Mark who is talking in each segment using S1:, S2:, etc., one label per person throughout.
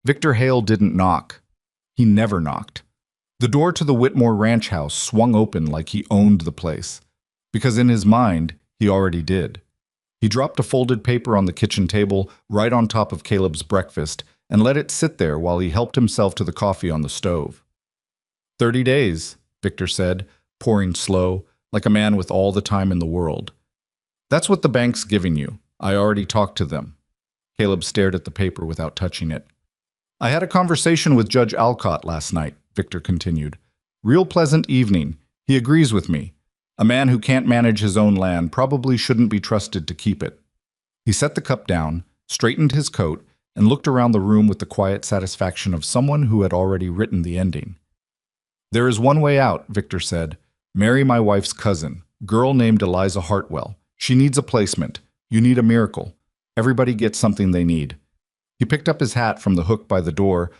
S1: Victor Hale didn't knock. He never knocked. The door to the Whitmore ranch house swung open like he owned the place, because in his mind, he already did. He dropped a folded paper on the kitchen table right on top of Caleb's breakfast and let it sit there while he helped himself to the coffee on the stove. 30 days, Victor said, pouring slow, like a man with all the time in the world. That's what the bank's giving you. I already talked to them. Caleb stared at the paper without touching it. I had a conversation with Judge Alcott last night, Victor continued. Real pleasant evening. He agrees with me. A man who can't manage his own land probably shouldn't be trusted to keep it. He set the cup down, straightened his coat, and looked around the room with the quiet satisfaction of someone who had already written the ending. There is one way out, Victor said. Marry my wife's cousin, girl named Eliza Hartwell. She needs a placement. You need a miracle. Everybody gets something they need. He picked up his hat from the hook by the door,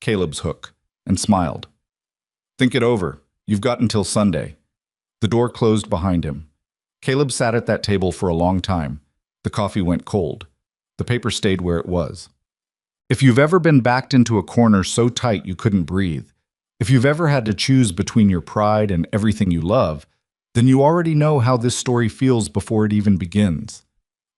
S1: Caleb's hook, and smiled. Think it over. You've got until Sunday. The door closed behind him. Caleb sat at that table for a long time. The coffee went cold. The paper stayed where it was. If you've ever been backed into a corner so tight you couldn't breathe, if you've ever had to choose between your pride and everything you love, then you already know how this story feels before it even begins.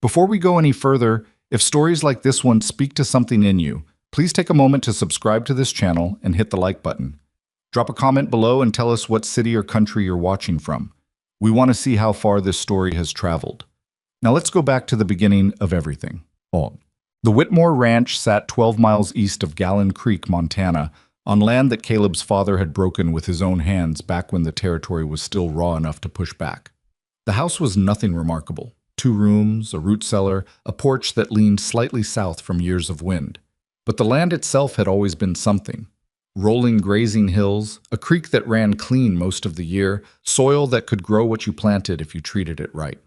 S1: Before we go any further, if stories like this one speak to something in you, please take a moment to subscribe to this channel and hit the like button. Drop a comment below and tell us what city or country you're watching from. We want to see how far this story has traveled. Now let's go back to the beginning of everything. The Whitmore Ranch sat 12 miles east of Gallon Creek, Montana, on land that Caleb's father had broken with his own hands back when the territory was still raw enough to push back. The house was nothing remarkable. 2 rooms, a root cellar, a porch that leaned slightly south from years of wind. But the land itself had always been something. Rolling grazing hills, a creek that ran clean most of the year, soil that could grow what you planted if you treated it right.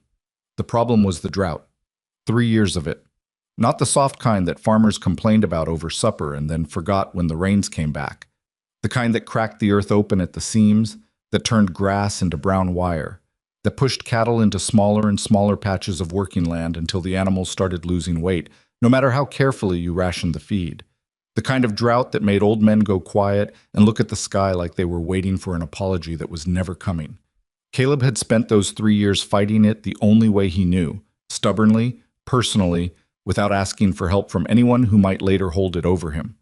S1: The problem was the drought. 3 years of it. Not the soft kind that farmers complained about over supper and then forgot when the rains came back. The kind that cracked the earth open at the seams, that turned grass into brown wire, that pushed cattle into smaller and smaller patches of working land until the animals started losing weight, no matter how carefully you rationed the feed. The kind of drought that made old men go quiet and look at the sky like they were waiting for an apology that was never coming. Caleb had spent those 3 years fighting it the only way he knew, stubbornly, personally, without asking for help from anyone who might later hold it over him.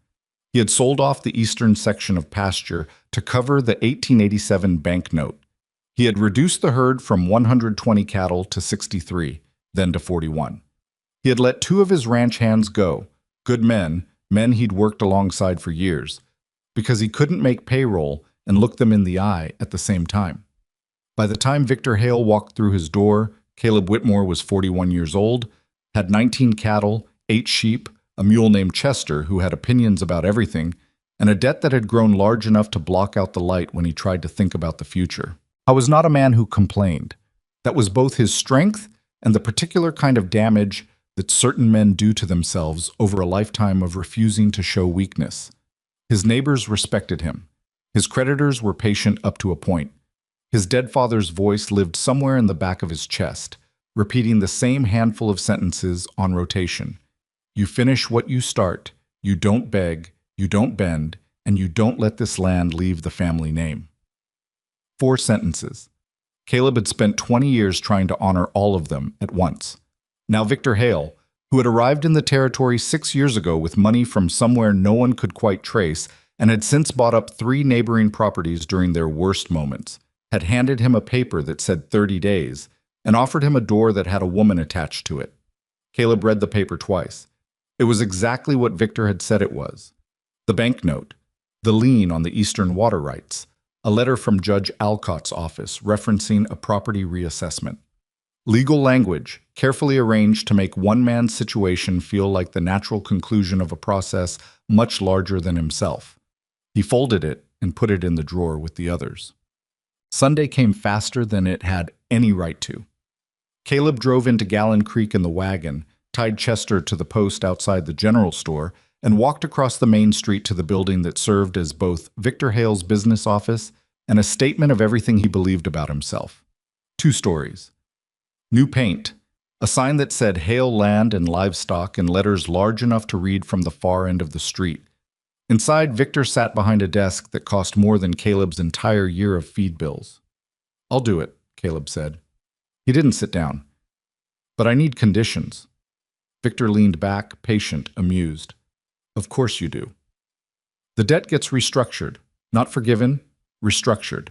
S1: He had sold off the eastern section of pasture to cover the 1887 banknote. He had reduced the herd from 120 cattle to 63, then to 41. He had let 2 of his ranch hands go, good men he'd worked alongside for years, because he couldn't make payroll and look them in the eye at the same time. By the time Victor Hale walked through his door, Caleb Whitmore was 41 years old, had 19 cattle, 8 sheep, a mule named Chester who had opinions about everything, and a debt that had grown large enough to block out the light when he tried to think about the future. I was not a man who complained. That was both his strength and the particular kind of damage that certain men do to themselves over a lifetime of refusing to show weakness. His neighbors respected him. His creditors were patient up to a point. His dead father's voice lived somewhere in the back of his chest, repeating the same handful of sentences on rotation. You finish what you start, you don't beg, you don't bend, and you don't let this land leave the family name. 4 sentences. Caleb had spent 20 years trying to honor all of them at once. Now Victor Hale, who had arrived in the territory 6 years ago with money from somewhere no one could quite trace and had since bought up 3 neighboring properties during their worst moments, had handed him a paper that said 30 days and offered him a door that had a woman attached to it. Caleb read the paper twice. It was exactly what Victor had said it was. The banknote, the lien on the eastern water rights, a letter from Judge Alcott's office referencing a property reassessment. Legal language, carefully arranged to make one man's situation feel like the natural conclusion of a process much larger than himself. He folded it and put it in the drawer with the others. Sunday came faster than it had any right to. Caleb drove into Gallon Creek in the wagon, tied Chester to the post outside the general store, and walked across the main street to the building that served as both Victor Hale's business office and a statement of everything he believed about himself. 2 stories. New paint, a sign that said Hale Land and Livestock in letters large enough to read from the far end of the street, Inside, Victor sat behind a desk that cost more than Caleb's entire year of feed bills. "I'll do it," Caleb said. He didn't sit down. "But I need conditions." Victor leaned back, patient, amused. "Of course you do. The debt gets restructured. Not forgiven, restructured.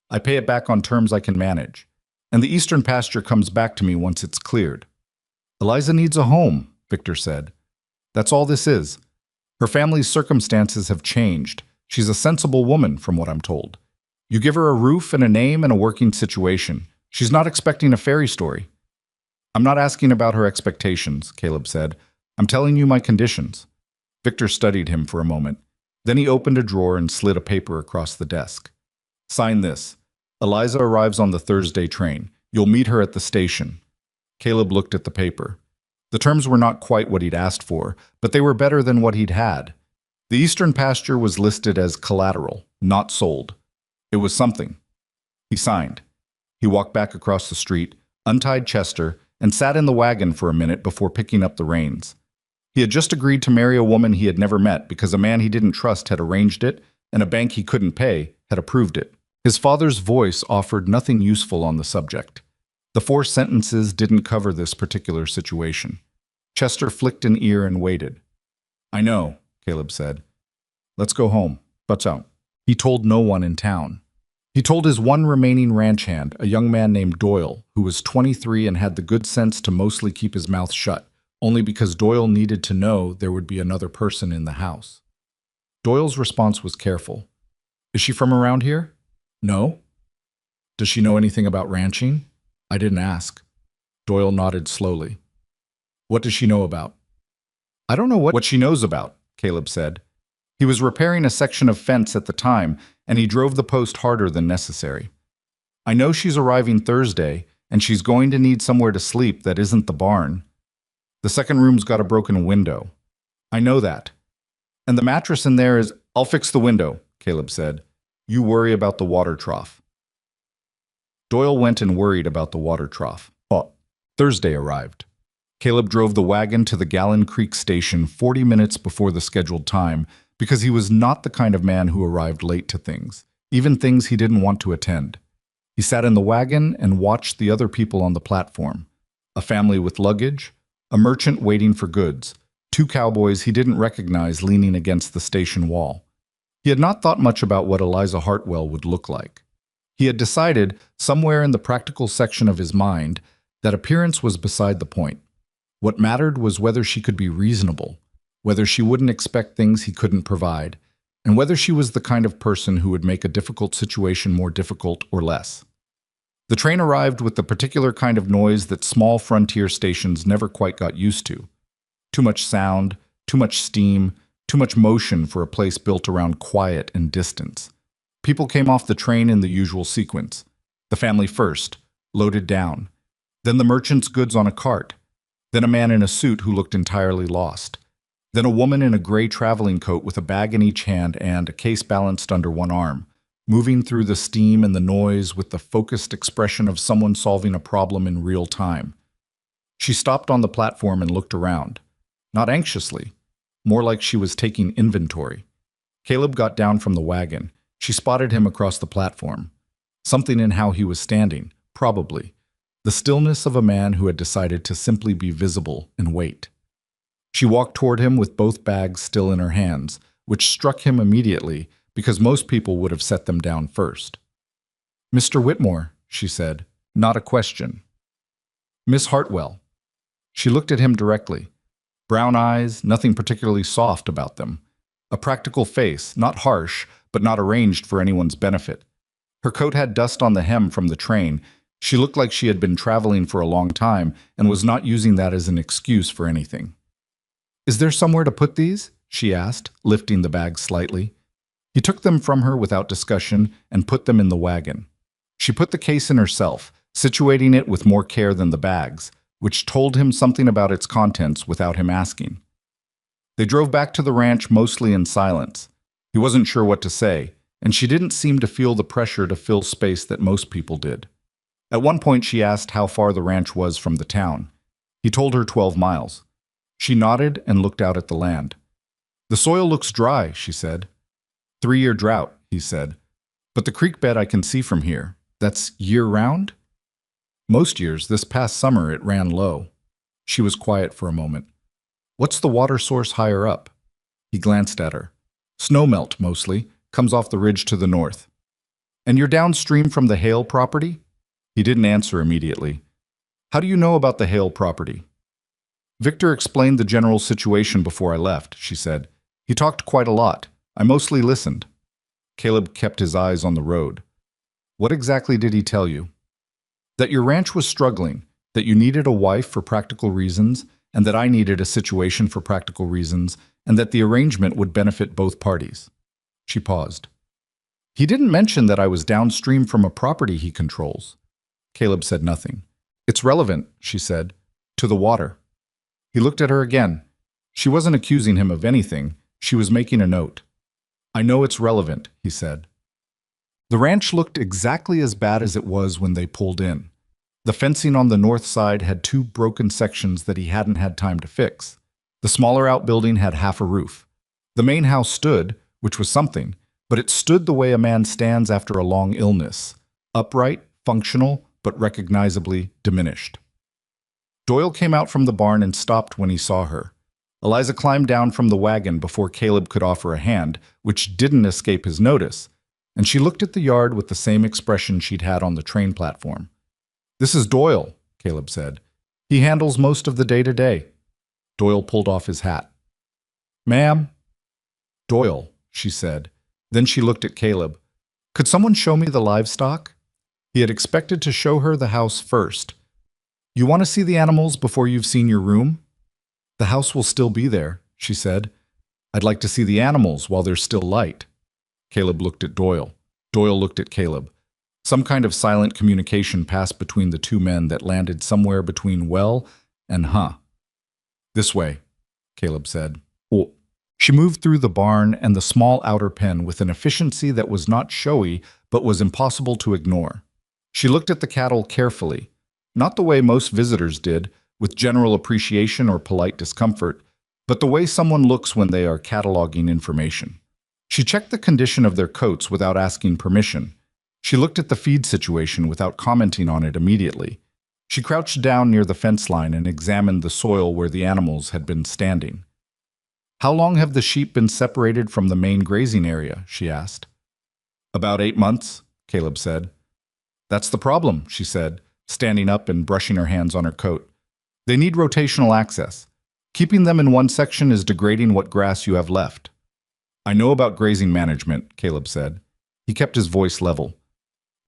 S1: I pay it back on terms I can manage. And the eastern pasture comes back to me once it's cleared." "Eliza needs a home," Victor said. "That's all this is. Her family's circumstances have changed. She's a sensible woman, from what I'm told. You give her a roof and a name and a working situation. She's not expecting a fairy story." "I'm not asking about her expectations," Caleb said. "I'm telling you my conditions." Victor studied him for a moment. Then he opened a drawer and slid a paper across the desk. "Sign this. Eliza arrives on the Thursday train. You'll meet her at the station." Caleb looked at the paper. The terms were not quite what he'd asked for, but they were better than what he'd had. The eastern pasture was listed as collateral, not sold. It was something. He signed. He walked back across the street, untied Chester, and sat in the wagon for a minute before picking up the reins. He had just agreed to marry a woman he had never met because a man he didn't trust had arranged it, and a bank he couldn't pay had approved it. His father's voice offered nothing useful on the subject. The 4 sentences didn't cover this particular situation. Chester flicked an ear and waited. "I know," Caleb said. "Let's go home. Butts out." He told no one in town. He told his one remaining ranch hand, a young man named Doyle, who was 23 and had the good sense to mostly keep his mouth shut, only because Doyle needed to know there would be another person in the house. Doyle's response was careful. "Is she from around here?" "No." "Does she know anything about ranching?" "I didn't ask." Doyle nodded slowly. "What does she know about?" "I don't know what she knows about," Caleb said. He was repairing a section of fence at the time, and he drove the post harder than necessary. "I know she's arriving Thursday, and she's going to need somewhere to sleep that isn't the barn. The second room's got a broken window. I know that. And the mattress in there is—" "I'll fix the window," Caleb said. "You worry about the water trough." Doyle went and worried about the water trough. Thursday arrived. Caleb drove the wagon to the Gallon Creek station 40 minutes before the scheduled time because he was not the kind of man who arrived late to things, even things he didn't want to attend. He sat in the wagon and watched the other people on the platform. A family with luggage, a merchant waiting for goods, 2 cowboys he didn't recognize leaning against the station wall. He had not thought much about what Eliza Hartwell would look like. He had decided, somewhere in the practical section of his mind, that appearance was beside the point. What mattered was whether she could be reasonable, whether she wouldn't expect things he couldn't provide, and whether she was the kind of person who would make a difficult situation more difficult or less. The train arrived with the particular kind of noise that small frontier stations never quite got used to. Too much sound, too much steam, too much motion for a place built around quiet and distance. People came off the train in the usual sequence. The family first, loaded down. Then the merchant's goods on a cart. Then a man in a suit who looked entirely lost. Then a woman in a gray traveling coat with a bag in each hand and a case balanced under one arm, moving through the steam and the noise with the focused expression of someone solving a problem in real time. She stopped on the platform and looked around. Not anxiously, more like she was taking inventory. Caleb got down from the wagon. She spotted him across the platform. Something in how he was standing, probably. The stillness of a man who had decided to simply be visible and wait. She walked toward him with both bags still in her hands, which struck him immediately because most people would have set them down first. "Mr. Whitmore," she said, not a question. "Miss Hartwell." She looked at him directly. Brown eyes, nothing particularly soft about them. A practical face, not harsh, but not arranged for anyone's benefit. Her coat had dust on the hem from the train. She looked like she had been traveling for a long time and was not using that as an excuse for anything. "Is there somewhere to put these?" she asked, lifting the bags slightly. He took them from her without discussion and put them in the wagon. She put the case in herself, situating it with more care than the bags, which told him something about its contents without him asking. They drove back to the ranch mostly in silence. He wasn't sure what to say, and she didn't seem to feel the pressure to fill space that most people did. At one point she asked how far the ranch was from the town. He told her 12 miles. She nodded and looked out at the land. The soil looks dry, she said. 3-year drought, he said. But the creek bed I can see from here, that's year-round? Most years, this past summer, it ran low. She was quiet for a moment. What's the water source higher up? He glanced at her. Snowmelt, mostly, comes off the ridge to the north. And you're downstream from the Hale property? He didn't answer immediately. How do you know about the Hale property? Victor explained the general situation before I left, she said. He talked quite a lot. I mostly listened. Caleb kept his eyes on the road. What exactly did he tell you? That your ranch was struggling, that you needed a wife for practical reasons, and that I needed a situation for practical reasons, and that the arrangement would benefit both parties. She paused. He didn't mention that I was downstream from a property he controls. Caleb said nothing. It's relevant, she said, to the water. He looked at her again. She wasn't accusing him of anything. She was making a note. I know it's relevant, he said. The ranch looked exactly as bad as it was when they pulled in. The fencing on the north side had 2 broken sections that he hadn't had time to fix. The smaller outbuilding had half a roof. The main house stood, which was something, but it stood the way a man stands after a long illness, upright, functional, but recognizably diminished. Doyle came out from the barn and stopped when he saw her. Eliza climbed down from the wagon before Caleb could offer a hand, which didn't escape his notice, and she looked at the yard with the same expression she'd had on the train platform. This is Doyle, Caleb said. He handles most of the day-to-day. Doyle pulled off his hat. Ma'am? Doyle, she said. Then she looked at Caleb. Could someone show me the livestock? He had expected to show her the house first. You want to see the animals before you've seen your room? The house will still be there, she said. I'd like to see the animals while there's still light. Caleb looked at Doyle. Doyle looked at Caleb. Some kind of silent communication passed between the 2 men that landed somewhere between well and huh. This way, Caleb said. Oh. She moved through the barn and the small outer pen with an efficiency that was not showy but was impossible to ignore. She looked at the cattle carefully, not the way most visitors did, with general appreciation or polite discomfort, but the way someone looks when they are cataloging information. She checked the condition of their coats without asking permission. She looked at the feed situation without commenting on it immediately. She crouched down near the fence line and examined the soil where the animals had been standing. How long have the sheep been separated from the main grazing area? She asked. About 8 months, Caleb said. That's the problem, she said, standing up and brushing her hands on her coat. They need rotational access. Keeping them in one section is degrading what grass you have left. I know about grazing management, Caleb said. He kept his voice level.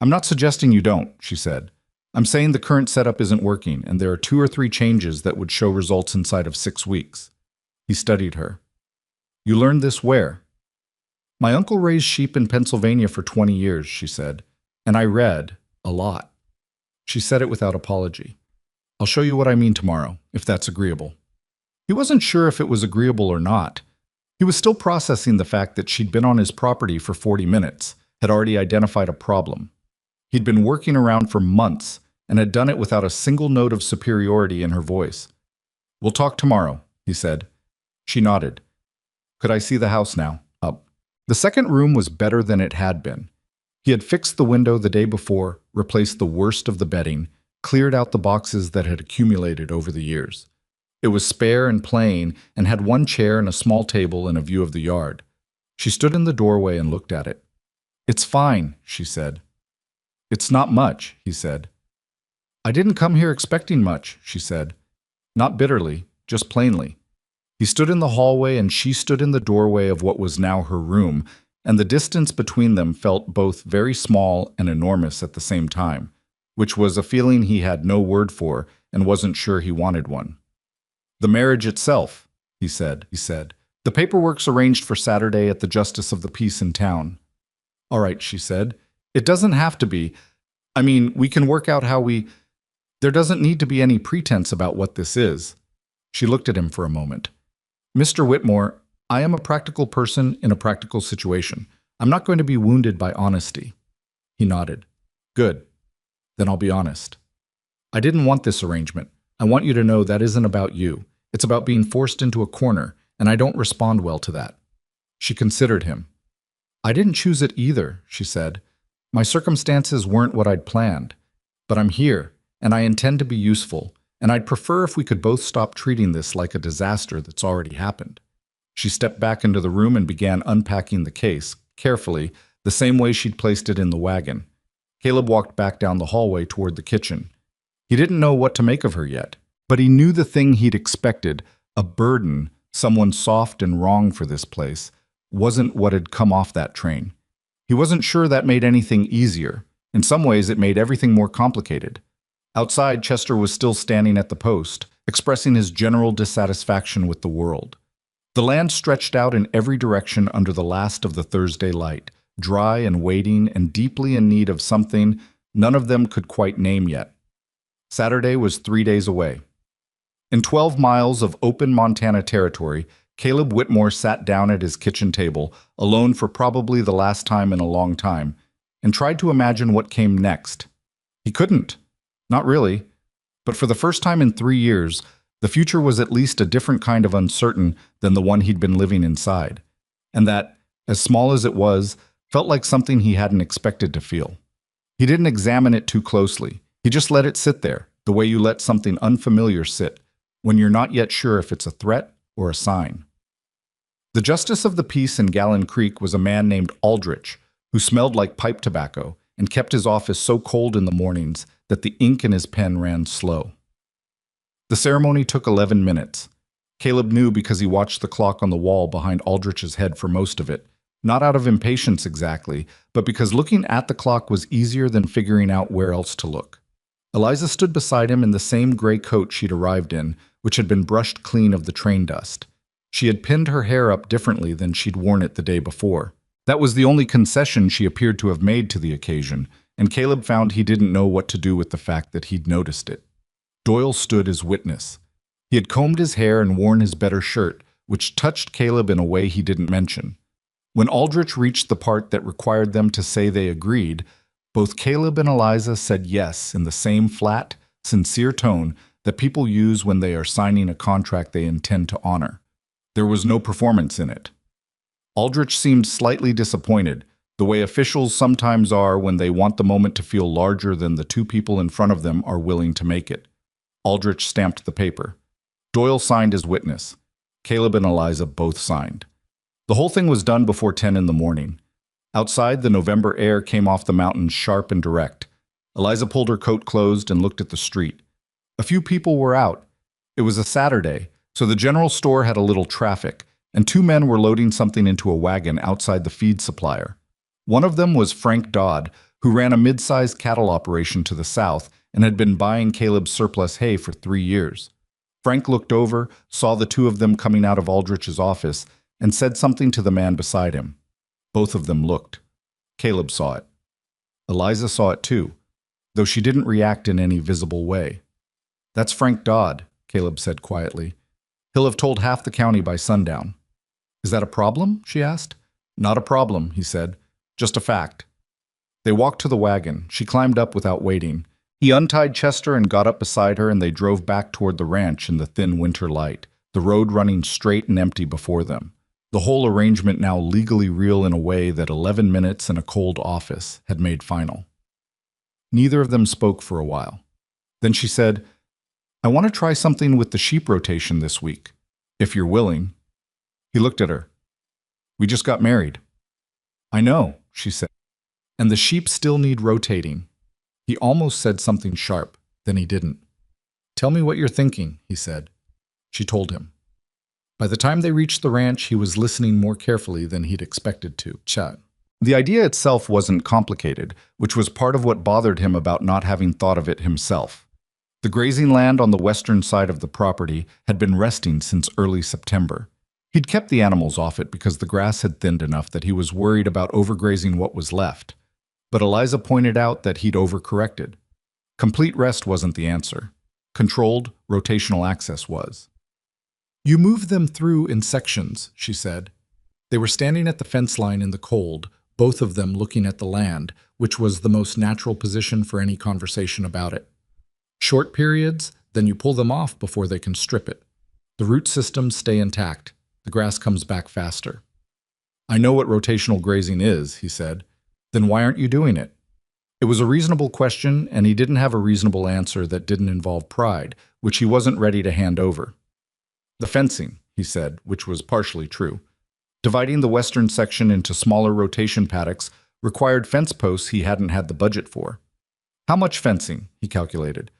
S1: I'm not suggesting you don't, she said. I'm saying the current setup isn't working, and there are 2 or 3 changes that would show results inside of 6 weeks. He studied her. You learned this where? My uncle raised sheep in Pennsylvania for 20 years, she said, and I read a lot. She said it without apology. I'll show you what I mean tomorrow, if that's agreeable. He wasn't sure if it was agreeable or not. He was still processing the fact that she'd been on his property for 40 minutes, had already identified a problem. He'd been working around for months and had done it without a single note of superiority in her voice. We'll talk tomorrow, he said. She nodded. Could I see the house now? Up. The second room was better than it had been. He had fixed the window the day before, replaced the worst of the bedding, cleared out the boxes that had accumulated over the years. It was spare and plain and had 1 chair and a small table and a view of the yard. She stood in the doorway and looked at it. It's fine, she said. It's not much, he said. I didn't come here expecting much, she said. Not bitterly, just plainly. He stood in the hallway and she stood in the doorway of what was now her room, and the distance between them felt both very small and enormous at the same time, which was a feeling he had no word for and wasn't sure he wanted one. The marriage itself, he said. The paperwork's arranged for Saturday at the Justice of the Peace in town. All right, she said. It doesn't have to be. I mean, we can work out how we... There doesn't need to be any pretense about what this is. She looked at him for a moment. Mr. Whitmore, I am a practical person in a practical situation. I'm not going to be wounded by honesty. He nodded. Good. Then I'll be honest. I didn't want this arrangement. I want you to know that isn't about you. It's about being forced into a corner, and I don't respond well to that." She considered him. "I didn't choose it either," she said. "My circumstances weren't what I'd planned. But I'm here, and I intend to be useful, and I'd prefer if we could both stop treating this like a disaster that's already happened." She stepped back into the room and began unpacking the case, carefully, the same way she'd placed it in the wagon. Caleb walked back down the hallway toward the kitchen. He didn't know what to make of her yet, but he knew the thing he'd expected, a burden, someone soft and wrong for this place, wasn't what had come off that train. He wasn't sure that made anything easier. In some ways, it made everything more complicated. Outside, Chester was still standing at the post, expressing his general dissatisfaction with the world. The land stretched out in every direction under the last of the Thursday light, dry and waiting and deeply in need of something none of them could quite name yet. Saturday was 3 days away. In 12 miles of open Montana territory, Caleb Whitmore sat down at his kitchen table, alone for probably the last time in a long time, and tried to imagine what came next. He couldn't. Not really. But for the first time in 3 years, the future was at least a different kind of uncertain than the one he'd been living inside. And that, as small as it was, felt like something he hadn't expected to feel. He didn't examine it too closely. He just let it sit there, the way you let something unfamiliar sit, when you're not yet sure if it's a threat or a sign. The justice of the peace in Gallon Creek was a man named Aldrich, who smelled like pipe tobacco and kept his office so cold in the mornings that the ink in his pen ran slow. The ceremony took 11 minutes. Caleb knew because he watched the clock on the wall behind Aldrich's head for most of it, not out of impatience exactly, but because looking at the clock was easier than figuring out where else to look. Eliza stood beside him in the same gray coat she'd arrived in, which had been brushed clean of the train dust. She had pinned her hair up differently than she'd worn it the day before. That was the only concession she appeared to have made to the occasion, and Caleb found he didn't know what to do with the fact that he'd noticed it. Doyle stood as witness. He had combed his hair and worn his better shirt, which touched Caleb in a way he didn't mention. When Aldrich reached the part that required them to say they agreed, both Caleb and Eliza said yes in the same flat, sincere tone that people use when they are signing a contract they intend to honor. There was no performance in it. Aldrich seemed slightly disappointed, the way officials sometimes are when they want the moment to feel larger than the two people in front of them are willing to make it. Aldrich stamped the paper. Doyle signed as witness. Caleb and Eliza both signed. The whole thing was done before 10 in the morning. Outside, the November air came off the mountains sharp and direct. Eliza pulled her coat closed and looked at the street. A few people were out. It was a Saturday, so the general store had a little traffic, and 2 men were loading something into a wagon outside the feed supplier. One of them was Frank Dodd, who ran a mid-sized cattle operation to the south and had been buying Caleb's surplus hay for 3 years. Frank looked over, saw the two of them coming out of Aldrich's office, and said something to the man beside him. Both of them looked. Caleb saw it. Eliza saw it too, though she didn't react in any visible way. "That's Frank Dodd," Caleb said quietly. "He'll have told half the county by sundown." "Is that a problem?" she asked. "Not a problem," he said. "Just a fact." They walked to the wagon. She climbed up without waiting. He untied Chester and got up beside her, and they drove back toward the ranch in the thin winter light, the road running straight and empty before them. The whole arrangement now legally real in a way that 11 minutes in a cold office had made final. Neither of them spoke for a while. Then she said, "I want to try something with the sheep rotation this week, if you're willing." He looked at her. "We just got married." "I know," she said. "And the sheep still need rotating." He almost said something sharp, then he didn't. "Tell me what you're thinking," he said. She told him. By the time they reached the ranch, he was listening more carefully than he'd expected to. The idea itself wasn't complicated, which was part of what bothered him about not having thought of it himself. The grazing land on the western side of the property had been resting since early September. He'd kept the animals off it because the grass had thinned enough that he was worried about overgrazing what was left. But Eliza pointed out that he'd overcorrected. Complete rest wasn't the answer. Controlled, rotational access was. "You move them through in sections," she said. They were standing at the fence line in the cold, both of them looking at the land, which was the most natural position for any conversation about it. "Short periods, then you pull them off before they can strip it. The root systems stay intact. The grass comes back faster. I know what rotational grazing is, he said. Then why aren't you doing it? It was a reasonable question, and he didn't have a reasonable answer that didn't involve pride, which he wasn't ready to hand over. The fencing, he said, which was partially true. Dividing the western section into smaller rotation paddocks required fence posts he hadn't had the budget for. How much fencing? He calculated.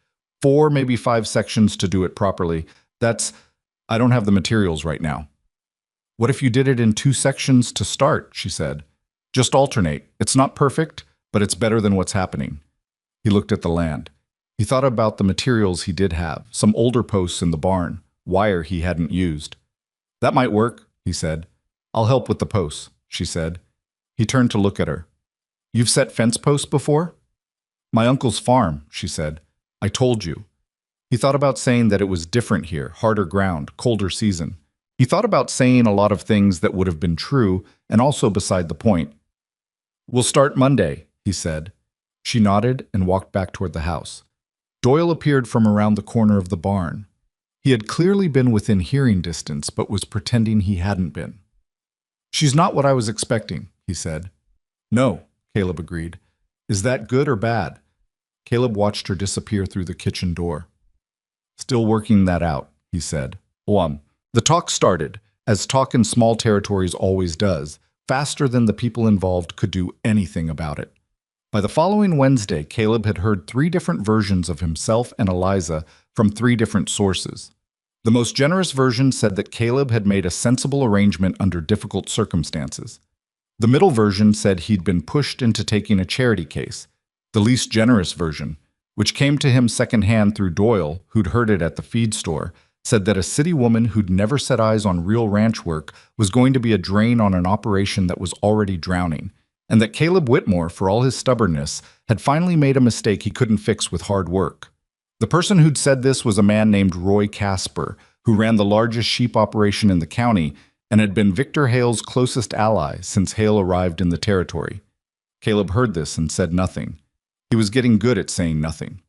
S1: 4, maybe 5 sections to do it properly. I don't have the materials right now. What if you did it in 2 sections to start, she said. Just alternate. It's not perfect, but it's better than what's happening. He looked at the land. He thought about the materials he did have, some older posts in the barn, wire he hadn't used. That might work, he said. I'll help with the posts, she said. He turned to look at her. You've set fence posts before? My uncle's farm, she said. I told you. He thought about saying that it was different here, harder ground, colder season. He thought about saying a lot of things that would have been true and also beside the point. We'll start Monday, he said. She nodded and walked back toward the house. Doyle appeared from around the corner of the barn. He had clearly been within hearing distance, but was pretending he hadn't been. She's not what I was expecting, he said. No, Caleb agreed. Is that good or bad? Caleb watched her disappear through the kitchen door. Still working that out, he said. The talk started, as talk in small territories always does, faster than the people involved could do anything about it. By the following Wednesday, Caleb had heard 3 different versions of himself and Eliza from 3 different sources. The most generous version said that Caleb had made a sensible arrangement under difficult circumstances. The middle version said he'd been pushed into taking a charity case. The least generous version, which came to him secondhand through Doyle, who'd heard it at the feed store, said that a city woman who'd never set eyes on real ranch work was going to be a drain on an operation that was already drowning, and that Caleb Whitmore, for all his stubbornness, had finally made a mistake he couldn't fix with hard work. The person who'd said this was a man named Roy Casper, who ran the largest sheep operation in the county and had been Victor Hale's closest ally since Hale arrived in the territory. Caleb heard this and said nothing. He was getting good at saying nothing.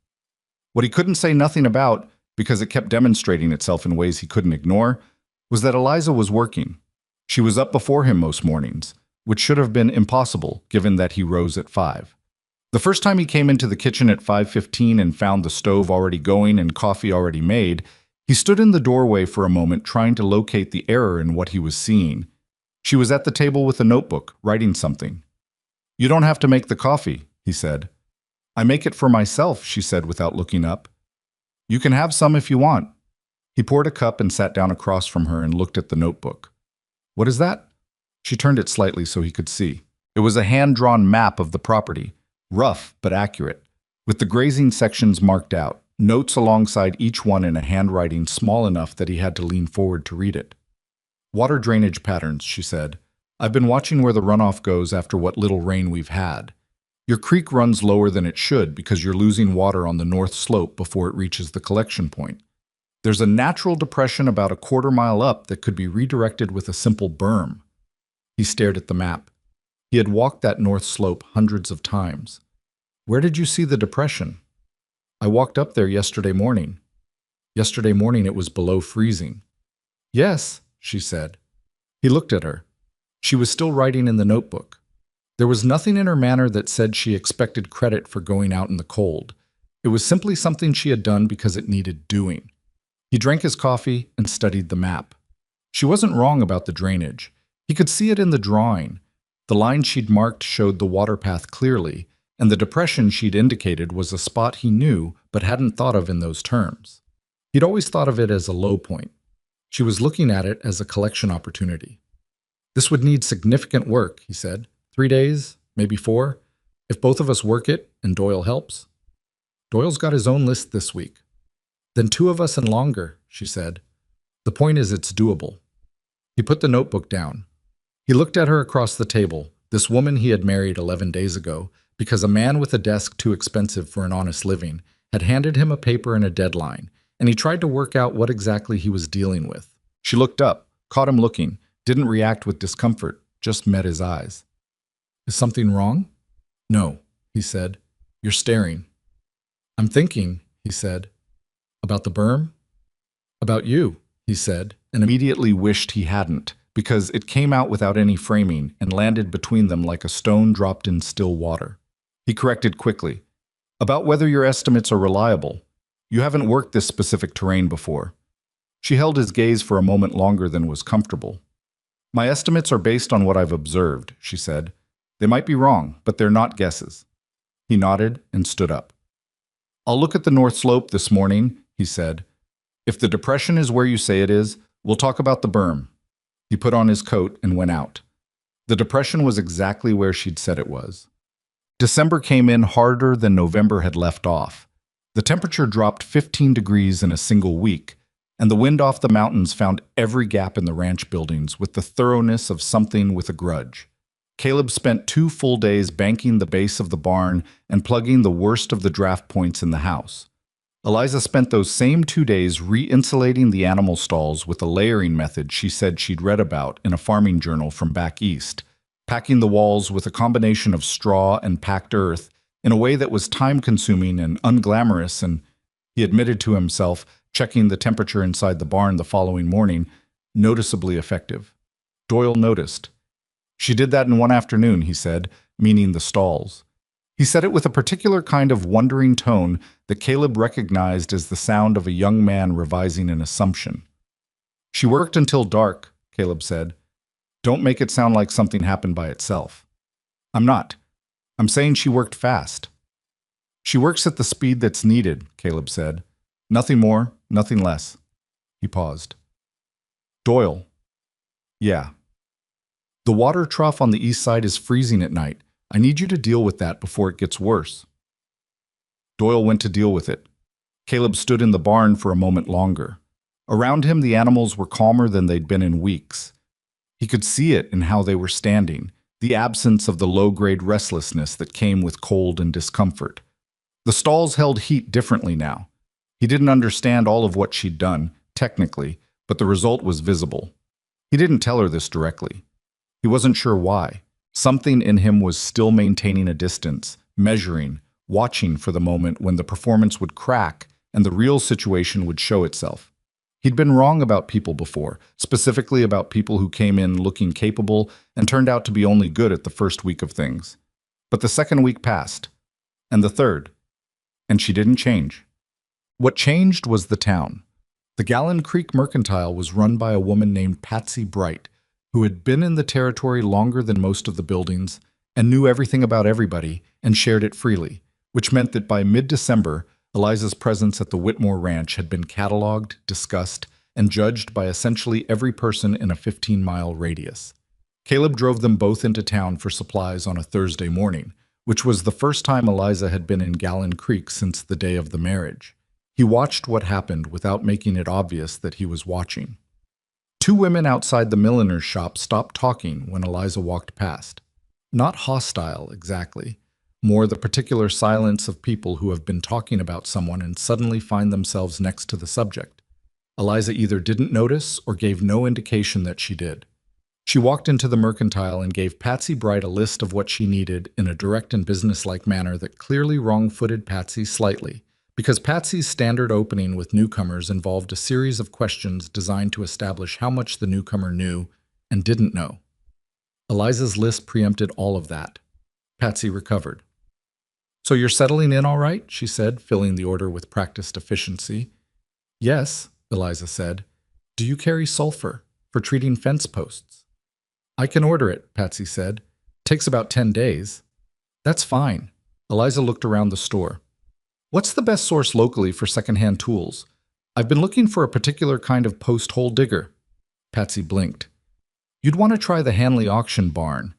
S1: What he couldn't say nothing about, because it kept demonstrating itself in ways he couldn't ignore, was that Eliza was working. She was up before him most mornings, which should have been impossible given that he rose at 5. The first time he came into the kitchen at 5:15 and found the stove already going and coffee already made, he stood in the doorway for a moment trying to locate the error in what he was seeing. She was at the table with a notebook, writing something. You don't have to make the coffee, he said. I make it for myself, she said without looking up. You can have some if you want. He poured a cup and sat down across from her and looked at the notebook. What is that? She turned it slightly so he could see. It was a hand-drawn map of the property, rough but accurate, with the grazing sections marked out, notes alongside each one in a handwriting small enough that he had to lean forward to read it. Water drainage patterns, she said. I've been watching where the runoff goes after what little rain we've had. Your creek runs lower than it should because you're losing water on the north slope before it reaches the collection point. There's a natural depression about a quarter mile up that could be redirected with a simple berm. He stared at the map. He had walked that north slope hundreds of times. Where did you see the depression? I walked up there yesterday morning. Yesterday morning it was below freezing. Yes, she said. He looked at her. She was still writing in the notebook. There was nothing in her manner that said she expected credit for going out in the cold. It was simply something she had done because it needed doing. He drank his coffee and studied the map. She wasn't wrong about the drainage. He could see it in the drawing. The line she'd marked showed the water path clearly, and the depression she'd indicated was a spot he knew but hadn't thought of in those terms. He'd always thought of it as a low point. She was looking at it as a collection opportunity. This would need significant work, he said. 3 days, maybe 4, if both of us work it and Doyle helps. Doyle's got his own list this week. Then 2 of us and longer, she said. The point is it's doable. He put the notebook down. He looked at her across the table, this woman he had married 11 days ago, because a man with a desk too expensive for an honest living had handed him a paper and a deadline, and he tried to work out what exactly he was dealing with. She looked up, caught him looking, didn't react with discomfort, just met his eyes. Is something wrong? No, he said. You're staring. I'm thinking, he said. About the berm? About you, he said, and immediately wished he hadn't, because it came out without any framing and landed between them like a stone dropped in still water. He corrected quickly. About whether your estimates are reliable. You haven't worked this specific terrain before. She held his gaze for a moment longer than was comfortable. My estimates are based on what I've observed, she said. They might be wrong, but they're not guesses. He nodded and stood up. I'll look at the North Slope this morning, he said. If the depression is where you say it is, we'll talk about the berm. He put on his coat and went out. The depression was exactly where she'd said it was. December came in harder than November had left off. The temperature dropped 15 degrees in a single week, and the wind off the mountains found every gap in the ranch buildings with the thoroughness of something with a grudge. Caleb spent 2 full days banking the base of the barn and plugging the worst of the draft points in the house. Eliza spent those same 2 days re-insulating the animal stalls with a layering method she said she'd read about in a farming journal from back east, packing the walls with a combination of straw and packed earth in a way that was time-consuming and unglamorous, and, he admitted to himself, checking the temperature inside the barn the following morning, noticeably effective. Doyle noticed. She did that in one afternoon, he said, meaning the stalls. He said it with a particular kind of wondering tone that Caleb recognized as the sound of a young man revising an assumption. She worked until dark, Caleb said. Don't make it sound like something happened by itself. I'm not. I'm saying she worked fast. She works at the speed that's needed, Caleb said. Nothing more, nothing less. He paused. Doyle. Yeah. The water trough on the east side is freezing at night. I need you to deal with that before it gets worse. Doyle went to deal with it. Caleb stood in the barn for a moment longer. Around him, the animals were calmer than they'd been in weeks. He could see it in how they were standing, the absence of the low-grade restlessness that came with cold and discomfort. The stalls held heat differently now. He didn't understand all of what she'd done, technically, but the result was visible. He didn't tell her this directly. He wasn't sure why. Something in him was still maintaining a distance, measuring, watching for the moment when the performance would crack and the real situation would show itself. He'd been wrong about people before, specifically about people who came in looking capable and turned out to be only good at the first week of things. But the second week passed, and the third, and she didn't change. What changed was the town. The Gallon Creek Mercantile was run by a woman named Patsy Bright, who had been in the territory longer than most of the buildings and knew everything about everybody and shared it freely, which meant that by mid-December, Eliza's presence at the Whitmore Ranch had been cataloged, discussed, and judged by essentially every person in a 15-mile radius. Caleb drove them both into town for supplies on a Thursday morning, which was the first time Eliza had been in Gallon Creek since the day of the marriage. He watched what happened without making it obvious that he was watching. 2 women outside the milliner's shop stopped talking when Eliza walked past. Not hostile, exactly. More the particular silence of people who have been talking about someone and suddenly find themselves next to the subject. Eliza either didn't notice or gave no indication that she did. She walked into the mercantile and gave Patsy Bright a list of what she needed in a direct and businesslike manner that clearly wrong-footed Patsy slightly, because Patsy's standard opening with newcomers involved a series of questions designed to establish how much the newcomer knew and didn't know. Eliza's list preempted all of that. Patsy recovered. So you're settling in all right? She said, filling the order with practiced efficiency. Yes, Eliza said. Do you carry sulfur for treating fence posts? I can order it, Patsy said. Takes about 10 days. That's fine. Eliza looked around the store. What's the best source locally for secondhand tools? I've been looking for a particular kind of post-hole digger. Patsy blinked. You'd want to try the Hanley Auction Barn.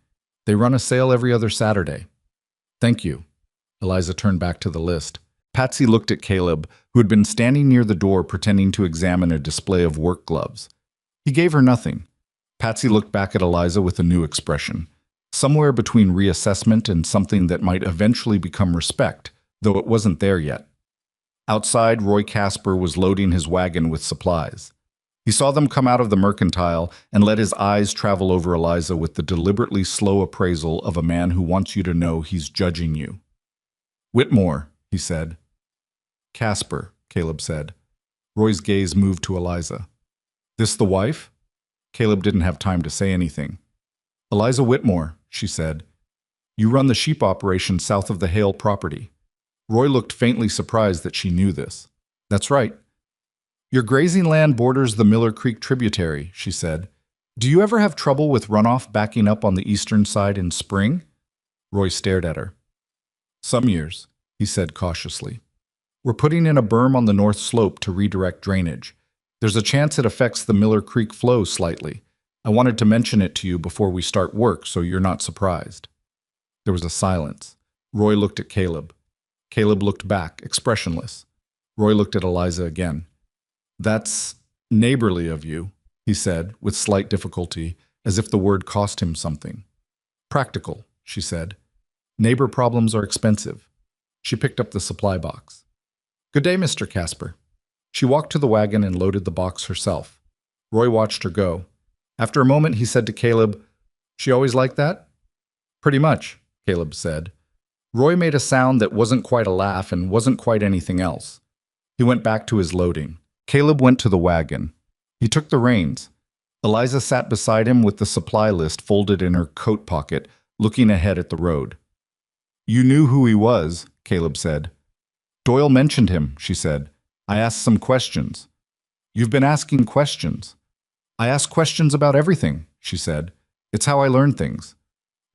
S1: They run a sale every other Saturday. Thank you. Eliza turned back to the list. Patsy looked at Caleb, who had been standing near the door pretending to examine a display of work gloves. He gave her nothing. Patsy looked back at Eliza with a new expression, somewhere between reassessment and something that might eventually become respect, though it wasn't there yet. Outside, Roy Casper was loading his wagon with supplies. He saw them come out of the mercantile and let his eyes travel over Eliza with the deliberately slow appraisal of a man who wants you to know he's judging you. Whitmore, he said. Casper, Caleb said. Roy's gaze moved to Eliza. This the wife? Caleb didn't have time to say anything. Eliza Whitmore, she said. You run the sheep operation south of the Hale property. Roy looked faintly surprised that she knew this. That's right. Your grazing land borders the Miller Creek tributary, she said. Do you ever have trouble with runoff backing up on the eastern side in spring? Roy stared at her. Some years, he said cautiously. We're putting in a berm on the north slope to redirect drainage. There's a chance it affects the Miller Creek flow slightly. I wanted to mention it to you before we start work so you're not surprised. There was a silence. Roy looked at Caleb. Caleb looked back, expressionless. Roy looked at Eliza again. That's neighborly of you, he said, with slight difficulty, as if the word cost him something. Practical, she said. Neighbor problems are expensive. She picked up the supply box. Good day, Mr. Casper. She walked to the wagon and loaded the box herself. Roy watched her go. After a moment, he said to Caleb, She always like that? Pretty much, Caleb said. Roy made a sound that wasn't quite a laugh and wasn't quite anything else. He went back to his loading. Caleb went to the wagon. He took the reins. Eliza sat beside him with the supply list folded in her coat pocket, looking ahead at the road. You knew who he was, Caleb said. Doyle mentioned him, she said. I asked some questions. You've been asking questions. I ask questions about everything, she said. It's how I learn things.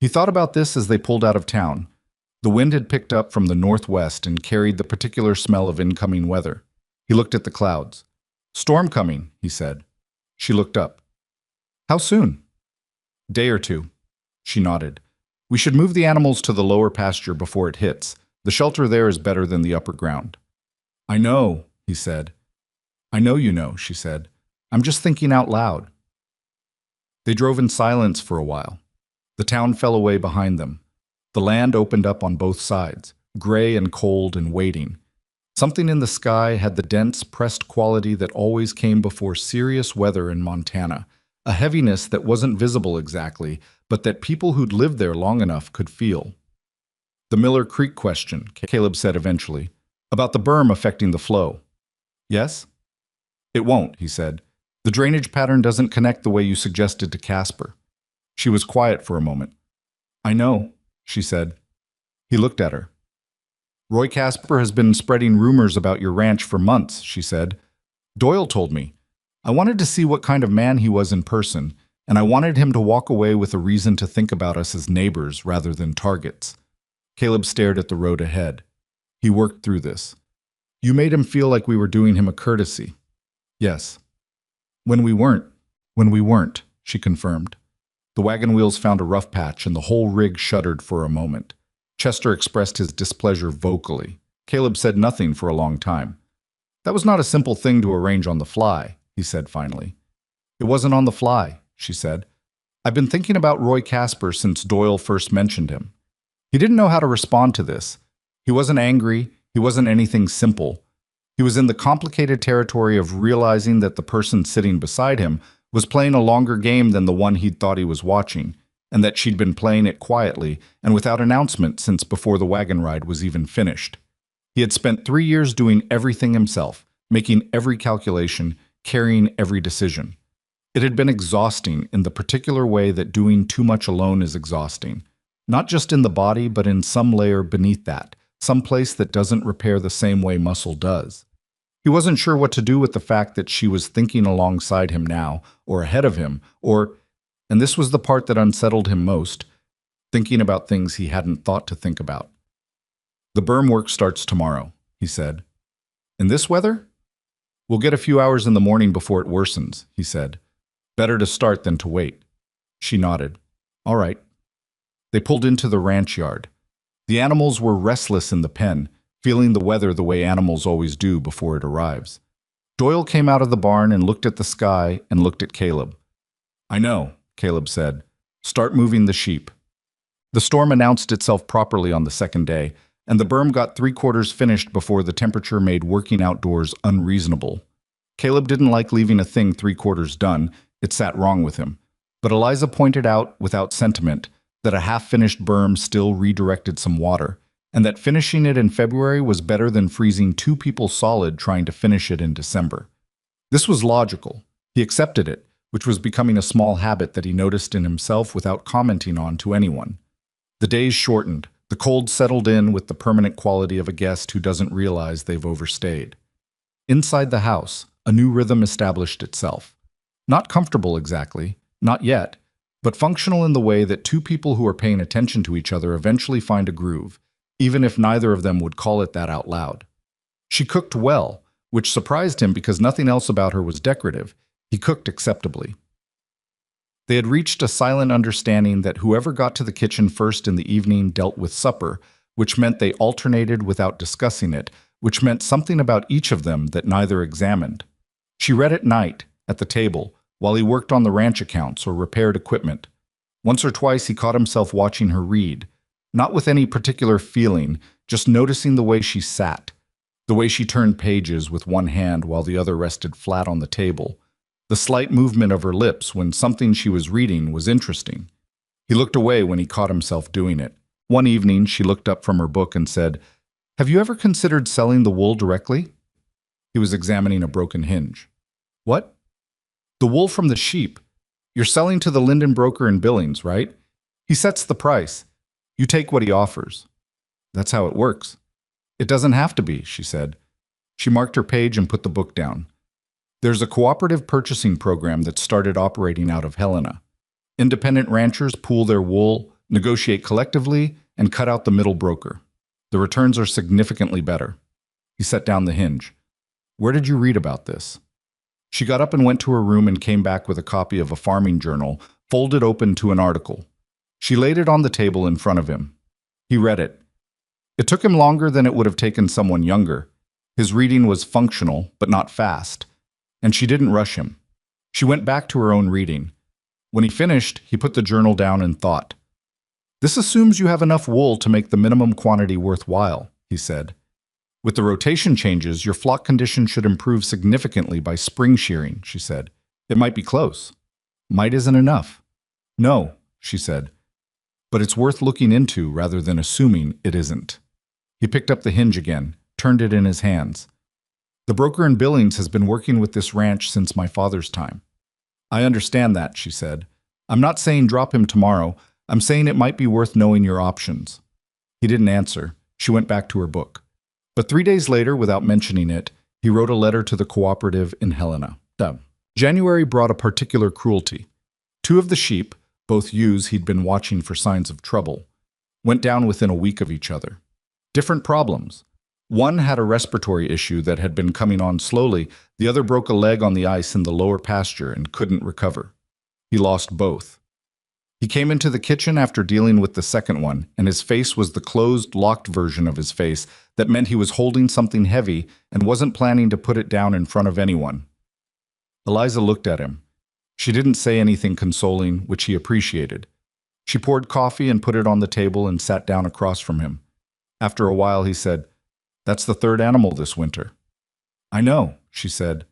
S1: He thought about this as they pulled out of town. The wind had picked up from the northwest and carried the particular smell of incoming weather. He looked at the clouds. Storm coming, he said. She looked up. How soon? Day or two. She nodded. We should move the animals to the lower pasture before it hits. The shelter there is better than the upper ground. I know, he said. I know you know, she said. I'm just thinking out loud. They drove in silence for a while. The town fell away behind them. The land opened up on both sides, gray and cold and waiting. Something in the sky had the dense, pressed quality that always came before serious weather in Montana, a heaviness that wasn't visible exactly, but that people who'd lived there long enough could feel. The Miller Creek question, Caleb said eventually, about the berm affecting the flow. Yes? It won't, he said. The drainage pattern doesn't connect the way you suggested to Casper. She was quiet for a moment. I know, she said. He looked at her. Roy Casper has been spreading rumors about your ranch for months, she said. Doyle told me. I wanted to see what kind of man he was in person, and I wanted him to walk away with a reason to think about us as neighbors rather than targets. Caleb stared at the road ahead. He worked through this. You made him feel like we were doing him a courtesy. Yes. When we weren't, she confirmed. The wagon wheels found a rough patch and the whole rig shuddered for a moment. Chester expressed his displeasure vocally. Caleb said nothing for a long time. That was not a simple thing to arrange on the fly, he said finally. It wasn't on the fly, she said. I've been thinking about Roy Casper since Doyle first mentioned him. He didn't know how to respond to this. He wasn't angry. He wasn't anything simple. He was in the complicated territory of realizing that the person sitting beside him was playing a longer game than the one he'd thought he was watching, and that she'd been playing it quietly and without announcement since before the wagon ride was even finished. He had spent 3 years doing everything himself, making every calculation, carrying every decision. It had been exhausting in the particular way that doing too much alone is exhausting, not just in the body but in some layer beneath that, some place that doesn't repair the same way muscle does. He wasn't sure what to do with the fact that she was thinking alongside him now, or ahead of him, or, and this was the part that unsettled him most, thinking about things he hadn't thought to think about. The berm work starts tomorrow, he said. In this weather? We'll get a few hours in the morning before it worsens, he said. Better to start than to wait. She nodded. All right. They pulled into the ranch yard. The animals were restless in the pen, feeling the weather the way animals always do before it arrives. Doyle came out of the barn and looked at the sky and looked at Caleb. I know, Caleb said. Start moving the sheep. The storm announced itself properly on the second day, and the berm got 3/4 finished before the temperature made working outdoors unreasonable. Caleb didn't like leaving a thing 3/4 done. It sat wrong with him. But Eliza pointed out, without sentiment, that a half-finished berm still redirected some water, and that finishing it in February was better than freezing 2 people solid trying to finish it in December. This was logical. He accepted it, which was becoming a small habit that he noticed in himself without commenting on to anyone. The days shortened. The cold settled in with the permanent quality of a guest who doesn't realize they've overstayed. Inside the house, a new rhythm established itself. Not comfortable exactly, not yet, but functional in the way that two people who are paying attention to each other eventually find a groove, even if neither of them would call it that out loud. She cooked well, which surprised him because nothing else about her was decorative. He cooked acceptably. They had reached a silent understanding that whoever got to the kitchen first in the evening dealt with supper, which meant they alternated without discussing it, which meant something about each of them that neither examined. She read at night, at the table, while he worked on the ranch accounts or repaired equipment. Once or twice he caught himself watching her read, not with any particular feeling, just noticing the way she sat, the way she turned pages with one hand while the other rested flat on the table, the slight movement of her lips when something she was reading was interesting. He looked away when he caught himself doing it. One evening, she looked up from her book and said, "Have you ever considered selling the wool directly?" He was examining a broken hinge. "What?" "The wool from the sheep. You're selling to the Linden broker in Billings, right? He sets the price. You take what he offers." "That's how it works." "It doesn't have to be," she said. She marked her page and put the book down. "There's a cooperative purchasing program that started operating out of Helena. Independent ranchers pool their wool, negotiate collectively, and cut out the middle broker. The returns are significantly better." He set down the hinge. "Where did you read about this?" She got up and went to her room and came back with a copy of a farming journal, folded open to an article. She laid it on the table in front of him. He read it. It took him longer than it would have taken someone younger. His reading was functional, but not fast. And she didn't rush him. She went back to her own reading. When he finished, he put the journal down and thought. "This assumes you have enough wool to make the minimum quantity worthwhile," he said. "With the rotation changes, your flock condition should improve significantly by spring shearing," she said. "It might be close. Might isn't enough." "No," she said. "But it's worth looking into rather than assuming it isn't." He picked up the hinge again, turned it in his hands. "The broker in Billings has been working with this ranch since my father's time." "I understand that," she said. "I'm not saying drop him tomorrow. I'm saying it might be worth knowing your options." He didn't answer. She went back to her book. But 3 days later, without mentioning it, he wrote a letter to the cooperative in Helena. January brought a particular cruelty. 2 of the sheep, both ewes he'd been watching for signs of trouble, went down within a week of each other. Different problems. One had a respiratory issue that had been coming on slowly, the other broke a leg on the ice in the lower pasture and couldn't recover. He lost both. He came into the kitchen after dealing with the second one, and his face was the closed, locked version of his face that meant he was holding something heavy and wasn't planning to put it down in front of anyone. Eliza looked at him. She didn't say anything consoling, which he appreciated. She poured coffee and put it on the table and sat down across from him. After a while, he said, "That's the 3rd animal this winter." "I know," she said.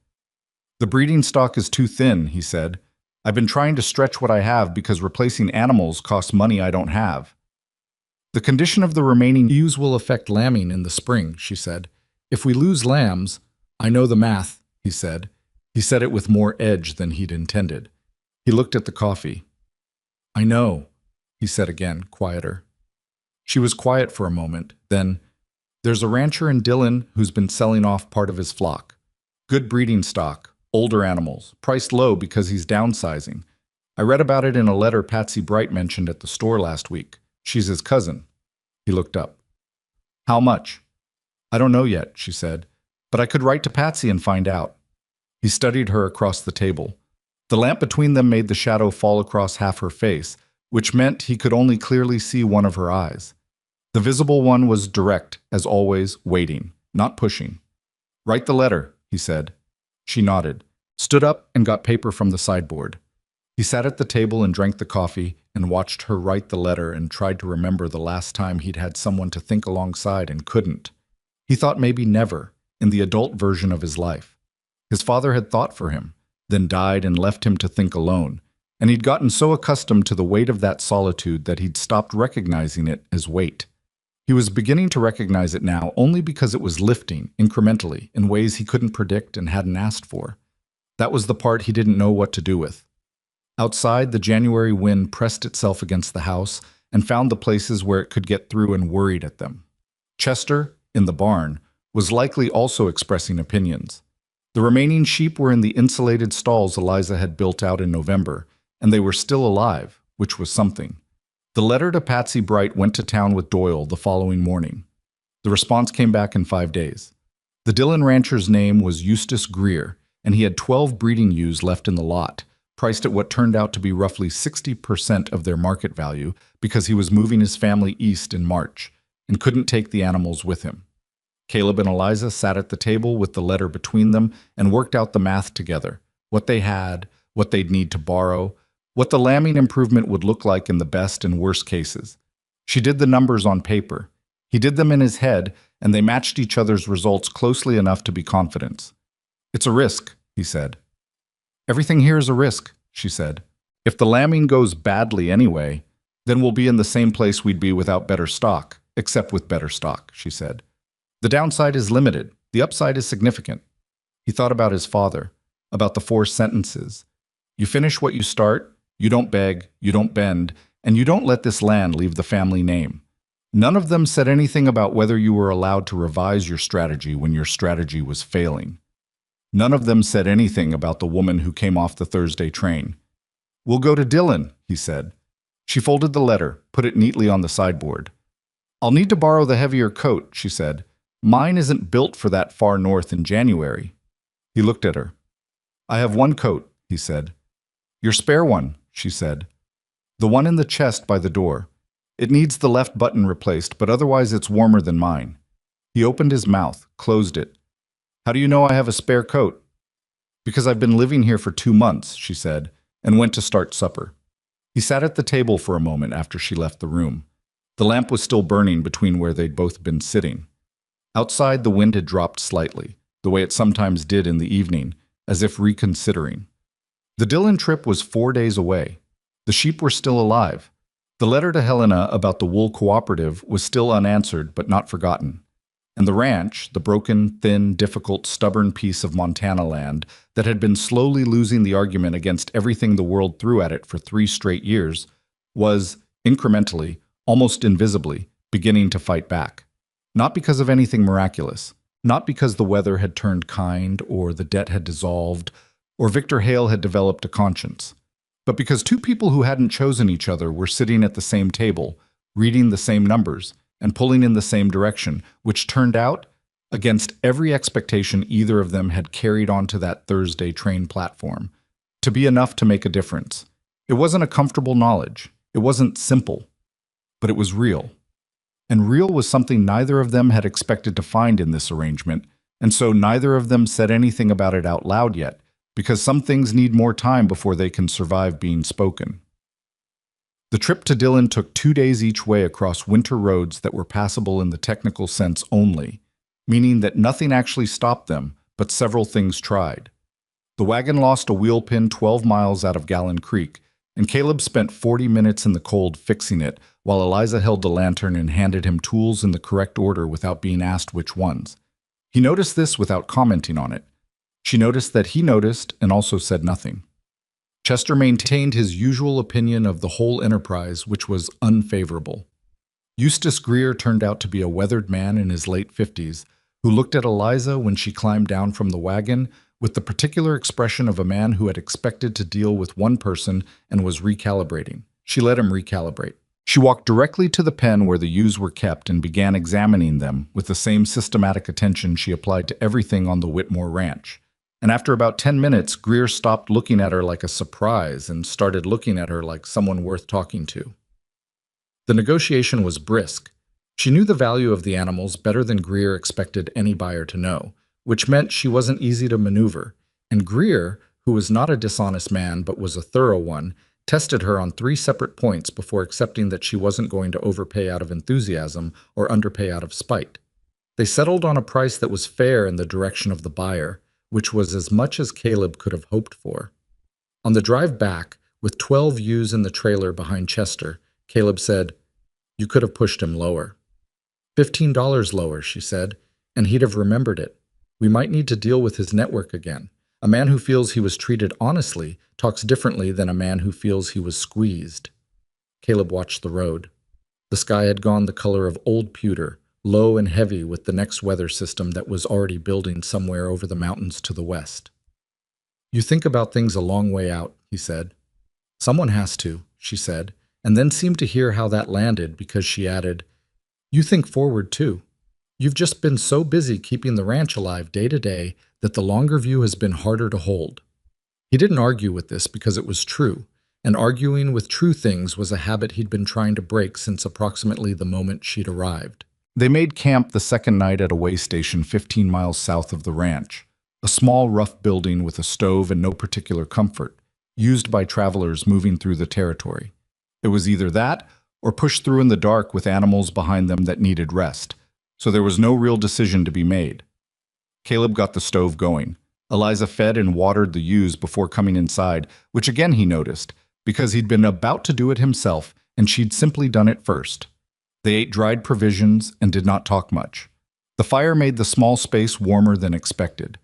S1: "The breeding stock is too thin," he said. "I've been trying to stretch what I have because replacing animals costs money I don't have." "The condition of the remaining ewes will affect lambing in the spring," she said. "If we lose lambs—" "I know the math," he said. He said it with more edge than he'd intended. He looked at the coffee. "I know," he said again, quieter. She was quiet for a moment, then, "There's a rancher in Dillon who's been selling off part of his flock. Good breeding stock, older animals, priced low because he's downsizing. I read about it in a letter Patsy Bright mentioned at the store last week. She's his cousin." He looked up. "How much?" "I don't know yet," she said, "but I could write to Patsy and find out." He studied her across the table. The lamp between them made the shadow fall across half her face, which meant he could only clearly see one of her eyes. The visible one was direct, as always, waiting, not pushing. "Write the letter," he said. She nodded, stood up, and got paper from the sideboard. He sat at the table and drank the coffee and watched her write the letter and tried to remember the last time he'd had someone to think alongside and couldn't. He thought maybe never, in the adult version of his life. His father had thought for him, then died and left him to think alone, and he'd gotten so accustomed to the weight of that solitude that he'd stopped recognizing it as weight. He was beginning to recognize it now only because it was lifting, incrementally, in ways he couldn't predict and hadn't asked for. That was the part he didn't know what to do with. Outside, the January wind pressed itself against the house and found the places where it could get through and worried at them. Chester, in the barn, was likely also expressing opinions. The remaining sheep were in the insulated stalls Eliza had built out in November, and they were still alive, which was something. The letter to Patsy Bright went to town with Doyle the following morning. The response came back in 5 days. The Dillon rancher's name was Eustace Greer, and he had 12 breeding ewes left in the lot, priced at what turned out to be roughly 60% of their market value because he was moving his family east in March and couldn't take the animals with him. Caleb and Eliza sat at the table with the letter between them and worked out the math together, what they had, what they'd need to borrow, what the lambing improvement would look like in the best and worst cases. She did the numbers on paper. He did them in his head, and they matched each other's results closely enough to be confident. "It's a risk," he said. "Everything here is a risk," she said. "If the lambing goes badly anyway, then we'll be in the same place we'd be without better stock, except with better stock," she said. "The downside is limited. The upside is significant." He thought about his father, about the 4 sentences. "You finish what you start, you don't beg, you don't bend, and you don't let this land leave the family name." None of them said anything about whether you were allowed to revise your strategy when your strategy was failing. None of them said anything about the woman who came off the Thursday train. "We'll go to Dillon," he said. She folded the letter, put it neatly on the sideboard. "I'll need to borrow the heavier coat," she said. "Mine isn't built for that far north in January." He looked at her. "I have 1 coat," he said. "Your spare one," she said. "The one in the chest by the door. It needs the left button replaced, but otherwise it's warmer than mine." He opened his mouth, closed it. "How do you know I have a spare coat?" "Because I've been living here for 2 months," she said, and went to start supper. He sat at the table for a moment after she left the room. The lamp was still burning between where they'd both been sitting. Outside, the wind had dropped slightly, the way it sometimes did in the evening, as if reconsidering. The Dillon trip was 4 days away. The sheep were still alive. The letter to Helena about the wool cooperative was still unanswered but not forgotten. And the ranch, the broken, thin, difficult, stubborn piece of Montana land that had been slowly losing the argument against everything the world threw at it for 3 straight years, was, incrementally, almost invisibly, beginning to fight back. Not because of anything miraculous, not because the weather had turned kind or the debt had dissolved or Victor Hale had developed a conscience, but because 2 people who hadn't chosen each other were sitting at the same table, reading the same numbers, and pulling in the same direction, which turned out, against every expectation either of them had carried onto that Thursday train platform, to be enough to make a difference. It wasn't a comfortable knowledge. It wasn't simple. But it was real. And real was something neither of them had expected to find in this arrangement, and so neither of them said anything about it out loud yet, because some things need more time before they can survive being spoken. The trip to Dillon took 2 days each way across winter roads that were passable in the technical sense only, meaning that nothing actually stopped them, but several things tried. The wagon lost a wheel pin 12 miles out of Gallon Creek, and Caleb spent 40 minutes in the cold fixing it, while Eliza held the lantern and handed him tools in the correct order without being asked which ones. He noticed this without commenting on it. She noticed that he noticed and also said nothing. Chester maintained his usual opinion of the whole enterprise, which was unfavorable. Eustace Greer turned out to be a weathered man in his late 50s, who looked at Eliza when she climbed down from the wagon with the particular expression of a man who had expected to deal with one person and was recalibrating. She let him recalibrate. She walked directly to the pen where the ewes were kept and began examining them with the same systematic attention she applied to everything on the Whitmore ranch. And after about 10 minutes, Greer stopped looking at her like a surprise and started looking at her like someone worth talking to. The negotiation was brisk. She knew the value of the animals better than Greer expected any buyer to know, which meant she wasn't easy to maneuver, and Greer, who was not a dishonest man but was a thorough one, tested her on 3 separate points before accepting that she wasn't going to overpay out of enthusiasm or underpay out of spite. They settled on a price that was fair in the direction of the buyer, which was as much as Caleb could have hoped for. On the drive back, with 12 ewes in the trailer behind Chester, Caleb said, "You could have pushed him lower." $15 lower, she said, and he'd have remembered it. We might need to deal with his network again. A man who feels he was treated honestly talks differently than a man who feels he was squeezed. Caleb watched the road. The sky had gone the color of old pewter, low and heavy with the next weather system that was already building somewhere over the mountains to the west. You think about things a long way out, he said. Someone has to, she said, and then seemed to hear how that landed because she added, You think forward too. You've just been so busy keeping the ranch alive day to day that the longer view has been harder to hold. He didn't argue with this because it was true, and arguing with true things was a habit he'd been trying to break since approximately the moment she'd arrived. They made camp the second night at a way station 15 miles south of the ranch, a small rough building with a stove and no particular comfort, used by travelers moving through the territory. It was either that or push through in the dark with animals behind them that needed rest, so there was no real decision to be made. Caleb got the stove going. Eliza fed and watered the ewes before coming inside, which again he noticed, because he'd been about to do it himself and she'd simply done it first. They ate dried provisions and did not talk much. The fire made the small space warmer than expected.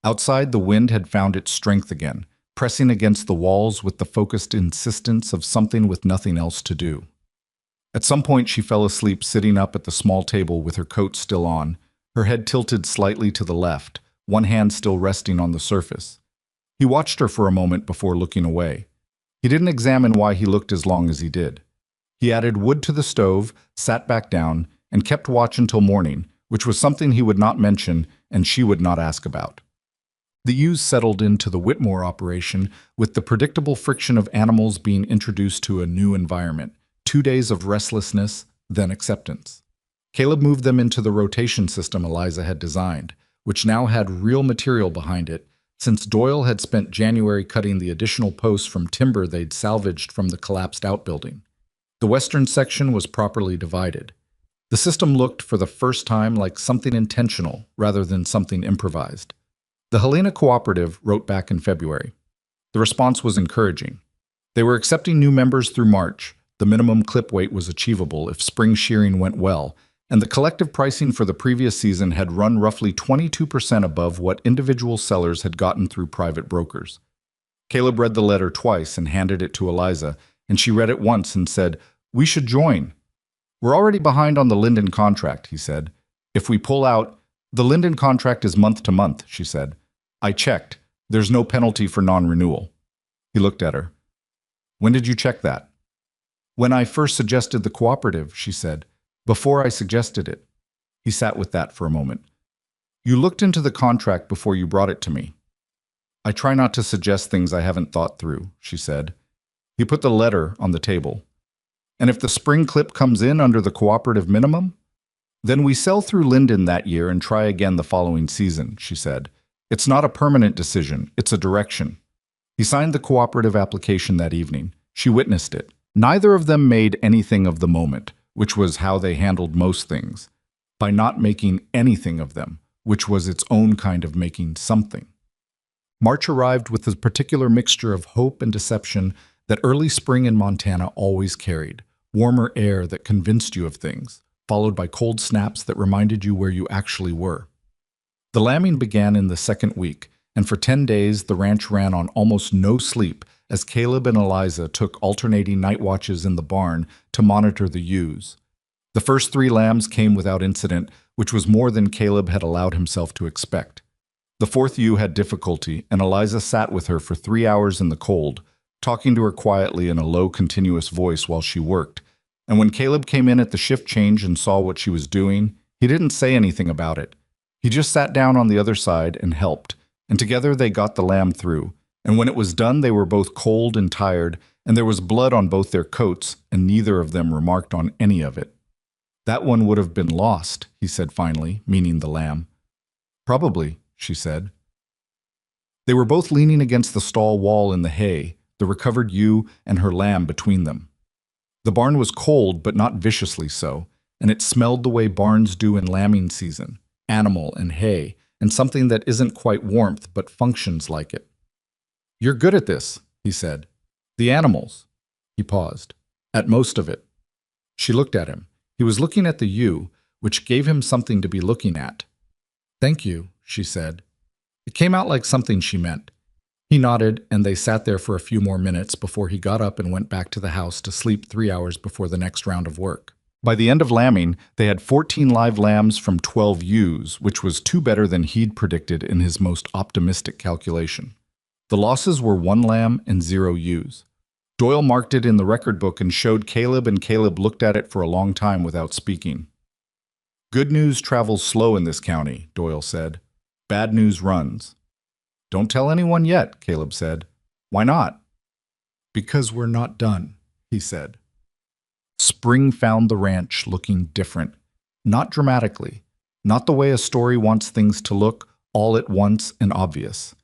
S1: Outside, the wind had found its strength again, pressing against the walls with the focused insistence of something with nothing else to do. At some point, she fell asleep sitting up at the small table with her coat still on, her head tilted slightly to the left, one hand still resting on the surface. He watched her for a moment before looking away. He didn't examine why he looked as long as he did. He added wood to the stove, sat back down, and kept watch until morning, which was something he would not mention and she would not ask about. The ewes settled into the Whitmore operation with the predictable friction of animals being introduced to a new environment, 2 days of restlessness, then acceptance. Caleb moved them into the rotation system Eliza had designed, which now had real material behind it, since Doyle had spent January cutting the additional posts from timber they'd salvaged from the collapsed outbuilding. The western section was properly divided. The system looked, for the first time, like something intentional rather than something improvised. The Helena Cooperative wrote back in February. The response was encouraging. They were accepting new members through March. The minimum clip weight was achievable if spring shearing went well, and the collective pricing for the previous season had run roughly 22% above what individual sellers had gotten through private brokers. Caleb read the letter twice and handed it to Eliza, and she read it once and said, "We should join." "We're already behind on the Linden contract," he said. "If we pull out, the Linden contract is month to month," she said. "I checked. There's no penalty for non-renewal." He looked at her. "When did you check that?" "When I first suggested the cooperative," she said. "Before I suggested it." He sat with that for a moment. "You looked into the contract before you brought it to me." "I try not to suggest things I haven't thought through," she said. He put the letter on the table. "And if the spring clip comes in under the cooperative minimum? Then we sell through Linden that year and try again the following season," she said. "It's not a permanent decision, it's a direction." He signed the cooperative application that evening. She witnessed it. Neither of them made anything of the moment, which was how they handled most things, by not making anything of them, which was its own kind of making something. March arrived with the particular mixture of hope and deception that early spring in Montana always carried, warmer air that convinced you of things, followed by cold snaps that reminded you where you actually were. The lambing began in the second week, and for 10 days the ranch ran on almost no sleep as Caleb and Eliza took alternating night watches in the barn to monitor the ewes. The first 3 lambs came without incident, which was more than Caleb had allowed himself to expect. The 4th ewe had difficulty, and Eliza sat with her for 3 hours in the cold, talking to her quietly in a low, continuous voice while she worked. And when Caleb came in at the shift change and saw what she was doing, he didn't say anything about it. He just sat down on the other side and helped, and together they got the lamb through. And when it was done, they were both cold and tired, and there was blood on both their coats, and neither of them remarked on any of it. "That one would have been lost," he said finally, meaning the lamb. "Probably," she said. They were both leaning against the stall wall in the hay, the recovered ewe and her lamb between them. The barn was cold, but not viciously so, and it smelled the way barns do in lambing season, animal and hay, and something that isn't quite warmth but functions like it. "You're good at this," he said. "The animals." He paused. "At most of it." She looked at him. He was looking at the ewe, which gave him something to be looking at. "Thank you," she said. It came out like something she meant. He nodded, and they sat there for a few more minutes before he got up and went back to the house to sleep 3 hours before the next round of work. By the end of lambing, they had 14 live lambs from 12 ewes, which was 2 better than he'd predicted in his most optimistic calculation. The losses were 1 lamb and 0 ewes. Doyle marked it in the record book and showed Caleb, and Caleb looked at it for a long time without speaking. "Good news travels slow in this county," Doyle said. "Bad news runs." "Don't tell anyone yet," Caleb said. "Why not?" "Because we're not done," he said. Spring found the ranch looking different. Not dramatically. Not the way a story wants things to look, all at once and obvious.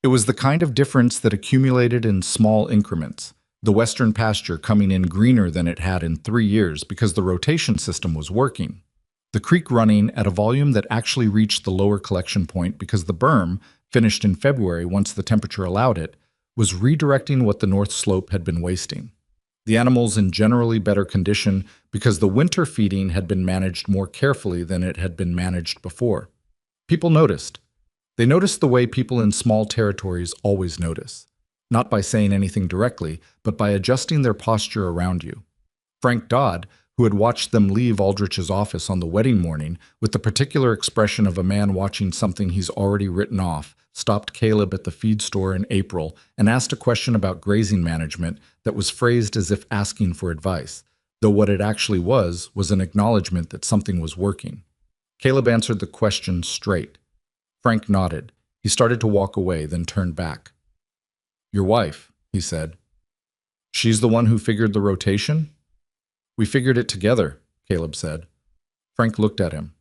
S1: It was the kind of difference that accumulated in small increments. The western pasture coming in greener than it had in 3 years because the rotation system was working. The creek running at a volume that actually reached the lower collection point because the berm, finished in February once the temperature allowed it, was redirecting what the north slope had been wasting. The animals in generally better condition because the winter feeding had been managed more carefully than it had been managed before. People noticed. They noticed the way people in small territories always notice. Not by saying anything directly, but by adjusting their posture around you. Frank Dodd, who had watched them leave Aldrich's office on the wedding morning with the particular expression of a man watching something he's already written off, stopped Caleb at the feed store in April and asked a question about grazing management that was phrased as if asking for advice, though what it actually was an acknowledgement that something was working. Caleb answered the question straight. Frank nodded. He started to walk away, then turned back. "Your wife," he said. "She's the one who figured the rotation?" "We figured it together," Caleb said. Frank looked at him.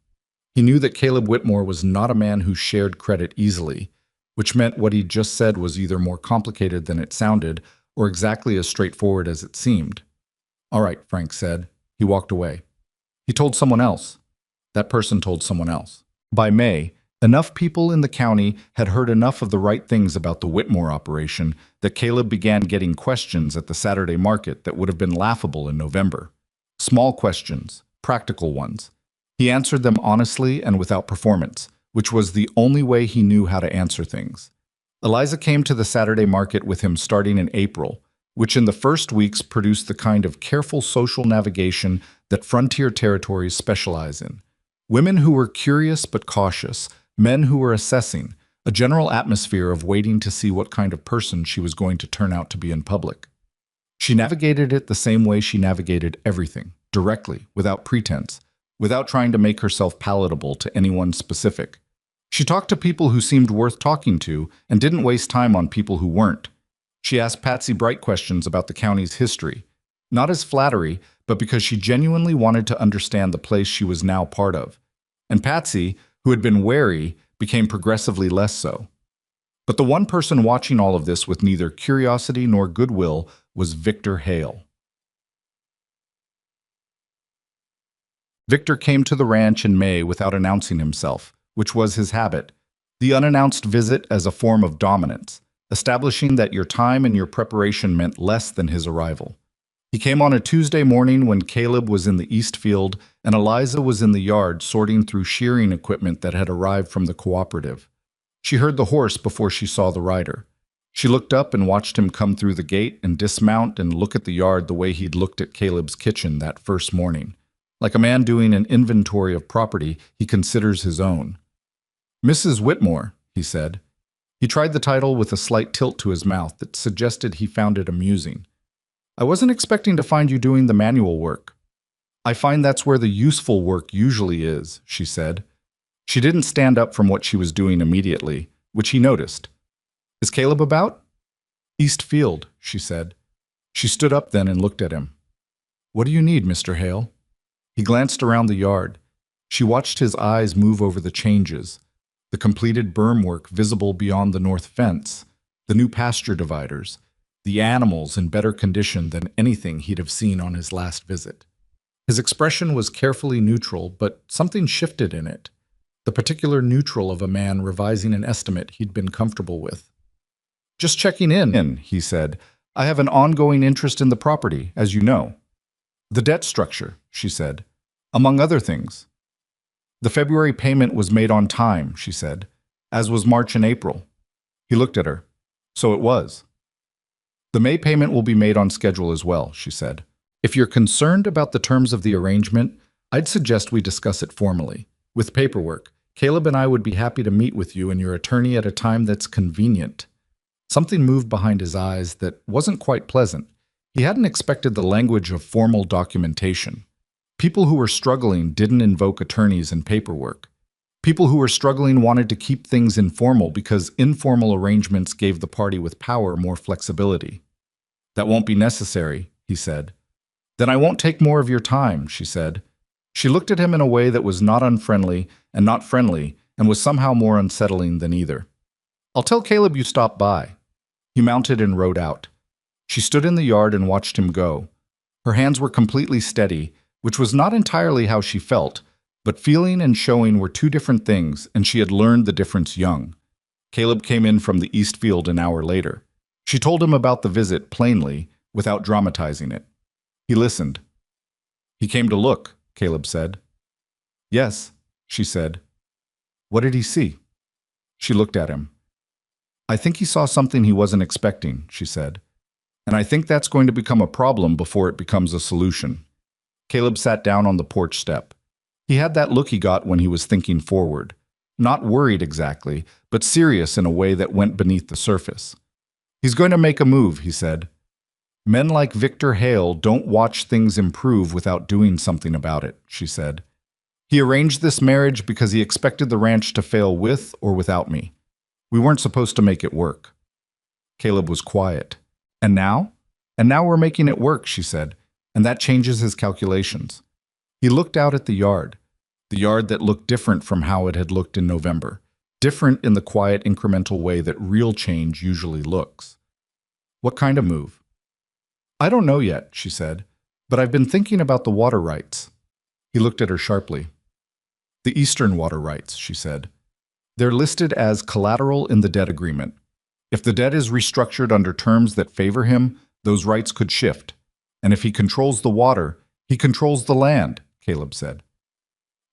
S1: He knew that Caleb Whitmore was not a man who shared credit easily, which meant what he'd just said was either more complicated than it sounded or exactly as straightforward as it seemed. "All right," Frank said. He walked away. He told someone else. That person told someone else. By May, enough people in the county had heard enough of the right things about the Whitmore operation that Caleb began getting questions at the Saturday market that would have been laughable in November. Small questions, practical ones. He answered them honestly and without performance, which was the only way he knew how to answer things. Eliza came to the Saturday market with him starting in April, which in the first weeks produced the kind of careful social navigation that frontier territories specialize in. Women who were curious but cautious, men who were assessing, a general atmosphere of waiting to see what kind of person she was going to turn out to be in public. She navigated it the same way she navigated everything, directly, without pretense, without trying to make herself palatable to anyone specific. She talked to people who seemed worth talking to and didn't waste time on people who weren't. She asked Patsy bright questions about the county's history, not as flattery, but because she genuinely wanted to understand the place she was now part of. And Patsy, who had been wary, became progressively less so. But the one person watching all of this with neither curiosity nor goodwill was Victor Hale. Victor came to the ranch in May without announcing himself, which was his habit, the unannounced visit as a form of dominance, establishing that your time and your preparation meant less than his arrival. He came on a Tuesday morning when Caleb was in the east field and Eliza was in the yard sorting through shearing equipment that had arrived from the cooperative. She heard the horse before she saw the rider. She looked up and watched him come through the gate and dismount and look at the yard the way he'd looked at Caleb's kitchen that first morning. Like a man doing an inventory of property he considers his own. "Mrs. Whitmore," he said. He tried the title with a slight tilt to his mouth that suggested he found it amusing. "I wasn't expecting to find you doing the manual work." "I find that's where the useful work usually is," she said. She didn't stand up from what she was doing immediately, which he noticed. "Is Caleb about?" "East Field," she said. She stood up then and looked at him. "What do you need, Mr. Hale?" He glanced around the yard. She watched his eyes move over the changes, the completed berm work visible beyond the north fence, the new pasture dividers, the animals in better condition than anything he'd have seen on his last visit. His expression was carefully neutral, but something shifted in it, the particular neutral of a man revising an estimate he'd been comfortable with. "Just checking in," he said. "I have an ongoing interest in the property, as you know." "The debt structure," she said, "among other things." "The February payment was made on time," she said. as was March and April. He looked at her. So it was. The May payment will be made on schedule as well, she said. If you're concerned about the terms of the arrangement, I'd suggest we discuss it formally. With paperwork, Caleb and I would be happy to meet with you and your attorney at a time that's convenient. Something moved behind his eyes that wasn't quite pleasant. He hadn't expected the language of formal documentation. People who were struggling didn't invoke attorneys and paperwork. People who were struggling wanted to keep things informal because informal arrangements gave the party with power more flexibility. That won't be necessary, he said. Then I won't take more of your time, she said. She looked at him in a way that was not unfriendly and not friendly and was somehow more unsettling than either. I'll tell Caleb you stopped by. He mounted and rode out. She stood in the yard and watched him go. Her hands were completely steady, which was not entirely how she felt, but feeling and showing were two different things, and she had learned the difference young. Caleb came in from the East Field an hour later. She told him about the visit plainly, without dramatizing it. He listened. He came to look, Caleb said. Yes, she said. What did he see? She looked at him. I think he saw something he wasn't expecting, she said. And I think that's going to become a problem before it becomes a solution. Caleb sat down on the porch step. He had that look he got when he was thinking forward. Not worried exactly, but serious in a way that went beneath the surface. He's going to make a move, he said. Men like Victor Hale don't watch things improve without doing something about it, she said. He arranged this marriage because he expected the ranch to fail with or without me. We weren't supposed to make it work. Caleb was quiet. And now? And now we're making it work, she said, and that changes his calculations. He looked out at the yard that looked different from how it had looked in November, different in the quiet, incremental way that real change usually looks. What kind of move? I don't know yet, she said, but I've been thinking about the water rights. He looked at her sharply. The Eastern water rights, she said. They're listed as collateral in the debt agreement. If the debt is restructured under terms that favor him, those rights could shift. And if he controls the water, he controls the land, Caleb said.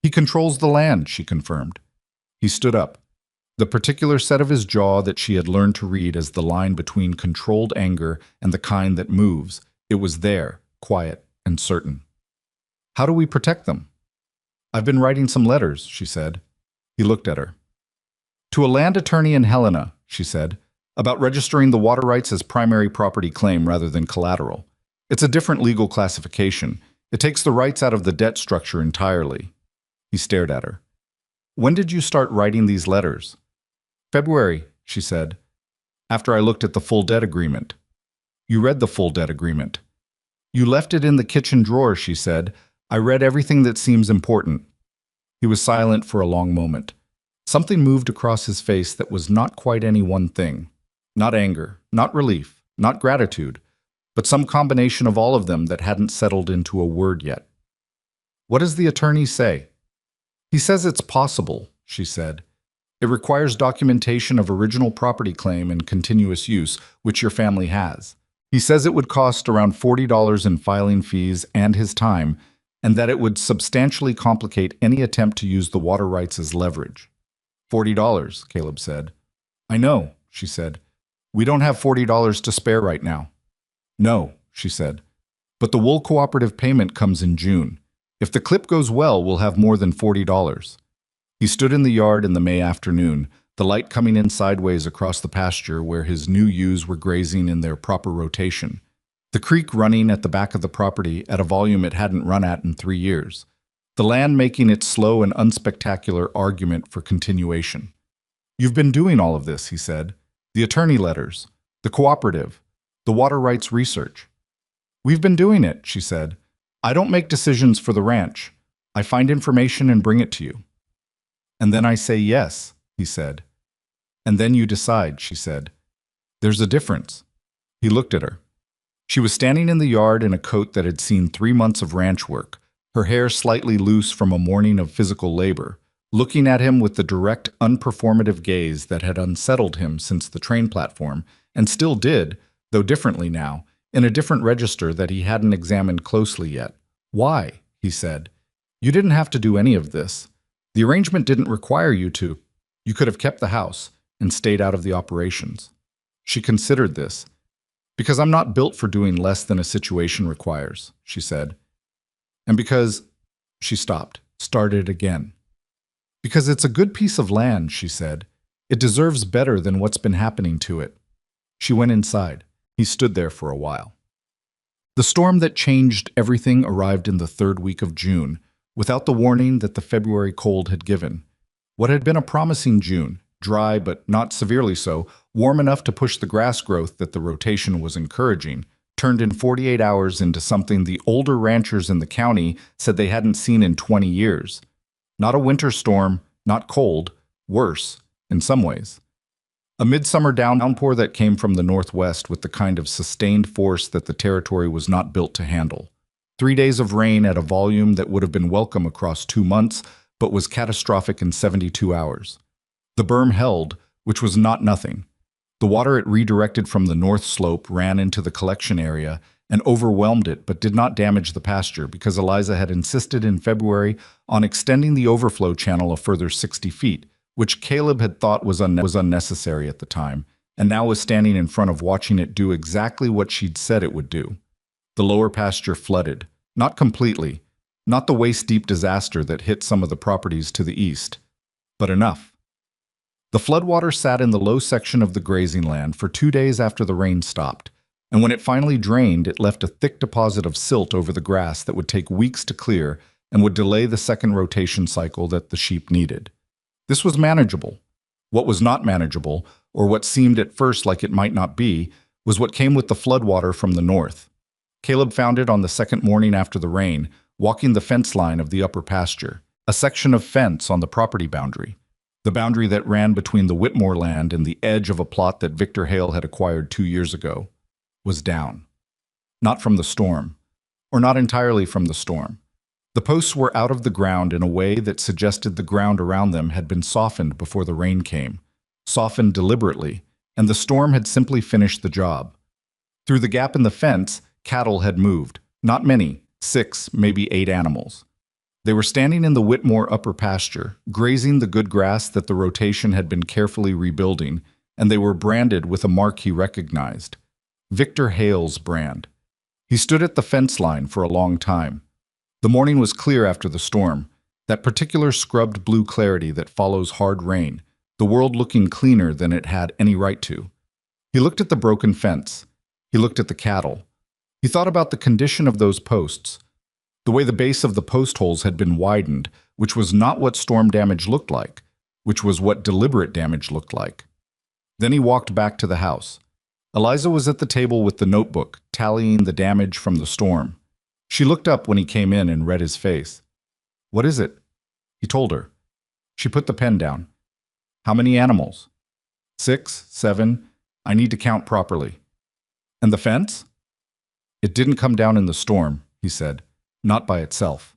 S1: He controls the land, she confirmed. He stood up. The particular set of his jaw that she had learned to read as the line between controlled anger and the kind that moves, it was there, quiet and certain. How do we protect them? I've been writing some letters, she said. He looked at her. To a land attorney in Helena, she said, about registering the water rights as primary property claim rather than collateral. It's a different legal classification. It takes the rights out of the debt structure entirely. He stared at her. When did you start writing these letters? February, she said, after I looked at the full debt agreement. You read the full debt agreement. You left it in the kitchen drawer, she said. I read everything that seems important. He was silent for a long moment. Something moved across his face that was not quite any one thing. Not anger, not relief, not gratitude, but some combination of all of them that hadn't settled into a word yet. What does the attorney say? He says it's possible, she said. It requires documentation of original property claim and continuous use, which your family has. He says it would cost around $40 in filing fees and his time, and that it would substantially complicate any attempt to use the water rights as leverage. $40, Caleb said. I know, she said. We don't have $40 to spare right now. No, she said. But the wool cooperative payment comes in June. If the clip goes well, we'll have more than $40. He stood in the yard in the May afternoon, the light coming in sideways across the pasture where his new ewes were grazing in their proper rotation. The creek running at the back of the property at a volume it hadn't run at in 3 years. The land making its slow and unspectacular argument for continuation. You've been doing all of this, he said. The attorney letters, the cooperative, the water rights research. We've been doing it, she said. I don't make decisions for the ranch. I find information and bring it to you. And then I say yes, he said. And then you decide, she said. There's a difference. He looked at her. She was standing in the yard in a coat that had seen 3 months of ranch work, her hair slightly loose from a morning of physical labor, looking at him with the direct, unperformative gaze that had unsettled him since the train platform, and still did, though differently now, in a different register that he hadn't examined closely yet. Why? He said. You didn't have to do any of this. The arrangement didn't require you to. You could have kept the house and stayed out of the operations. She considered this. Because I'm not built for doing less than a situation requires, she said. And because she stopped, started again. Because it's a good piece of land, she said. It deserves better than what's been happening to it. She went inside. He stood there for a while. The storm that changed everything arrived in the third week of June, without the warning that the February cold had given. What had been a promising June, dry but not severely so, warm enough to push the grass growth that the rotation was encouraging, turned in 48 hours into something the older ranchers in the county said they hadn't seen in 20 years. Not a winter storm, not cold, worse, in some ways. A midsummer downpour that came from the northwest with the kind of sustained force that the territory was not built to handle. 3 days of rain at a volume that would have been welcome across 2 months, but was catastrophic in 72 hours. The berm held, which was not nothing. The water it redirected from the north slope ran into the collection area and overwhelmed it, but did not damage the pasture because Eliza had insisted in February on extending the overflow channel a further 60 feet, which Caleb had thought was unnecessary at the time, and now was standing in front of watching it do exactly what she'd said it would do. The lower pasture flooded, not completely, not the waist-deep disaster that hit some of the properties to the east, but enough. The floodwater sat in the low section of the grazing land for 2 days after the rain stopped, and when it finally drained, it left a thick deposit of silt over the grass that would take weeks to clear and would delay the second rotation cycle that the sheep needed. This was manageable. What was not manageable, or what seemed at first like it might not be, was what came with the floodwater from the north. Caleb found it on the second morning after the rain, walking the fence line of the upper pasture, a section of fence on the property boundary. The boundary that ran between the Whitmore land and the edge of a plot that Victor Hale had acquired 2 years ago, was down. Not from the storm, or not entirely from the storm. The posts were out of the ground in a way that suggested the ground around them had been softened before the rain came, softened deliberately, and the storm had simply finished the job. Through the gap in the fence, cattle had moved, not many, 6, maybe 8 animals. They were standing in the Whitmore upper pasture, grazing the good grass that the rotation had been carefully rebuilding, and they were branded with a mark he recognized. Victor Hale's brand. He stood at the fence line for a long time. The morning was clear after the storm, that particular scrubbed blue clarity that follows hard rain, the world looking cleaner than it had any right to. He looked at the broken fence. He looked at the cattle. He thought about the condition of those posts, the way the base of the post holes had been widened, which was not what storm damage looked like, which was what deliberate damage looked like. Then he walked back to the house. Eliza was at the table with the notebook, tallying the damage from the storm. She looked up when he came in and read his face. "What is it?" He told her. She put the pen down. "How many animals?" 6, 7. I need to count properly." "And the fence?" "It didn't come down in the storm," he said. "Not by itself."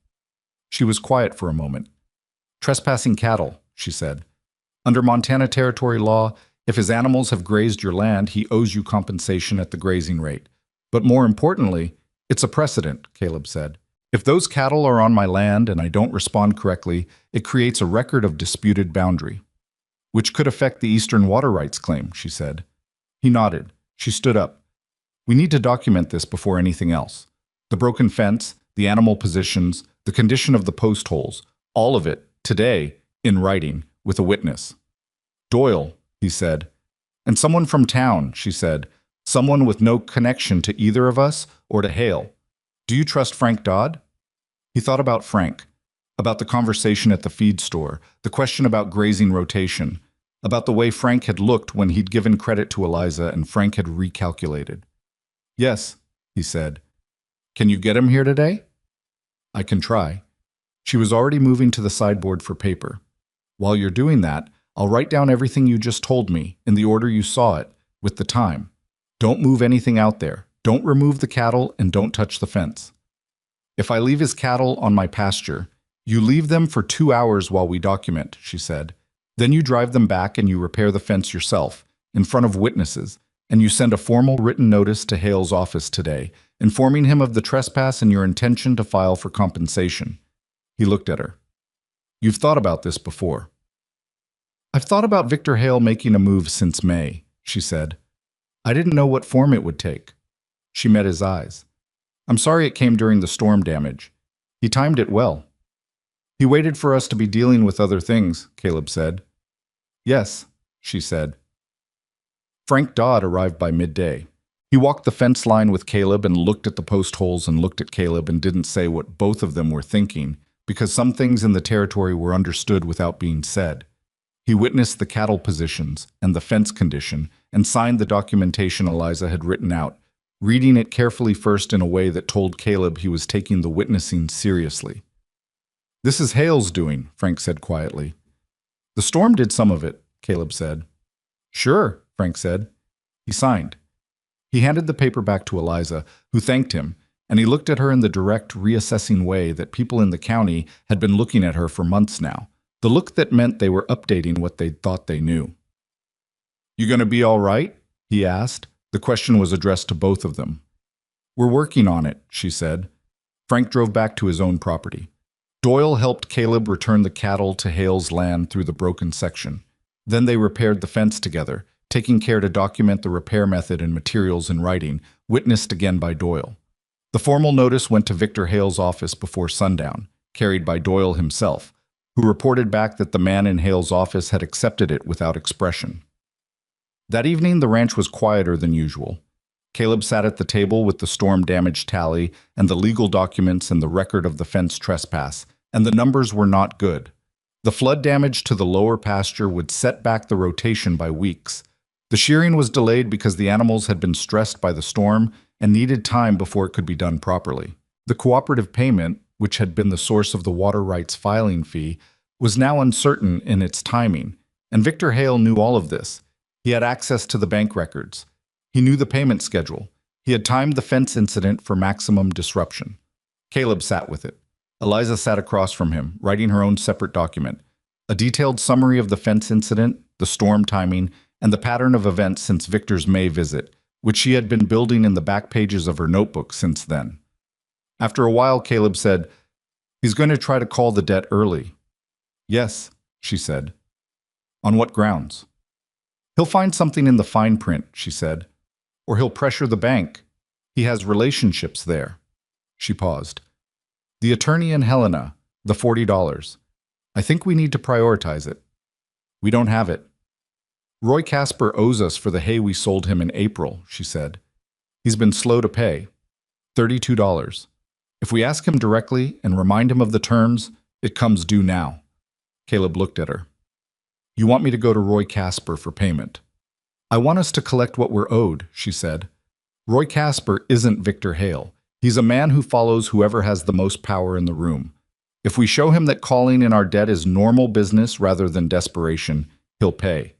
S1: She was quiet for a moment. "Trespassing cattle," she said. "Under Montana Territory law, if his animals have grazed your land, he owes you compensation at the grazing rate. But more importantly, it's a precedent," Caleb said. "If those cattle are on my land and I don't respond correctly, it creates a record of disputed boundary." "Which could affect the Eastern water rights claim," she said. He nodded. She stood up. "We need to document this before anything else. The broken fence, the animal positions, the condition of the post holes, all of it, today, in writing, with a witness." "Doyle," he said. "And someone from town," she said. "Someone with no connection to either of us or to Hale. Do you trust Frank Dodd?" He thought about Frank, about the conversation at the feed store, the question about grazing rotation, about the way Frank had looked when he'd given credit to Eliza and Frank had recalculated. "Yes," he said. "Can you get him here today?" "I can try." She was already moving to the sideboard for paper. "While you're doing that, I'll write down everything you just told me, in the order you saw it, with the time. Don't move anything out there. Don't remove the cattle and don't touch the fence. If I leave his cattle on my pasture, you leave them for 2 hours while we document," she said. "Then you drive them back and you repair the fence yourself, in front of witnesses, and you send a formal written notice to Hale's office today, informing him of the trespass and your intention to file for compensation." He looked at her. "You've thought about this before." "I've thought about Victor Hale making a move since May," she said. "I didn't know what form it would take." She met his eyes. "I'm sorry it came during the storm damage. He timed it well." "He waited for us to be dealing with other things," Caleb said. "Yes," she said. Frank Dodd arrived by midday. He walked the fence line with Caleb and looked at the post holes and looked at Caleb and didn't say what both of them were thinking, because some things in the territory were understood without being said. He witnessed the cattle positions and the fence condition and signed the documentation Eliza had written out, reading it carefully first in a way that told Caleb he was taking the witnessing seriously. "This is Hale's doing," Frank said quietly. "The storm did some of it," Caleb said. "Sure," Frank said. He signed. He handed the paper back to Eliza, who thanked him, and he looked at her in the direct, reassessing way that people in the county had been looking at her for months now, the look that meant they were updating what they thought they knew. "You gonna be all right?" he asked. The question was addressed to both of them. "We're working on it," she said. Frank drove back to his own property. Doyle helped Caleb return the cattle to Hale's land through the broken section. Then they repaired the fence together, taking care to document the repair method and materials in writing, witnessed again by Doyle. The formal notice went to Victor Hale's office before sundown, carried by Doyle himself, who reported back that the man in Hale's office had accepted it without expression. That evening, the ranch was quieter than usual. Caleb sat at the table with the storm damage tally and the legal documents and the record of the fence trespass, and the numbers were not good. The flood damage to the lower pasture would set back the rotation by weeks. The shearing was delayed because the animals had been stressed by the storm and needed time before it could be done properly. The cooperative payment, which had been the source of the water rights filing fee, was now uncertain in its timing, and Victor Hale knew all of this. He had access to the bank records. He knew the payment schedule. He had timed the fence incident for maximum disruption. Caleb sat with it. Eliza sat across from him, writing her own separate document. A detailed summary of the fence incident, the storm timing, and the pattern of events since Victor's May visit, which she had been building in the back pages of her notebook since then. After a while, Caleb said, "He's going to try to call the debt early." "Yes," she said. "On what grounds?" "He'll find something in the fine print," she said. "Or he'll pressure the bank. He has relationships there." She paused. "The attorney and Helena, the $40. I think we need to prioritize it." "We don't have it." "Roy Casper owes us for the hay we sold him in April," she said. "He's been slow to pay. $32. If we ask him directly and remind him of the terms, it comes due now." Caleb looked at her. "You want me to go to Roy Casper for payment?" "I want us to collect what we're owed," she said. "Roy Casper isn't Victor Hale. He's a man who follows whoever has the most power in the room. If we show him that calling in our debt is normal business rather than desperation, he'll pay."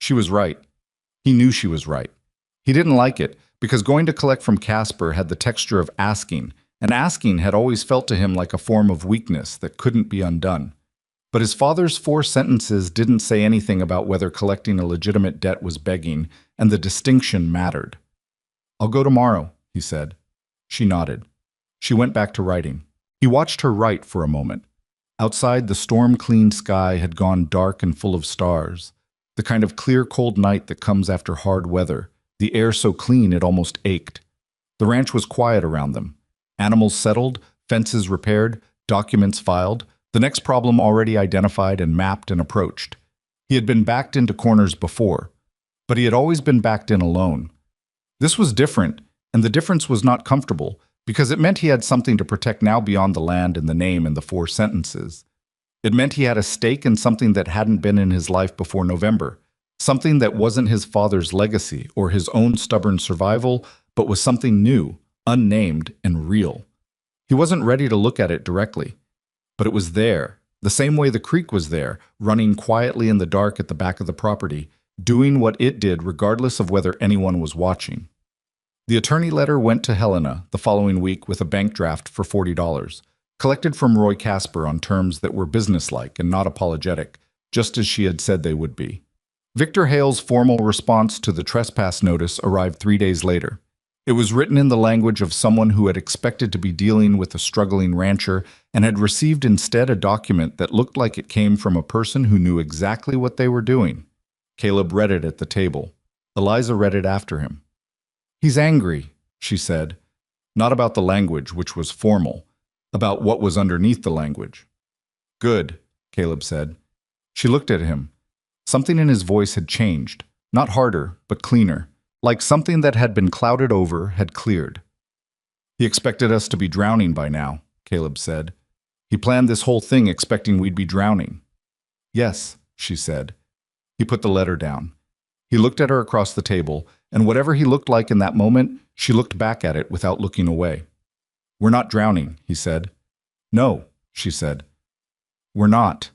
S1: She was right. He knew she was right. He didn't like it, because going to collect from Casper had the texture of asking, and asking had always felt to him like a form of weakness that couldn't be undone. But his father's 4 sentences didn't say anything about whether collecting a legitimate debt was begging, and the distinction mattered. "I'll go tomorrow," he said. She nodded. She went back to writing. He watched her write for a moment. Outside, the storm-cleaned sky had gone dark and full of stars, the kind of clear, cold night that comes after hard weather, the air so clean it almost ached. The ranch was quiet around them. Animals settled, fences repaired, documents filed, the next problem already identified and mapped and approached. He had been backed into corners before, but he had always been backed in alone. This was different, and the difference was not comfortable, because it meant he had something to protect now beyond the land and the name and the 4 sentences. It meant he had a stake in something that hadn't been in his life before November, something that wasn't his father's legacy or his own stubborn survival, but was something new, unnamed, and real. He wasn't ready to look at it directly, but it was there, the same way the creek was there, running quietly in the dark at the back of the property, doing what it did regardless of whether anyone was watching. The attorney letter went to Helena the following week with a bank draft for $40, collected from Roy Casper on terms that were businesslike and not apologetic, just as she had said they would be. Victor Hale's formal response to the trespass notice arrived 3 days later. It was written in the language of someone who had expected to be dealing with a struggling rancher and had received instead a document that looked like it came from a person who knew exactly what they were doing. Caleb read it at the table. Eliza read it after him. "He's angry," she said, not about the language, which was formal, about what was underneath the language. "Good," Caleb said. She looked at him. Something in his voice had changed, not harder, but cleaner, like something that had been clouded over had cleared. "He expected us to be drowning by now," Caleb said. "He planned this whole thing expecting we'd be drowning." "Yes," she said. He put the letter down. He looked at her across the table, and whatever he looked like in that moment, she looked back at it without looking away. "We're not drowning," he said. "No," she said. "We're not."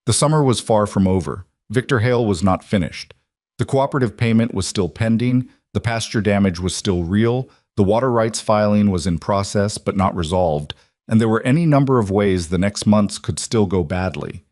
S1: The summer was far from over. Victor Hale was not finished. The cooperative payment was still pending, the pasture damage was still real, the water rights filing was in process but not resolved, and there were any number of ways the next months could still go badly.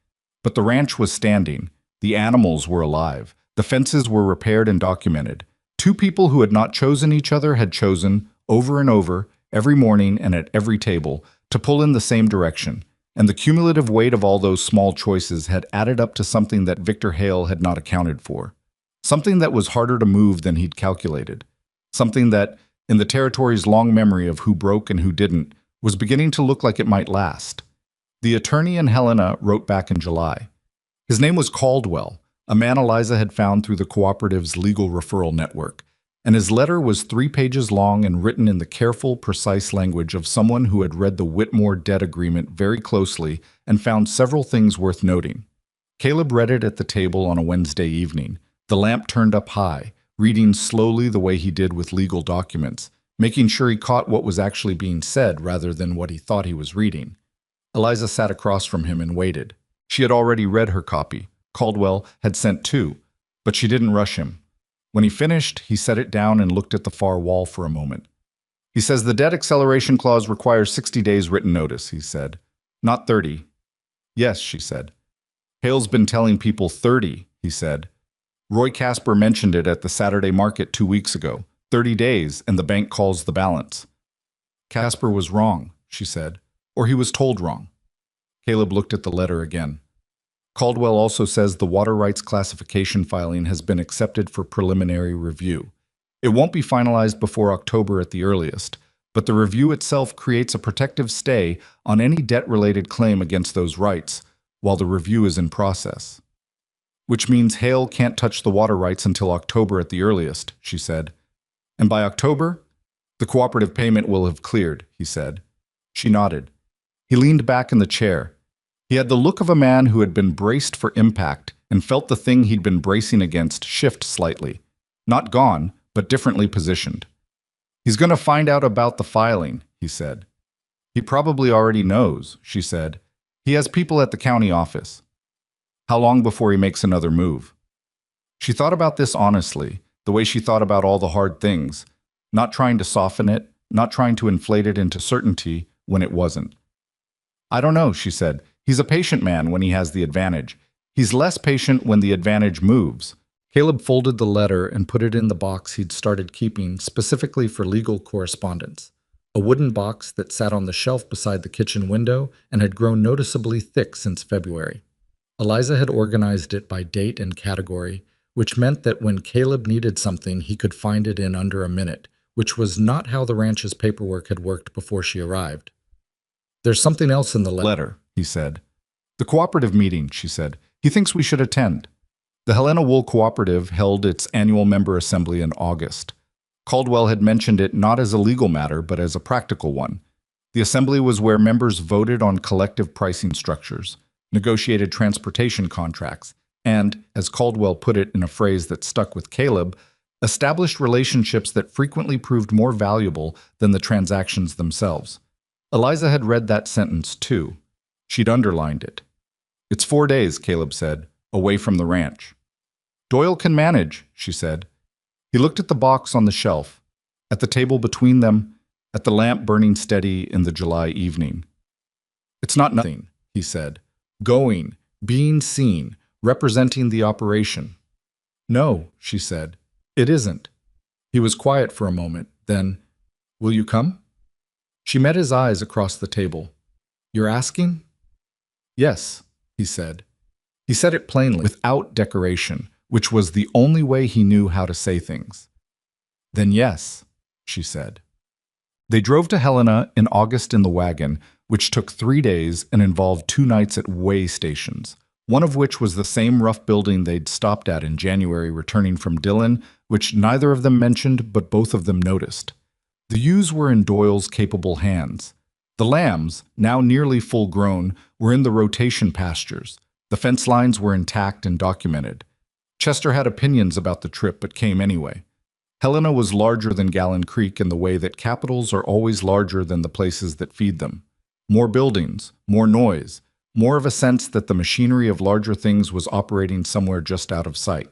S1: But the ranch was standing. The animals were alive. The fences were repaired and documented. Two people who had not chosen each other had chosen, over and over, every morning and at every table, to pull in the same direction. And the cumulative weight of all those small choices had added up to something that Victor Hale had not accounted for. Something that was harder to move than he'd calculated. Something that, in the territory's long memory of who broke and who didn't, was beginning to look like it might last. The attorney in Helena wrote back in July. His name was Caldwell, a man Eliza had found through the cooperative's legal referral network, and his letter was 3 pages long and written in the careful, precise language of someone who had read the Whitmore debt agreement very closely and found several things worth noting. Caleb read it at the table on a Wednesday evening, the lamp turned up high, reading slowly the way he did with legal documents, making sure he caught what was actually being said rather than what he thought he was reading. Eliza sat across from him and waited. She had already read her copy. Caldwell had sent 2, but she didn't rush him. When he finished, he set it down and looked at the far wall for a moment. "He says the debt acceleration clause requires 60 days written notice," he said. "Not 30. "Yes," she said. "Hale's been telling people 30, he said. "Roy Casper mentioned it at the Saturday market 2 weeks ago. 30 days, and the bank calls the balance." "Casper was wrong," she said. "Or he was told wrong." Caleb looked at the letter again. Caldwell also says the water rights classification filing has been accepted for preliminary review. It won't be finalized before October at the earliest, but the review itself creates a protective stay on any debt-related claim against those rights, while the review is in process. "Which means Hale can't touch the water rights until October at the earliest," she said. "And by October, the cooperative payment will have cleared," he said. She nodded. He leaned back in the chair. He had the look of a man who had been braced for impact and felt the thing he'd been bracing against shift slightly. Not gone, but differently positioned. "He's going to find out about the filing," he said. "He probably already knows," she said. "He has people at the county office." "How long before he makes another move?" She thought about this honestly, the way she thought about all the hard things, not trying to soften it, not trying to inflate it into certainty when it wasn't. "I don't know," she said. "He's a patient man when he has the advantage. He's less patient when the advantage moves." Caleb folded the letter and put it in the box he'd started keeping specifically for legal correspondence, a wooden box that sat on the shelf beside the kitchen window and had grown noticeably thick since February. Eliza had organized it by date and category, which meant that when Caleb needed something, he could find it in under a minute, which was not how the ranch's paperwork had worked before she arrived. "There's something else in the letter," he said. "The cooperative meeting," she said. "He thinks we should attend." The Helena Wool Cooperative held its annual member assembly in August. Caldwell had mentioned it not as a legal matter, but as a practical one. The assembly was where members voted on collective pricing structures, negotiated transportation contracts, and, as Caldwell put it in a phrase that stuck with Caleb, established relationships that frequently proved more valuable than the transactions themselves. Eliza had read that sentence, too. She'd underlined it. "It's 4 days," Caleb said, "away from the ranch." "Doyle can manage," she said. He looked at the box on the shelf, at the table between them, at the lamp burning steady in the July evening. "It's not nothing," he said. "Going, being seen, representing the operation." "No," she said, "it isn't." He was quiet for a moment, then, "Will you come?" She met his eyes across the table. "You're asking?" "Yes," he said. He said it plainly, without decoration, which was the only way he knew how to say things. "Then yes," she said. They drove to Helena in August in the wagon, which took 3 days and involved 2 nights at way stations, one of which was the same rough building they'd stopped at in January returning from Dillon, which neither of them mentioned but both of them noticed. The ewes were in Doyle's capable hands. The lambs, now nearly full grown, were in the rotation pastures. The fence lines were intact and documented. Chester had opinions about the trip but came anyway. Helena was larger than Gallon Creek in the way that capitals are always larger than the places that feed them. More buildings, more noise, more of a sense that the machinery of larger things was operating somewhere just out of sight.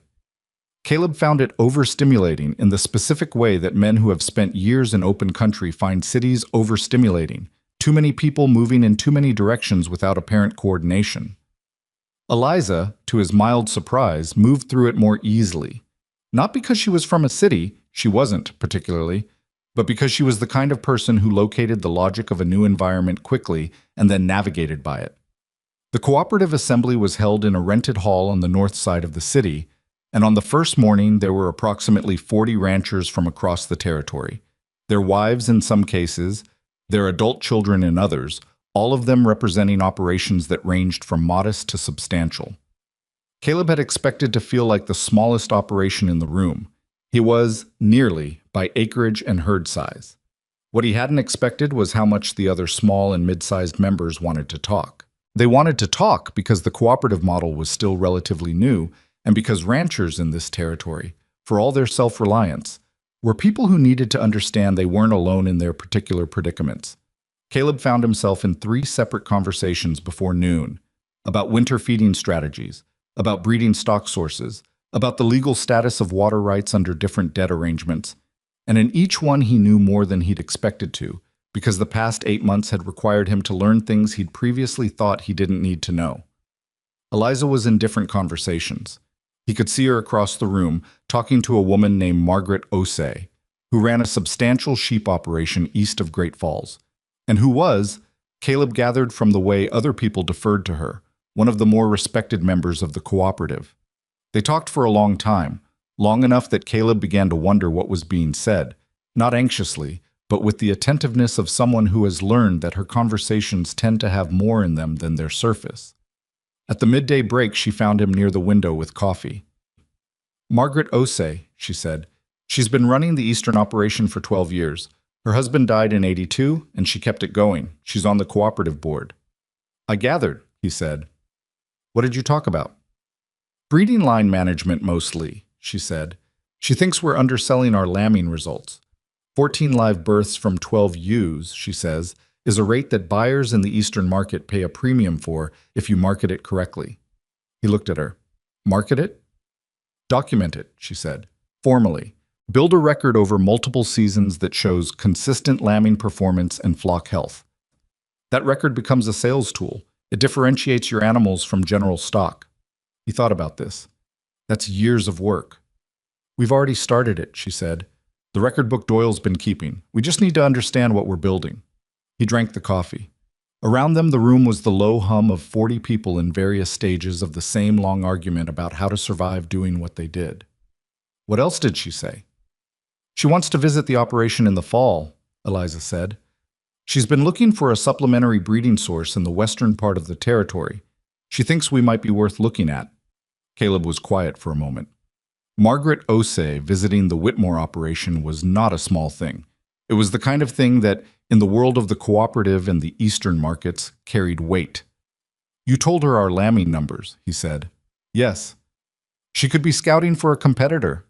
S1: Caleb found it overstimulating in the specific way that men who have spent years in open country find cities overstimulating, too many people moving in too many directions without apparent coordination. Eliza, to his mild surprise, moved through it more easily. Not because she was from a city, she wasn't particularly, but because she was the kind of person who located the logic of a new environment quickly and then navigated by it. The cooperative assembly was held in a rented hall on the north side of the city, and on the first morning there were approximately 40 ranchers from across the territory, their wives in some cases, their adult children in others, all of them representing operations that ranged from modest to substantial. Caleb had expected to feel like the smallest operation in the room. He was, nearly, by acreage and herd size. What he hadn't expected was how much the other small and mid-sized members wanted to talk. They wanted to talk because the cooperative model was still relatively new, and because ranchers in this territory, for all their self-reliance, were people who needed to understand they weren't alone in their particular predicaments. Caleb found himself in 3 separate conversations before noon, about winter feeding strategies, about breeding stock sources, about the legal status of water rights under different debt arrangements, and in each one he knew more than he'd expected to, because the past 8 months had required him to learn things he'd previously thought he didn't need to know. Eliza was in different conversations. He could see her across the room, talking to a woman named Margaret Osei, who ran a substantial sheep operation east of Great Falls, and who was, Caleb gathered from the way other people deferred to her, one of the more respected members of the cooperative. They talked for a long time, long enough that Caleb began to wonder what was being said, not anxiously, but with the attentiveness of someone who has learned that her conversations tend to have more in them than their surface. At the midday break, she found him near the window with coffee. "Margaret Osei," she said. "She's been running the Eastern operation for 12 years. Her husband died in '82, and she kept it going. She's on the cooperative board." "I gathered," he said. "What did you talk about?" "Breeding line management mostly," she said. "She thinks we're underselling our lambing results. 14 live births from 12 ewes, she says, is a rate that buyers in the Eastern market pay a premium for if you market it correctly." He looked at her. "Market it?" "Document it," she said. "Formally. Build a record over multiple seasons that shows consistent lambing performance and flock health. That record becomes a sales tool. It differentiates your animals from general stock." He thought about this. "That's years of work." "We've already started it," she said. "The record book Doyle's been keeping. We just need to understand what we're building." He drank the coffee. Around them, the room was the low hum of 40 people in various stages of the same long argument about how to survive doing what they did. "What else did she say?" "She wants to visit the operation in the fall," Eliza said. "She's been looking for a supplementary breeding source in the western part of the territory. She thinks we might be worth looking at." Caleb was quiet for a moment. Margaret Osei visiting the Whitmore operation was not a small thing. It was the kind of thing that, in the world of the cooperative and the eastern markets, carried weight. "You told her our lambing numbers," he said. "Yes." "She could be scouting for a competitor."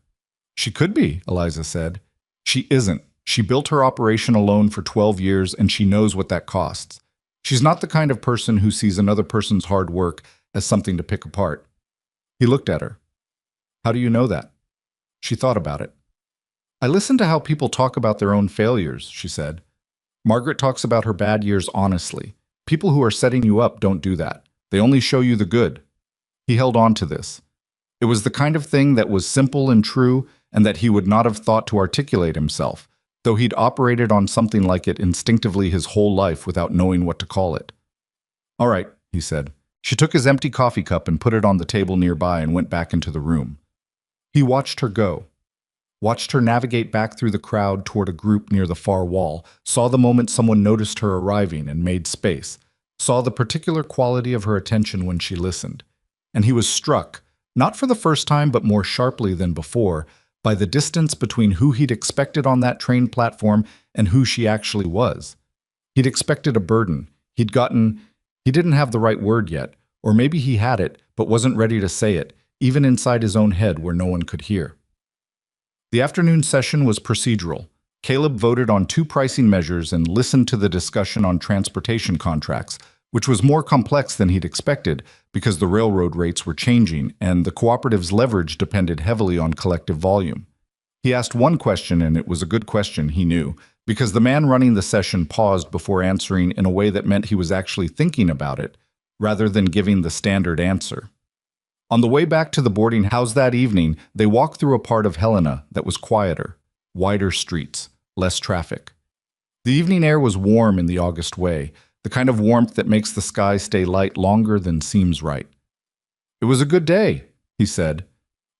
S1: "She could be," Eliza said. "She isn't. She built her operation alone for 12 years, and she knows what that costs. She's not the kind of person who sees another person's hard work as something to pick apart." He looked at her. "How do you know that?" She thought about it. "I listen to how people talk about their own failures," she said. "Margaret talks about her bad years honestly. People who are setting you up don't do that. They only show you the good." He held on to this. It was the kind of thing that was simple and true, and that he would not have thought to articulate himself, though he'd operated on something like it instinctively his whole life without knowing what to call it. "All right," he said. She took his empty coffee cup and put it on the table nearby and went back into the room. He watched her go, watched her navigate back through the crowd toward a group near the far wall, saw the moment someone noticed her arriving and made space, saw the particular quality of her attention when she listened. And he was struck, not for the first time but more sharply than before, by the distance between who he'd expected on that train platform and who she actually was. He'd expected a burden. He didn't have the right word yet, or maybe he had it, but wasn't ready to say it, even inside his own head where no one could hear. The afternoon session was procedural. Caleb voted on 2 pricing measures and listened to the discussion on transportation contracts, which was more complex than he'd expected because the railroad rates were changing and the cooperative's leverage depended heavily on collective volume. He asked one question, and it was a good question, he knew, because the man running the session paused before answering in a way that meant he was actually thinking about it, rather than giving the standard answer. On the way back to the boarding house that evening, they walked through a part of Helena that was quieter, wider streets, less traffic. The evening air was warm in the August way, the kind of warmth that makes the sky stay light longer than seems right. "It was a good day," he said.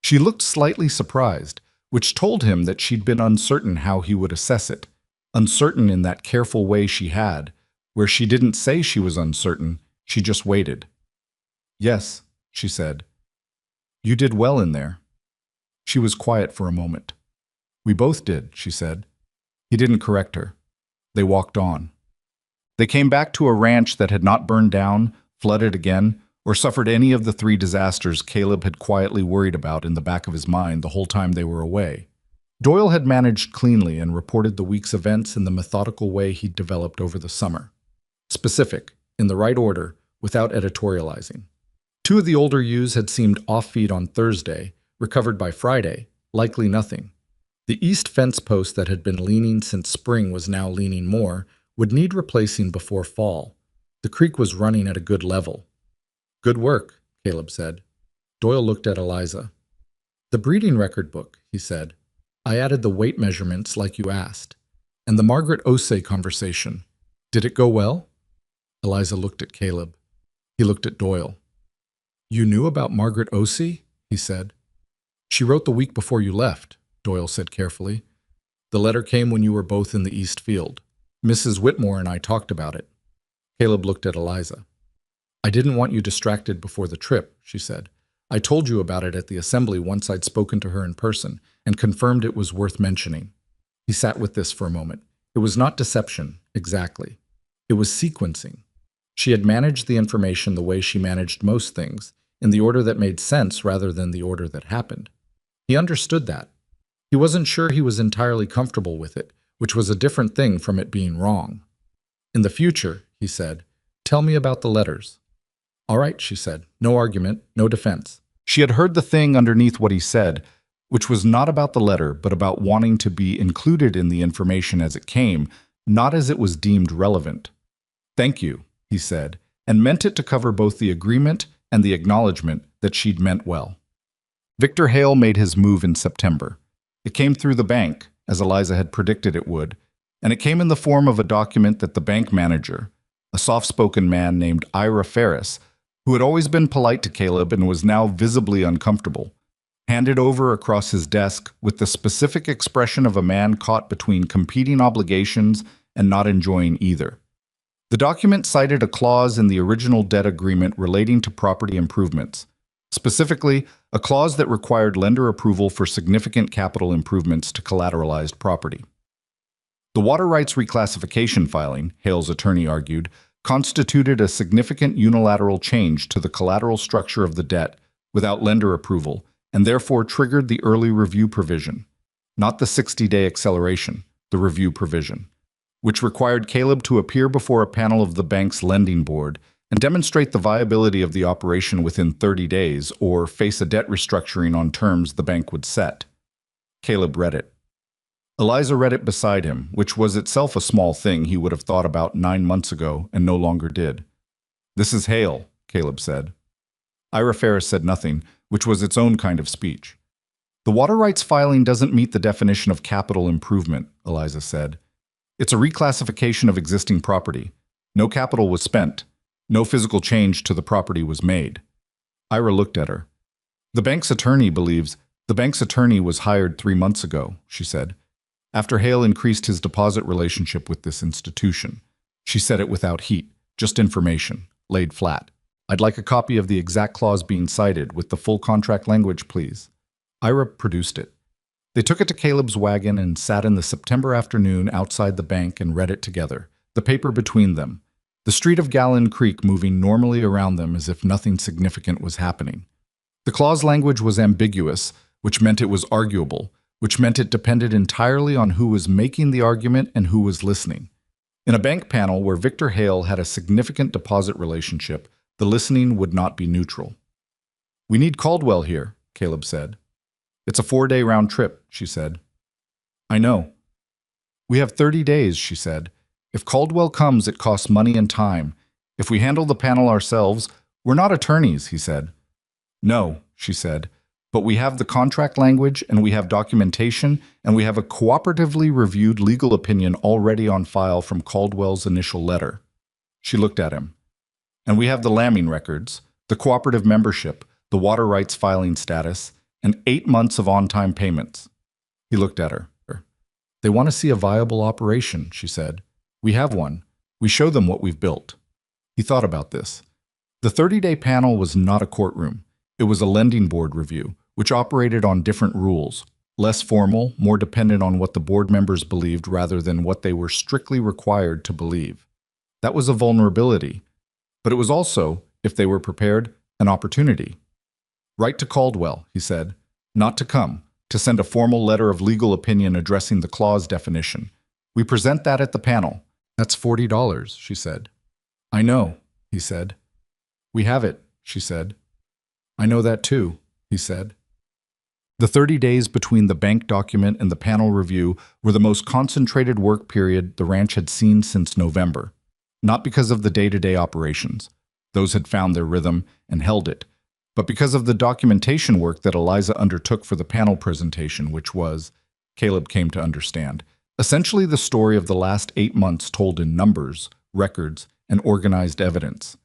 S1: She looked slightly surprised, which told him that she'd been uncertain how he would assess it, uncertain in that careful way she had, where she didn't say she was uncertain, she just waited. "Yes," she said. "You did well in there." She was quiet for a moment. "We both did," she said. He didn't correct her. They walked on. They came back to a ranch that had not burned down, flooded again, or suffered any of the 3 disasters Caleb had quietly worried about in the back of his mind the whole time they were away. Doyle had managed cleanly and reported the week's events in the methodical way he'd developed over the summer. Specific, in the right order, without editorializing. 2 of the older ewes had seemed off-feed on Thursday, recovered by Friday, likely nothing. The east fence post that had been leaning since spring was now leaning more, would need replacing before fall. The creek was running at a good level. "Good work," Caleb said. Doyle looked at Eliza. "The breeding record book," he said. "I added the weight measurements like you asked. And the Margaret Osei conversation. Did it go well?" Eliza looked at Caleb. He looked at Doyle. "You knew about Margaret Osei?" he said. "She wrote the week before you left," Doyle said carefully. "The letter came when you were both in the East Field. Mrs. Whitmore and I talked about it." Caleb looked at Eliza. "I didn't want you distracted before the trip," she said. "I told you about it at the assembly once I'd spoken to her in person and confirmed it was worth mentioning." He sat with this for a moment. It was not deception, exactly. It was sequencing. She had managed the information the way she managed most things, in the order that made sense rather than the order that happened. He understood that. He wasn't sure he was entirely comfortable with it, which was a different thing from it being wrong. "In the future," he said, "tell me about the letters." "All right," she said. No argument, no defense. She had heard the thing underneath what he said, which was not about the letter, but about wanting to be included in the information as it came, not as it was deemed relevant. "Thank you," he said, and meant it to cover both the agreement and the acknowledgement that she'd meant well. Victor Hale made his move in September. It came through the bank, as Eliza had predicted it would, and it came in the form of a document that the bank manager, a soft-spoken man named Ira Ferris, who had always been polite to Caleb and was now visibly uncomfortable, handed over across his desk with the specific expression of a man caught between competing obligations and not enjoying either. The document cited a clause in the original debt agreement relating to property improvements, specifically a clause that required lender approval for significant capital improvements to collateralized property. The water rights reclassification filing, Hale's attorney argued, constituted a significant unilateral change to the collateral structure of the debt without lender approval and therefore triggered the early review provision, not the 60-day acceleration, the review provision, which required Caleb to appear before a panel of the bank's lending board and demonstrate the viability of the operation within 30 days or face a debt restructuring on terms the bank would set. Caleb read it. Eliza read it beside him, which was itself a small thing he would have thought about 9 months ago and no longer did. "This is Hale," Caleb said. Ira Ferris said nothing, which was its own kind of speech. The water rights filing doesn't meet the definition of capital improvement, Eliza said. It's a reclassification of existing property. No capital was spent. No physical change to the property was made. Ira looked at her. The bank's attorney was hired 3 months ago, she said, after Hale increased his deposit relationship with this institution. She said it without heat, just information, laid flat. I'd like a copy of the exact clause being cited with the full contract language, please. Ira produced it. They took it to Caleb's wagon and sat in the September afternoon outside the bank and read it together, the paper between them, the street of Gallon Creek moving normally around them as if nothing significant was happening. The clause language was ambiguous, which meant it was arguable, which meant it depended entirely on who was making the argument and who was listening. In a bank panel where Victor Hale had a significant deposit relationship, the listening would not be neutral. We need Caldwell here, Caleb said. It's a 4-day round trip, she said. I know. We have 30 days, she said. If Caldwell comes, it costs money and time. If we handle the panel ourselves, we're not attorneys, he said. No, she said, but we have the contract language and we have documentation and we have a cooperatively reviewed legal opinion already on file from Caldwell's initial letter. She looked at him. And we have the lambing records, the cooperative membership, the water rights filing status, and 8 months of on-time payments. He looked at her. They want to see a viable operation, she said. We have one. We show them what we've built. He thought about this. The 30-day panel was not a courtroom. It was a lending board review, which operated on different rules, less formal, more dependent on what the board members believed rather than what they were strictly required to believe. That was a vulnerability, but it was also, if they were prepared, an opportunity. Write to Caldwell, he said, not to come, to send a formal letter of legal opinion addressing the clause definition. We present that at the panel. That's $40, she said. I know, he said. We have it, she said. I know that too, he said. The 30 days between the bank document and the panel review were the most concentrated work period the ranch had seen since November. Not because of the day-to-day operations. Those had found their rhythm and held it. But because of the documentation work that Eliza undertook for the panel presentation, which was, Caleb came to understand, essentially the story of the last 8 months told in numbers, records, and organized evidence.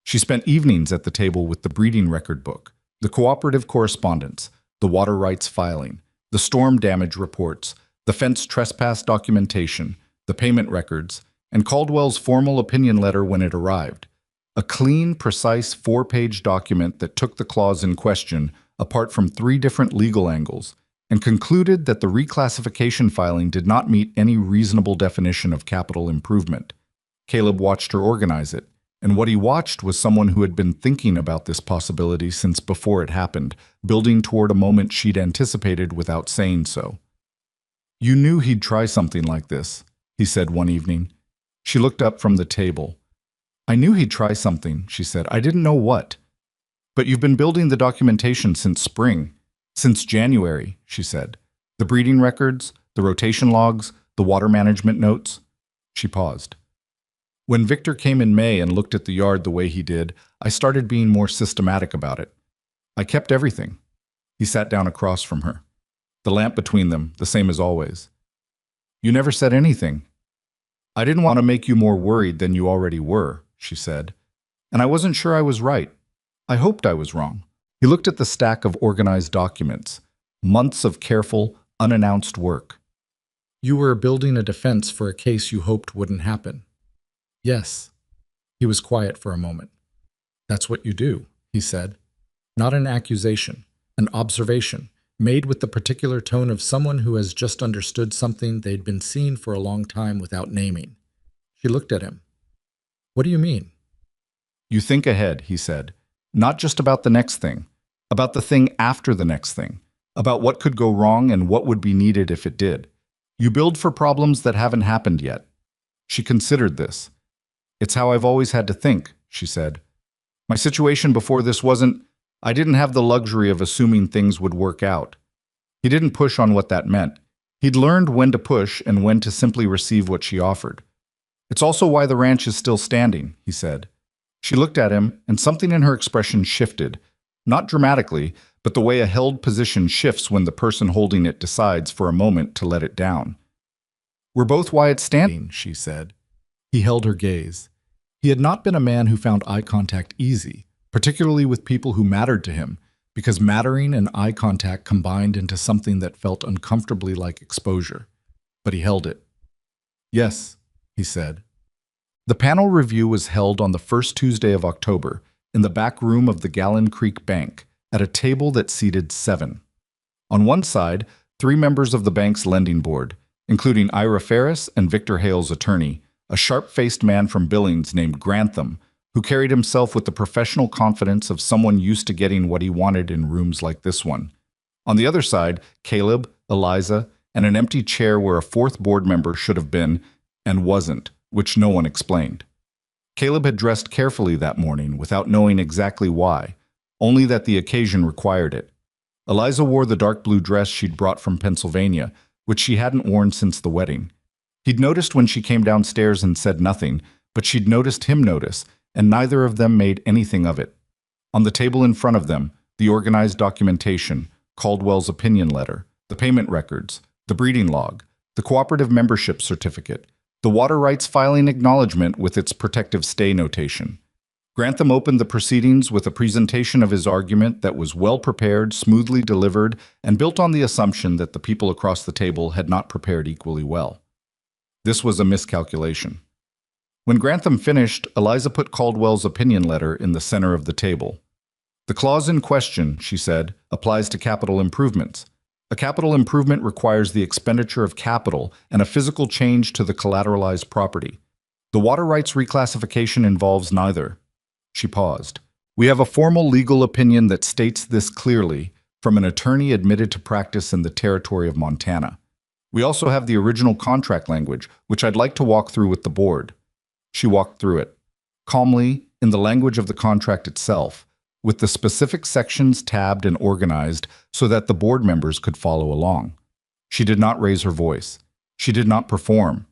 S1: She spent evenings at the table with the breeding record book, the cooperative correspondence, the water rights filing, the storm damage reports, the fence trespass documentation, the payment records, and Caldwell's formal opinion letter when it arrived. A clean, precise 4-page document that took the clause in question apart from 3 different legal angles and concluded that the reclassification filing did not meet any reasonable definition of capital improvement. Caleb watched her organize it, and what he watched was someone who had been thinking about this possibility since before it happened, building toward a moment she'd anticipated without saying so. You knew he'd try something like this, he said one evening. She looked up from the table. I knew he'd try something, she said. I didn't know what. But you've been building the documentation since spring. Since January, she said. The breeding records, the rotation logs, the water management notes. She paused. When Victor came in May and looked at the yard the way he did, I started being more systematic about it. I kept everything. He sat down across from her. The lamp between them, the same as always. You never said anything. I didn't want to make you more worried than you already were, she said. And I wasn't sure I was right. I hoped I was wrong. He looked at the stack of organized documents, months of careful, unannounced work. You were building a defense for a case you hoped wouldn't happen. Yes. He was quiet for a moment. That's what you do, he said. Not an accusation, an observation, made with the particular tone of someone who has just understood something they'd been seeing for a long time without naming. She looked at him. What do you mean? You think ahead, he said. Not just about the next thing, about the thing after the next thing, about what could go wrong and what would be needed if it did. You build for problems that haven't happened yet. She considered this. It's how I've always had to think, she said. My situation before this I didn't have the luxury of assuming things would work out. He didn't push on what that meant. He'd learned when to push and when to simply receive what she offered. It's also why the ranch is still standing, he said. She looked at him, and something in her expression shifted, Not dramatically, but the way a held position shifts when the person holding it decides for a moment to let it down. "We're both Wyatt Standing," she said. He held her gaze. He had not been a man who found eye contact easy, particularly with people who mattered to him, because mattering and eye contact combined into something that felt uncomfortably like exposure. But he held it. "Yes," he said. The panel review was held on the first Tuesday of October in the back room of the Gallon Creek Bank at a table that seated 7. On one side, 3 members of the bank's lending board, including Ira Ferris and Victor Hale's attorney, a sharp-faced man from Billings named Grantham, who carried himself with the professional confidence of someone used to getting what he wanted in rooms like this one. On the other side, Caleb, Eliza, and an empty chair where a 4th board member should have been and wasn't, which no one explained. Caleb had dressed carefully that morning without knowing exactly why, only that the occasion required it. Eliza wore the dark blue dress she'd brought from Pennsylvania, which she hadn't worn since the wedding. He'd noticed when she came downstairs and said nothing, but she'd noticed him notice, and neither of them made anything of it. On the table in front of them, the organized documentation, Caldwell's opinion letter, the payment records, the breeding log, the cooperative membership certificate, the water rights filing acknowledgement with its protective stay notation. Grantham opened the proceedings with a presentation of his argument that was well prepared, smoothly delivered, and built on the assumption that the people across the table had not prepared equally well. This was a miscalculation. When Grantham finished, Eliza put Caldwell's opinion letter in the center of the table. "The clause in question," she said, "applies to capital improvements. A capital improvement requires the expenditure of capital and a physical change to the collateralized property. The water rights reclassification involves neither." She paused. "We have a formal legal opinion that states this clearly from an attorney admitted to practice in the territory of Montana. We also have the original contract language, which I'd like to walk through with the board." She walked through it, calmly, in the language of the contract itself, with the specific sections tabbed and organized so that the board members could follow along. She did not raise her voice. She did not perform.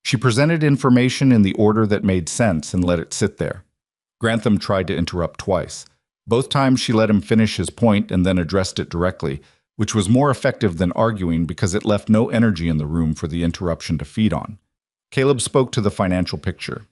S1: She presented information in the order that made sense and let it sit there. Grantham tried to interrupt twice. Both times she let him finish his point and then addressed it directly, which was more effective than arguing because it left no energy in the room for the interruption to feed on. Caleb spoke to the financial picture.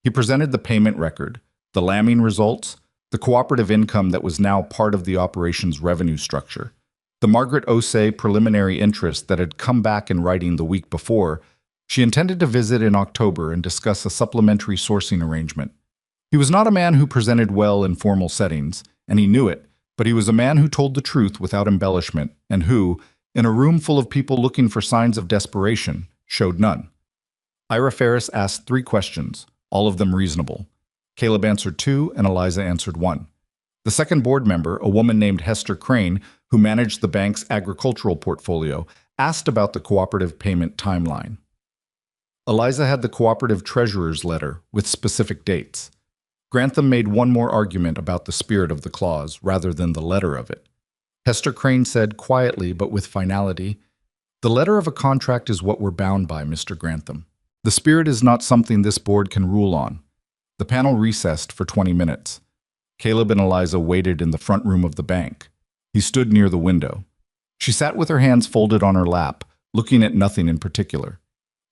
S1: He presented the payment record, the lambing results, the cooperative income that was now part of the operation's revenue structure, the Margaret Osei preliminary interest that had come back in writing the week before. She intended to visit in October and discuss a supplementary sourcing arrangement. He was not a man who presented well in formal settings, and he knew it, but he was a man who told the truth without embellishment, and who, in a room full of people looking for signs of desperation, showed none. Ira Ferris asked 3 questions, all of them reasonable. Caleb answered 2, and Eliza answered 1. The second board member, a woman named Hester Crane, who managed the bank's agricultural portfolio, asked about the cooperative payment timeline. Eliza had the cooperative treasurer's letter with specific dates. Grantham made one more argument about the spirit of the clause rather than the letter of it. Hester Crane said quietly but with finality, "The letter of a contract is what we're bound by, Mr. Grantham. The spirit is not something this board can rule on." The panel recessed for 20 minutes. Caleb and Eliza waited in the front room of the bank. He stood near the window. She sat with her hands folded on her lap, looking at nothing in particular.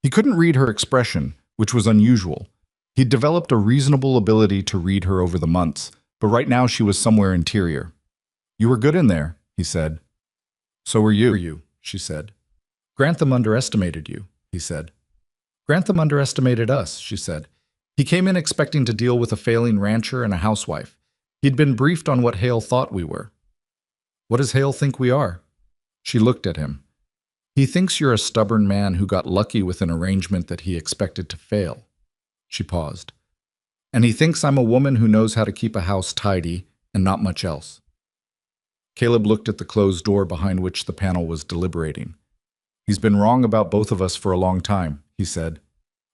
S1: He couldn't read her expression, which was unusual. He'd developed a reasonable ability to read her over the months, but right now she was somewhere interior. "You were good in there," he said. "So were you," she said. "Grantham underestimated you," he said. "Grantham underestimated us," she said. "He came in expecting to deal with a failing rancher and a housewife. He'd been briefed on what Hale thought we were." "What does Hale think we are?" She looked at him. "He thinks you're a stubborn man who got lucky with an arrangement that he expected to fail." She paused. "And he thinks I'm a woman who knows how to keep a house tidy and not much else." Caleb looked at the closed door behind which the panel was deliberating. "He's been wrong about both of us for a long time," he said.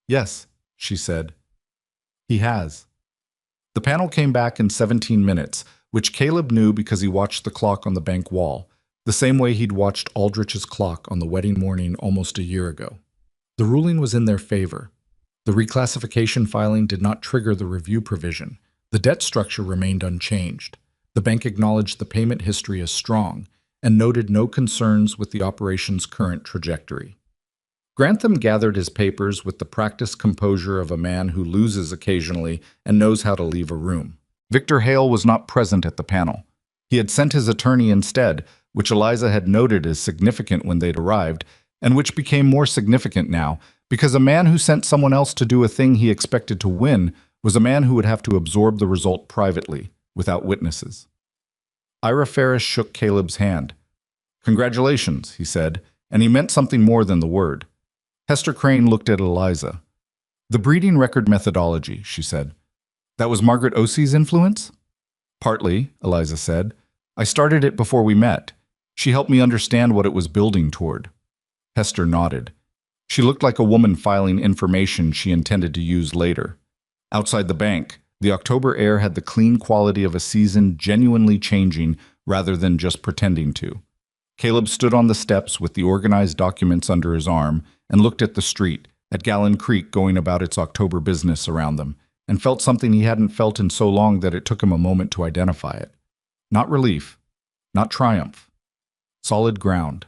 S1: "Yes," she said. "He has." The panel came back in 17 minutes, which Caleb knew because he watched the clock on the bank wall, the same way he'd watched Aldrich's clock on the wedding morning almost a year ago. The ruling was in their favor. The reclassification filing did not trigger the review provision. The debt structure remained unchanged. The bank acknowledged the payment history as strong and noted no concerns with the operation's current trajectory. Grantham gathered his papers with the practiced composure of a man who loses occasionally and knows how to leave a room. Victor Hale was not present at the panel. He had sent his attorney instead, which Eliza had noted as significant when they'd arrived, and which became more significant now, because a man who sent someone else to do a thing he expected to win was a man who would have to absorb the result privately, without witnesses. Ira Ferris shook Caleb's hand. "Congratulations," he said, and he meant something more than the word. Hester Crane looked at Eliza. "The breeding record methodology," she said. "That was Margaret Osey's influence?" "Partly," Eliza said. "I started it before we met. She helped me understand what it was building toward." Hester nodded. She looked like a woman filing information she intended to use later. Outside the bank, the October air had the clean quality of a season genuinely changing rather than just pretending to. Caleb stood on the steps with the organized documents under his arm and looked at the street, at Gallon Creek going about its October business around them, and felt something he hadn't felt in so long that it took him a moment to identify it. Not relief, not triumph. Solid ground.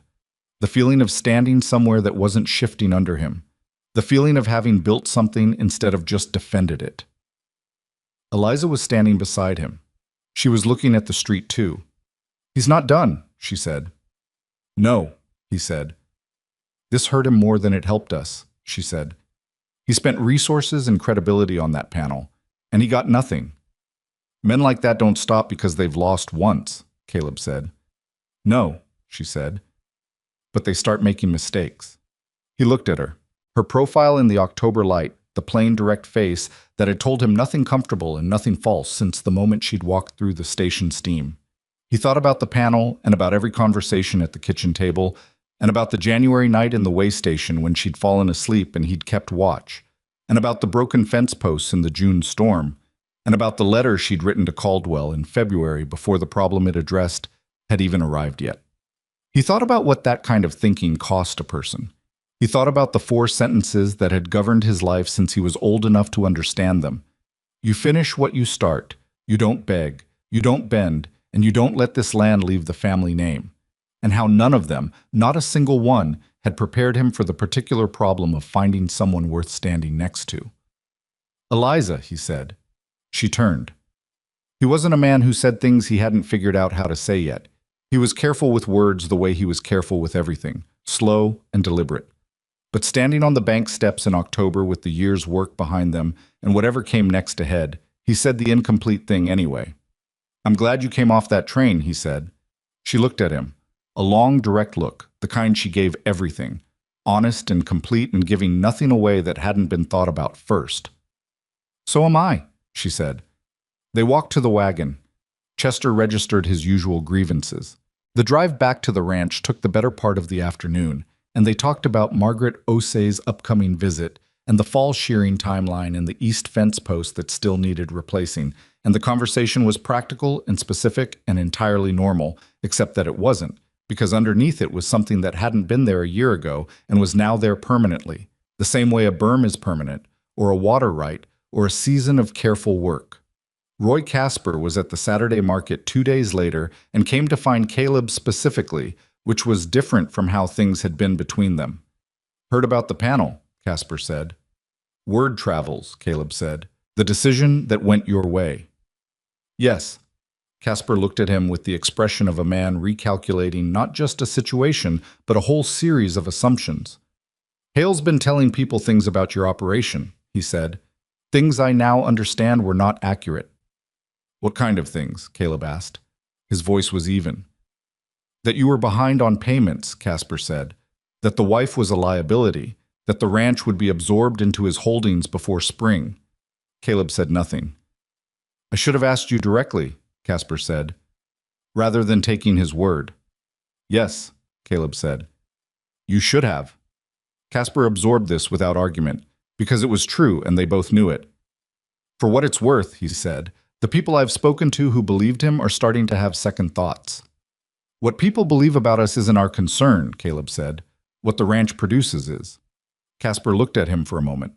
S1: The feeling of standing somewhere that wasn't shifting under him. The feeling of having built something instead of just defended it. Eliza was standing beside him. She was looking at the street too. "He's not done," she said. "No," he said. "This hurt him more than it helped us," she said. "He spent resources and credibility on that panel, and he got nothing." "Men like that don't stop because they've lost once," Caleb said. "No," she said. "But they start making mistakes." He looked at her. Her profile in the October light, the plain, direct face that had told him nothing comfortable and nothing false since the moment she'd walked through the station steam. He thought about the panel and about every conversation at the kitchen table, and about the January night in the way station when she'd fallen asleep and he'd kept watch, and about the broken fence posts in the June storm, and about the letter she'd written to Caldwell in February before the problem it addressed had even arrived yet. He thought about what that kind of thinking cost a person. He thought about the 4 sentences that had governed his life since he was old enough to understand them. You finish what you start, you don't beg, you don't bend, and you don't let this land leave the family name. And how none of them, not a single one, had prepared him for the particular problem of finding someone worth standing next to. "Eliza," he said. She turned. He wasn't a man who said things he hadn't figured out how to say yet. He was careful with words the way he was careful with everything, slow and deliberate. But standing on the bank steps in October with the year's work behind them and whatever came next ahead, he said the incomplete thing anyway. "I'm glad you came off that train," he said. She looked at him. A long, direct look, the kind she gave everything, honest and complete and giving nothing away that hadn't been thought about first. "So am I," she said. They walked to the wagon. Chester registered his usual grievances. The drive back to the ranch took the better part of the afternoon, and they talked about Margaret Osey's upcoming visit and the fall shearing timeline and the east fence post that still needed replacing, and the conversation was practical and specific and entirely normal, except that it wasn't, because underneath it was something that hadn't been there a year ago and was now there permanently, the same way a berm is permanent, or a water right, or a season of careful work. Roy Casper was at the Saturday market 2 days later and came to find Caleb specifically, which was different from how things had been between them. "Heard about the panel," Casper said. "Word travels," Caleb said. "The decision that went your way." "Yes." Casper looked at him with the expression of a man recalculating not just a situation, but a whole series of assumptions. "Hale's been telling people things about your operation," he said. "Things I now understand were not accurate." "What kind of things?" Caleb asked. His voice was even. "That you were behind on payments," Casper said. "That the wife was a liability. That the ranch would be absorbed into his holdings before spring." Caleb said nothing. "I should have asked you directly," Casper said, rather than taking his word. "Yes," Caleb said. "You should have." Casper absorbed this without argument, because it was true and they both knew it. "For what it's worth," he said, "the people I've spoken to who believed him are starting to have second thoughts." "What people believe about us isn't our concern," Caleb said. "What the ranch produces is." Casper looked at him for a moment.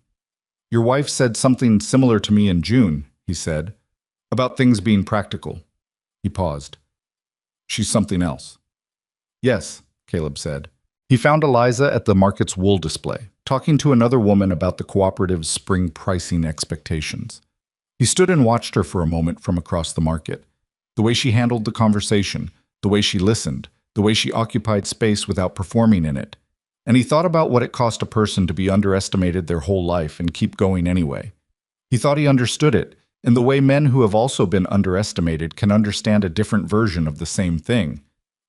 S1: "Your wife said something similar to me in June," he said, "about things being practical." He paused. She's something else. Yes, Caleb said. He found Eliza at the market's wool display, talking to another woman about the cooperative's spring pricing expectations. He stood and watched her for a moment from across the market. The way she handled the conversation, the way she listened, the way she occupied space without performing in it. And he thought about what it cost a person to be underestimated their whole life and keep going anyway. He thought he understood it, in the way men who have also been underestimated can understand a different version of the same thing.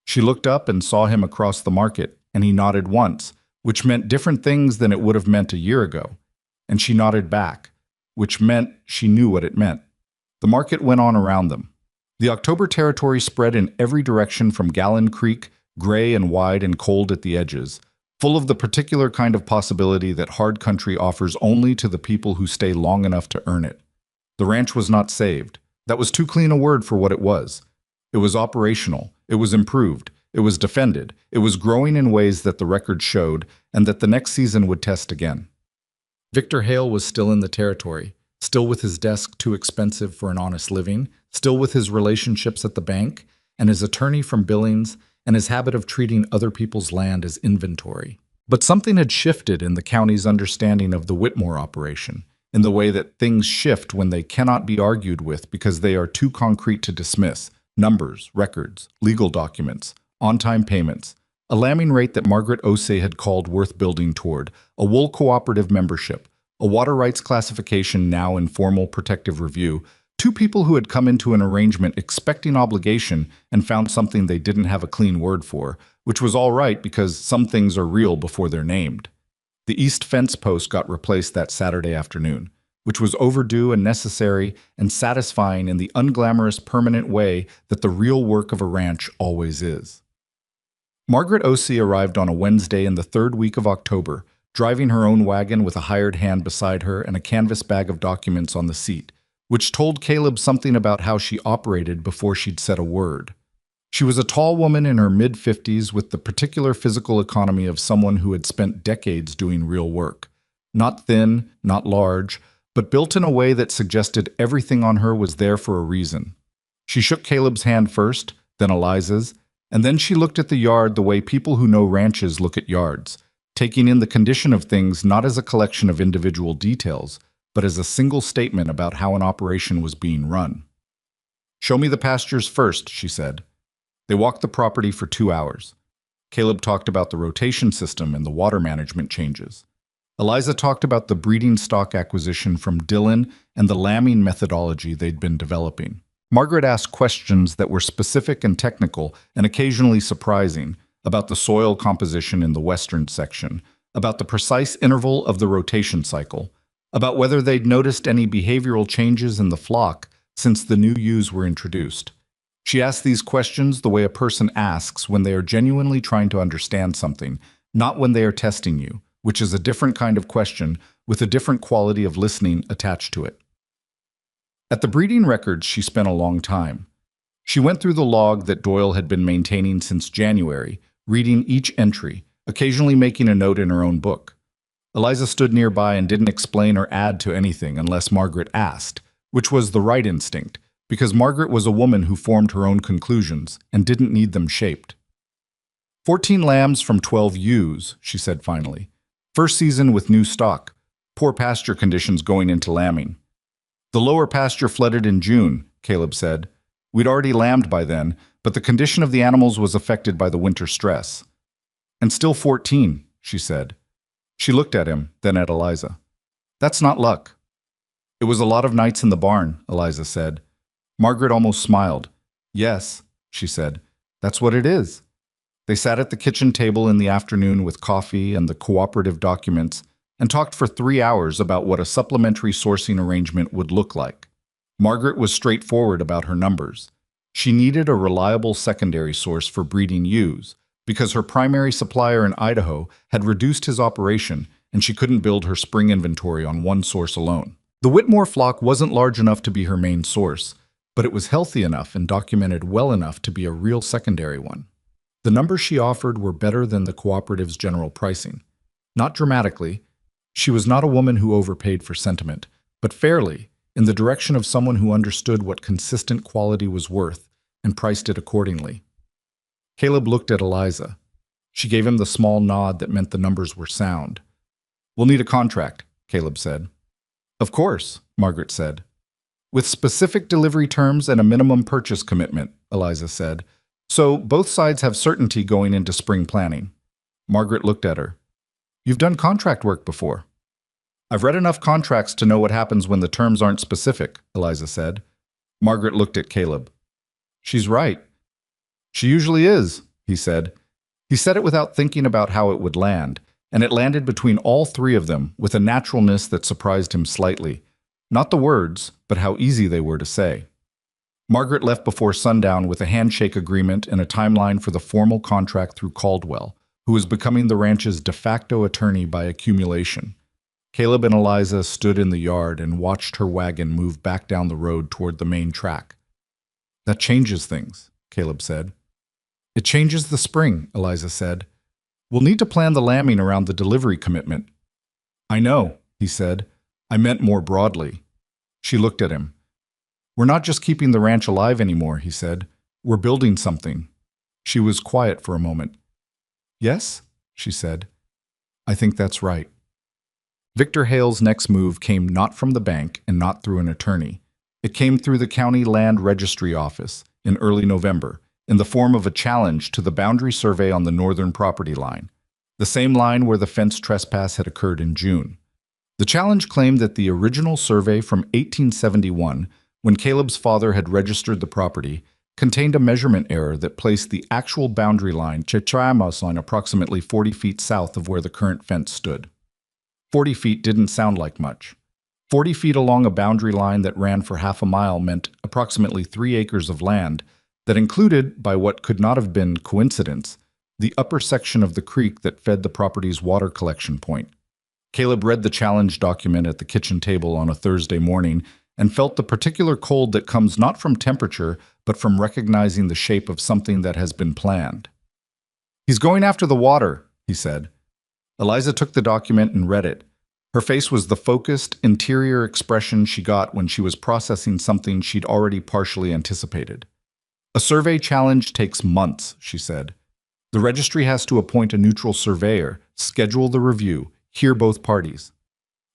S1: She looked up and saw him across the market, and he nodded once, which meant different things than it would have meant a year ago. And she nodded back, which meant she knew what it meant. The market went on around them. The October territory spread in every direction from Gallon Creek, gray and wide and cold at the edges, full of the particular kind of possibility that hard country offers only to the people who stay long enough to earn it. The ranch was not saved. That was too clean a word for what it was. It was operational. It was improved. It was defended. It was growing in ways that the record showed, and that the next season would test again. Victor Hale was still in the territory, still with his desk too expensive for an honest living, still with his relationships at the bank, and his attorney from Billings, and his habit of treating other people's land as inventory. But something had shifted in the county's understanding of the Whitmore operation, in the way that things shift when they cannot be argued with because they are too concrete to dismiss: numbers, records, legal documents, on-time payments, a lambing rate that Margaret Osei had called worth building toward, a wool cooperative membership, a water rights classification now in formal protective review, two people who had come into an arrangement expecting obligation and found something they didn't have a clean word for, which was all right because some things are real before they're named. The east fence post got replaced that Saturday afternoon, which was overdue and necessary and satisfying in the unglamorous permanent way that the real work of a ranch always is. Margaret Osei arrived on a Wednesday in the third week of October, driving her own wagon with a hired hand beside her and a canvas bag of documents on the seat, which told Caleb something about how she operated before she'd said a word. She was a tall woman in her mid-50s with the particular physical economy of someone who had spent decades doing real work. Not thin, not large, but built in a way that suggested everything on her was there for a reason. She shook Caleb's hand first, then Eliza's, and then she looked at the yard the way people who know ranches look at yards, taking in the condition of things not as a collection of individual details, but as a single statement about how an operation was being run. "Show me the pastures first," she said. They walked the property for 2 hours. Caleb talked about the rotation system and the water management changes. Eliza talked about the breeding stock acquisition from Dylan and the lambing methodology they'd been developing. Margaret asked questions that were specific and technical and occasionally surprising about the soil composition in the western section, about the precise interval of the rotation cycle, about whether they'd noticed any behavioral changes in the flock since the new ewes were introduced. She asked these questions the way a person asks when they are genuinely trying to understand something, not when they are testing you, which is a different kind of question with a different quality of listening attached to it. At the breeding records, she spent a long time. She went through the log that Doyle had been maintaining since January, reading each entry, occasionally making a note in her own book. Eliza stood nearby and didn't explain or add to anything unless Margaret asked, which was the right instinct, because Margaret was a woman who formed her own conclusions and didn't need them shaped. 14 lambs from 12 ewes, she said finally. First season with new stock. Poor pasture conditions going into lambing. The lower pasture flooded in June, Caleb said. We'd already lambed by then, but the condition of the animals was affected by the winter stress. And still 14, she said. She looked at him, then at Eliza. That's not luck. It was a lot of nights in the barn, Eliza said. Margaret almost smiled. Yes, she said. That's what it is. They sat at the kitchen table in the afternoon with coffee and the cooperative documents and talked for 3 hours about what a supplementary sourcing arrangement would look like. Margaret was straightforward about her numbers. She needed a reliable secondary source for breeding ewes because her primary supplier in Idaho had reduced his operation and she couldn't build her spring inventory on one source alone. The Whitmore flock wasn't large enough to be her main source, but it was healthy enough and documented well enough to be a real secondary one. The numbers she offered were better than the cooperative's general pricing. Not dramatically. She was not a woman who overpaid for sentiment, but fairly, in the direction of someone who understood what consistent quality was worth and priced it accordingly. Caleb looked at Eliza. She gave him the small nod that meant the numbers were sound. "We'll need a contract," Caleb said. "Of course," Margaret said. "With specific delivery terms and a minimum purchase commitment," Eliza said. "So both sides have certainty going into spring planning." Margaret looked at her. "You've done contract work before." "I've read enough contracts to know what happens when the terms aren't specific," Eliza said. Margaret looked at Caleb. "She's right." "She usually is," he said. He said it without thinking about how it would land, and it landed between all three of them with a naturalness that surprised him slightly. Not the words, but how easy they were to say. Margaret left before sundown with a handshake agreement and a timeline for the formal contract through Caldwell, who was becoming the ranch's de facto attorney by accumulation. Caleb and Eliza stood in the yard and watched her wagon move back down the road toward the main track. "That changes things," Caleb said. "It changes the spring," Eliza said. "We'll need to plan the lambing around the delivery commitment." "I know," he said. "I meant more broadly." She looked at him. "We're not just keeping the ranch alive anymore," he said. "We're building something." She was quiet for a moment. "Yes?" she said. "I think that's right." Victor Hale's next move came not from the bank and not through an attorney. It came through the county land registry office in early November, in the form of a challenge to the boundary survey on the northern property line, the same line where the fence trespass had occurred in June. The challenge claimed that the original survey from 1871, when Caleb's father had registered the property, contained a measurement error that placed the actual boundary line Chichamos line approximately 40 feet south of where the current fence stood. 40 feet didn't sound like much. 40 feet along a boundary line that ran for half a mile meant approximately 3 acres of land that included, by what could not have been coincidence, the upper section of the creek that fed the property's water collection point. Caleb read the challenge document at the kitchen table on a Thursday morning and felt the particular cold that comes not from temperature, but from recognizing the shape of something that has been planned. "He's going after the water," he said. Eliza took the document and read it. Her face was the focused, interior expression she got when she was processing something she'd already partially anticipated. "A survey challenge takes months," she said. "The registry has to appoint a neutral surveyor, schedule the review, hear both parties."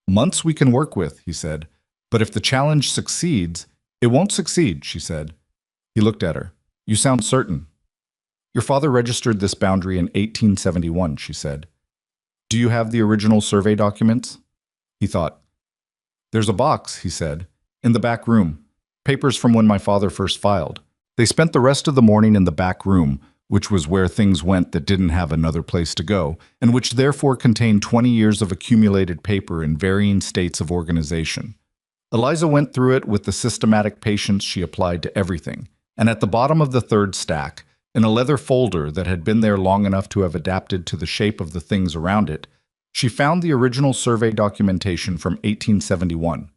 S1: "Months we can work with," he said. "But if the challenge succeeds—" "It won't succeed," she said. He looked at her. "You sound certain." "Your father registered this boundary in 1871, she said. "Do you have the original survey documents?" He thought. "There's a box," he said, "in the back room. Papers from when my father first filed." They spent the rest of the morning in the back room, which was where things went that didn't have another place to go, and which therefore contained 20 years of accumulated paper in varying states of organization. Eliza went through it with the systematic patience she applied to everything, and at the bottom of the third stack, in a leather folder that had been there long enough to have adapted to the shape of the things around it, she found the original survey documentation from 1871.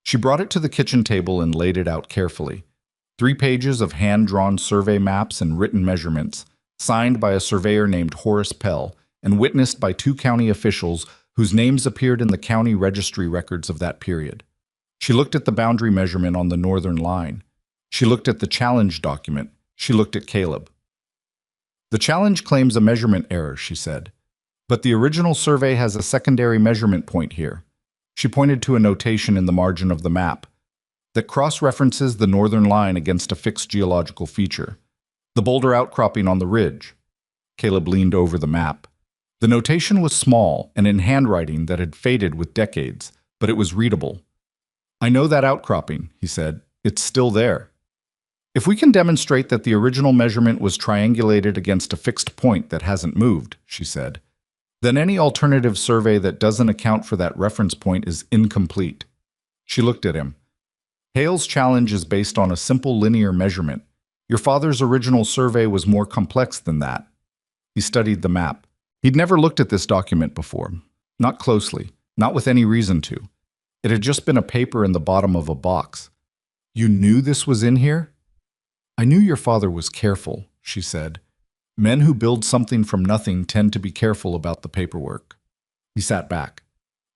S1: She brought it to the kitchen table and laid it out carefully. 3 pages of hand-drawn survey maps and written measurements, signed by a surveyor named Horace Pell and witnessed by 2 county officials whose names appeared in the county registry records of that period. She looked at the boundary measurement on the northern line. She looked at the challenge document. She looked at Caleb. "The challenge claims a measurement error," she said. "But the original survey has a secondary measurement point here." She pointed to a notation in the margin of the map that cross-references the northern line against a fixed geological feature, the boulder outcropping on the ridge. Caleb leaned over the map. The notation was small and in handwriting that had faded with decades, but it was readable. "I know that outcropping," he said. "It's still there." "If we can demonstrate that the original measurement was triangulated against a fixed point that hasn't moved," she said, "then any alternative survey that doesn't account for that reference point is incomplete." She looked at him. "Hale's challenge is based on a simple linear measurement. Your father's original survey was more complex than that." He studied the map. He'd never looked at this document before. Not closely, not with any reason to. It had just been a paper in the bottom of a box. "You knew this was in here?" "I knew your father was careful," she said. "Men who build something from nothing tend to be careful about the paperwork." He sat back.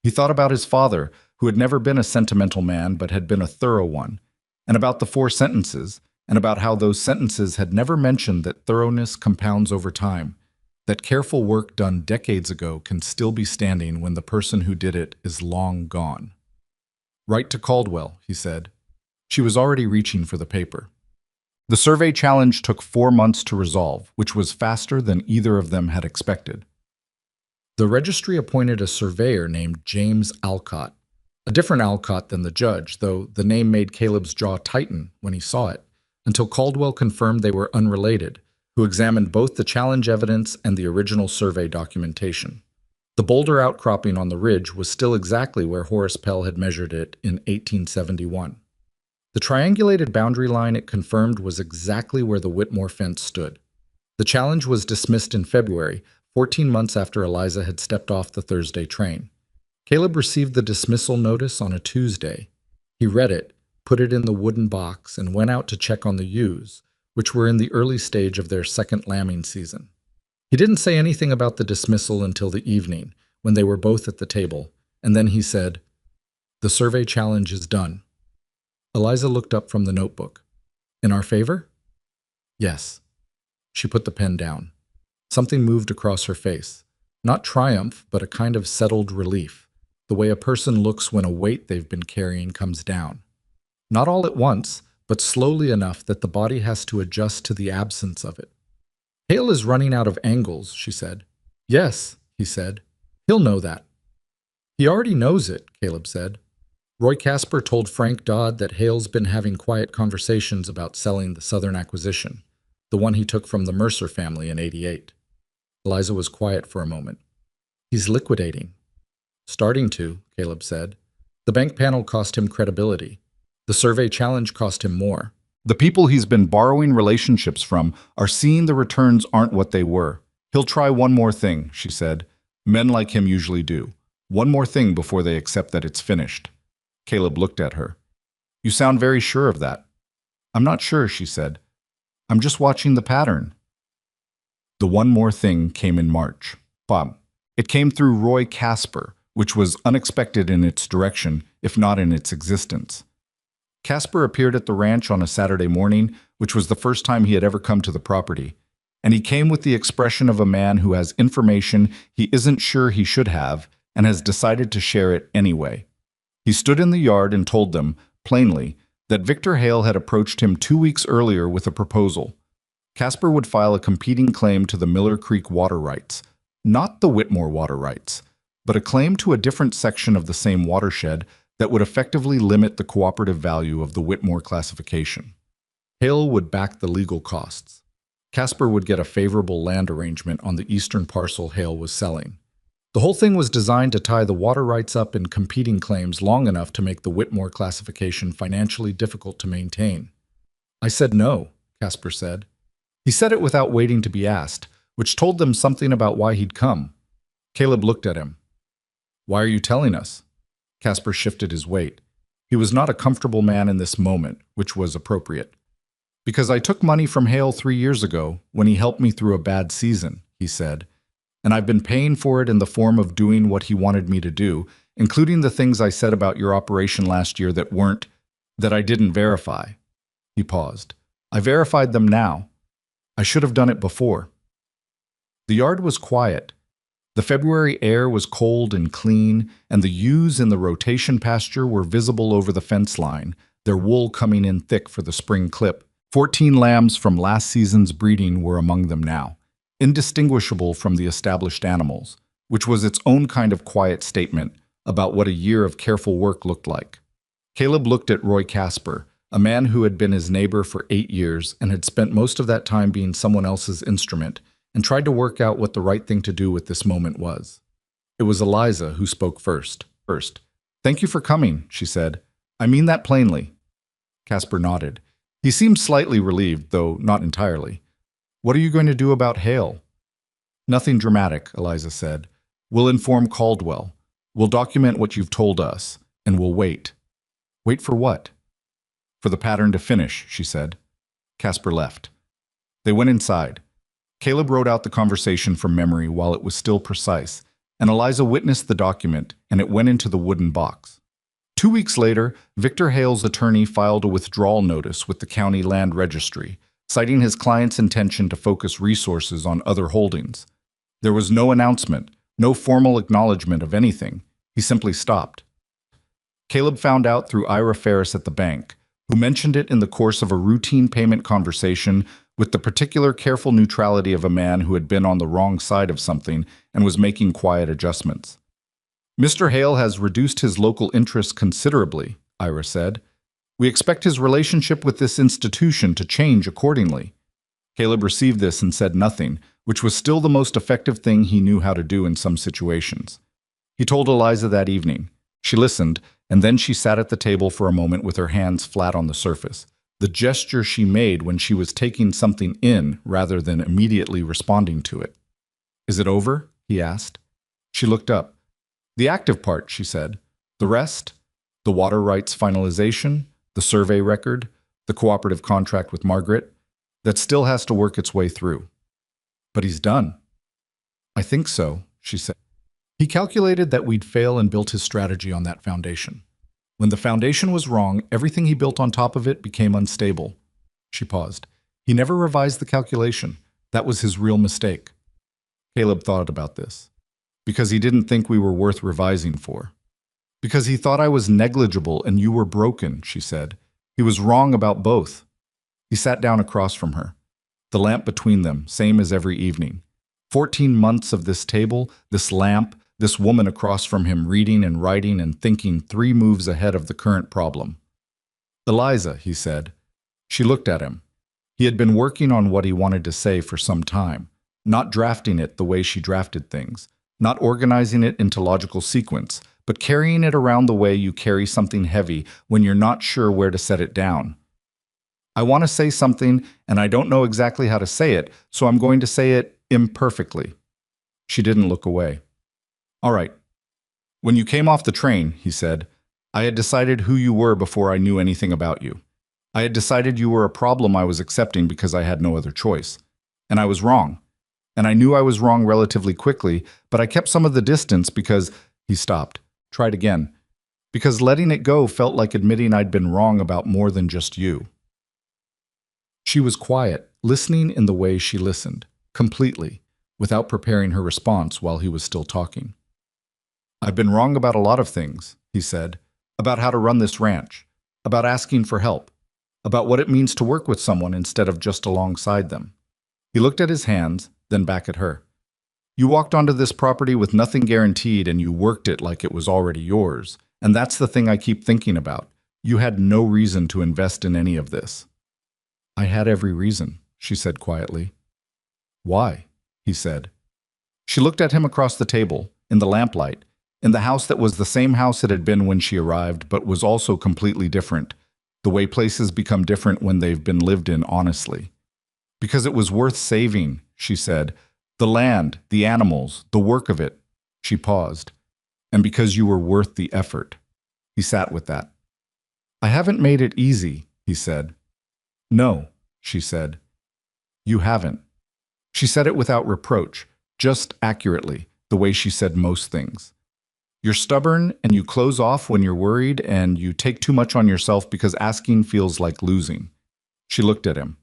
S1: He thought about his father, who had never been a sentimental man but had been a thorough one, and about the 4 sentences, and about how those sentences had never mentioned that thoroughness compounds over time, that careful work done decades ago can still be standing when the person who did it is long gone. "Write to Caldwell," he said. She was already reaching for the paper. The survey challenge took 4 months to resolve, which was faster than either of them had expected. The registry appointed a surveyor named James Alcott, a different Alcott than the judge, though the name made Caleb's jaw tighten when he saw it, until Caldwell confirmed they were unrelated, who examined both the challenge evidence and the original survey documentation. The boulder outcropping on the ridge was still exactly where Horace Pell had measured it in 1871. The triangulated boundary line it confirmed was exactly where the Whitmore fence stood. The challenge was dismissed in February, 14 months after Eliza had stepped off the Thursday train. Caleb received the dismissal notice on a Tuesday. He read it, put it in the wooden box, and went out to check on the ewes, which were in the early stage of their second lambing season. He didn't say anything about the dismissal until the evening, when they were both at the table, and then he said, "The survey challenge is done." Eliza looked up from the notebook. "In our favor?" "Yes." She put the pen down. Something moved across her face. Not triumph, but a kind of settled relief, the way a person looks when a weight they've been carrying comes down. Not all at once, but slowly enough that the body has to adjust to the absence of it. "Hale is running out of angles," she said. "Yes," he said. "He'll know that." "He already knows it," Caleb said. Roy Casper told Frank Dodd that Hale's been having quiet conversations about selling the Southern acquisition, the one he took from the Mercer family in '88. Eliza was quiet for a moment. "He's liquidating." "Starting to," Caleb said. "The bank panel cost him credibility. The survey challenge cost him more. The people he's been borrowing relationships from are seeing the returns aren't what they were. He'll try one more thing," she said. "Men like him usually do. One more thing before they accept that it's finished." Caleb looked at her. "You sound very sure of that." "I'm not sure," she said. "I'm just watching the pattern." The one more thing came in March. Bob. It came through Roy Casper, which was unexpected in its direction, if not in its existence. Casper appeared at the ranch on a Saturday morning, which was the first time he had ever come to the property, and he came with the expression of a man who has information he isn't sure he should have and has decided to share it anyway. He stood in the yard and told them, plainly, that Victor Hale had approached him 2 weeks earlier with a proposal. Casper would file a competing claim to the Miller Creek water rights, not the Whitmore water rights, but a claim to a different section of the same watershed that would effectively limit the cooperative value of the Whitmore classification. Hale would back the legal costs. Casper would get a favorable land arrangement on the eastern parcel Hale was selling. The whole thing was designed to tie the water rights up in competing claims long enough to make the Whitmore classification financially difficult to maintain. "I said no," Casper said. He said it without waiting to be asked, which told them something about why he'd come. Caleb looked at him. "Why are you telling us?" Casper shifted his weight. He was not a comfortable man in this moment, which was appropriate. "Because I took money from Hale 3 years ago, when he helped me through a bad season," he said. "And I've been paying for it in the form of doing what he wanted me to do, including the things I said about your operation last year that I didn't verify." He paused. "I verified them now. I should have done it before." The yard was quiet. The February air was cold and clean, and the ewes in the rotation pasture were visible over the fence line, their wool coming in thick for the spring clip. 14 lambs from last season's breeding were among them now, indistinguishable from the established animals, which was its own kind of quiet statement about what a year of careful work looked like. Caleb looked at Roy Casper, a man who had been his neighbor for 8 years and had spent most of that time being someone else's instrument, and tried to work out what the right thing to do with this moment was. It was Eliza who spoke first. "Thank you for coming," she said. "I mean that plainly." Casper nodded. He seemed slightly relieved, though not entirely. "What are you going to do about Hale?" "Nothing dramatic," Eliza said. "We'll inform Caldwell. We'll document what you've told us, and we'll wait." "Wait for what?" "For the pattern to finish," she said. Casper left. They went inside. Caleb wrote out the conversation from memory while it was still precise, and Eliza witnessed the document, and it went into the wooden box. 2 weeks later, Victor Hale's attorney filed a withdrawal notice with the county land registry, citing his client's intention to focus resources on other holdings. There was no announcement, no formal acknowledgement of anything. He simply stopped. Caleb found out through Ira Ferris at the bank, who mentioned it in the course of a routine payment conversation with the particular careful neutrality of a man who had been on the wrong side of something and was making quiet adjustments. "Mr. Hale has reduced his local interests considerably," Ira said. "We expect his relationship with this institution to change accordingly." Caleb received this and said nothing, which was still the most effective thing he knew how to do in some situations. He told Eliza that evening. She listened, and then she sat at the table for a moment with her hands flat on the surface, the gesture she made when she was taking something in rather than immediately responding to it. "Is it over?" he asked. She looked up. "The active part," she said. "The rest? The water rights finalization, the survey record, the cooperative contract with Margaret, that still has to work its way through." "But he's done." "I think so," she said. He calculated that we'd fail and built his strategy on that foundation. When the foundation was wrong, everything he built on top of it became unstable. She paused. He never revised the calculation. That was his real mistake. Caleb thought about this. Because he didn't think we were worth revising for. Because he thought I was negligible and you were broken, she said. He was wrong about both. He sat down across from her. The lamp between them, same as every evening. 14 months of this table, this lamp, this woman across from him reading and writing and thinking 3 moves ahead of the current problem. "Eliza," he said. She looked at him. He had been working on what he wanted to say for some time, not drafting it the way she drafted things, not organizing it into logical sequence, but carrying it around the way you carry something heavy when you're not sure where to set it down. "I want to say something, and I don't know exactly how to say it, so I'm going to say it imperfectly." She didn't look away. "All right. When you came off the train," he said, "I had decided who you were before I knew anything about you. I had decided you were a problem I was accepting because I had no other choice. And I was wrong. And I knew I was wrong relatively quickly, but I kept some of the distance because—" He stopped. Tried again. "Because letting it go felt like admitting I'd been wrong about more than just you." She was quiet, listening in the way she listened, completely, without preparing her response while he was still talking. "I've been wrong about a lot of things," he said, "about how to run this ranch, about asking for help, about what it means to work with someone instead of just alongside them." He looked at his hands, then back at her. "You walked onto this property with nothing guaranteed and you worked it like it was already yours, and that's the thing I keep thinking about. You had no reason to invest in any of this." "I had every reason," she said quietly. "Why?" he said. She looked at him across the table, in the lamplight, in the house that was the same house it had been when she arrived, but was also completely different, the way places become different when they've been lived in honestly. "Because it was worth saving," she said. "The land, the animals, the work of it." She paused. "And because you were worth the effort." He sat with that. "I haven't made it easy," he said. "No," she said. "You haven't." She said it without reproach, just accurately, the way she said most things. "You're stubborn and you close off when you're worried and you take too much on yourself because asking feels like losing." She looked at him.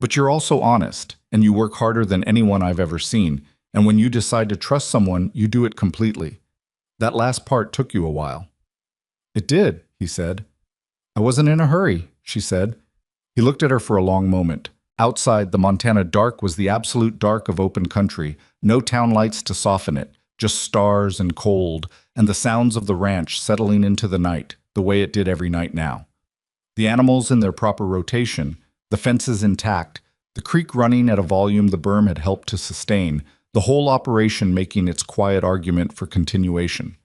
S1: "But you're also honest and you work harder than anyone I've ever seen, and when you decide to trust someone, you do it completely. That last part took you a while." "It did," he said. "I wasn't in a hurry," she said. He looked at her for a long moment. Outside, the Montana dark was the absolute dark of open country, no town lights to soften it, just stars and cold, and the sounds of the ranch settling into the night, the way it did every night now. The animals in their proper rotation, the fences intact, the creek running at a volume the berm had helped to sustain, the whole operation making its quiet argument for continuation.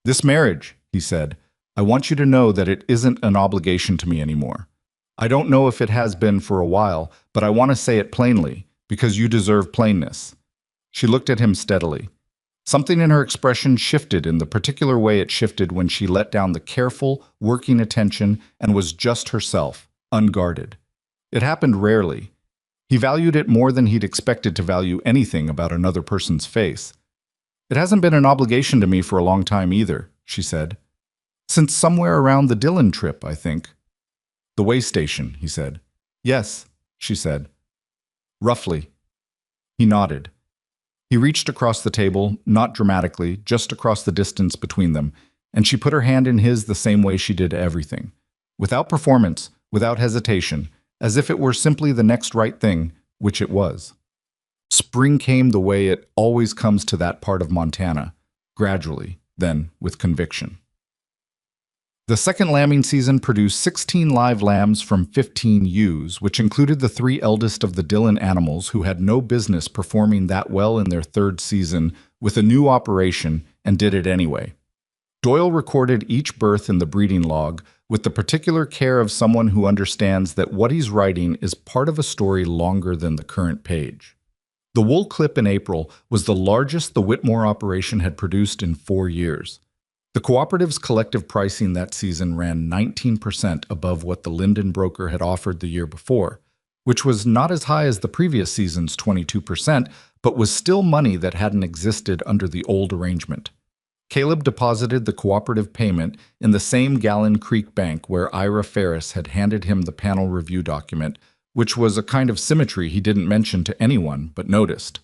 S1: "This marriage," he said, "I want you to know that it isn't an obligation to me anymore. I don't know if it has been for a while, but I want to say it plainly, because you deserve plainness." She looked at him steadily. Something in her expression shifted in the particular way it shifted when she let down the careful, working attention and was just herself, unguarded. It happened rarely. He valued it more than he'd expected to value anything about another person's face. "It hasn't been an obligation to me for a long time either," she said. Since somewhere around the Dillon trip, I think. The way station, he said. Yes, she said. Roughly. He nodded. He reached across the table, not dramatically, just across the distance between them, and she put her hand in his the same way she did everything. Without performance, without hesitation, as if it were simply the next right thing, which it was. Spring came the way it always comes to that part of Montana, gradually, then with conviction. The second lambing season produced 16 live lambs from 15 ewes, which included the 3 eldest of the Dillon animals who had no business performing that well in their third season with a new operation and did it anyway. Doyle recorded each birth in the breeding log with the particular care of someone who understands that what he's writing is part of a story longer than the current page. The wool clip in April was the largest the Whitmore operation had produced in 4 years. The cooperative's collective pricing that season ran 19% above what the Linden broker had offered the year before, which was not as high as the previous season's 22%, but was still money that hadn't existed under the old arrangement. Caleb deposited the cooperative payment in the same Gallon Creek bank where Ira Ferris had handed him the panel review document, which was a kind of symmetry he didn't mention to anyone but noticed.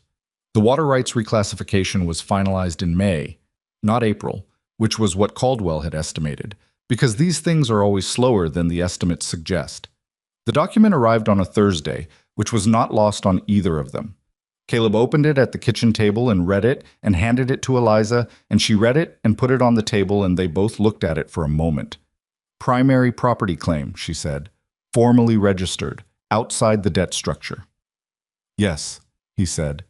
S1: The water rights reclassification was finalized in May, not April, which was what Caldwell had estimated, because these things are always slower than the estimates suggest. The document arrived on a Thursday, which was not lost on either of them. Caleb opened it at the kitchen table and read it and handed it to Eliza, and she read it and put it on the table, and they both looked at it for a moment. Primary property claim, she said, formally registered, outside the debt structure. Yes, he said.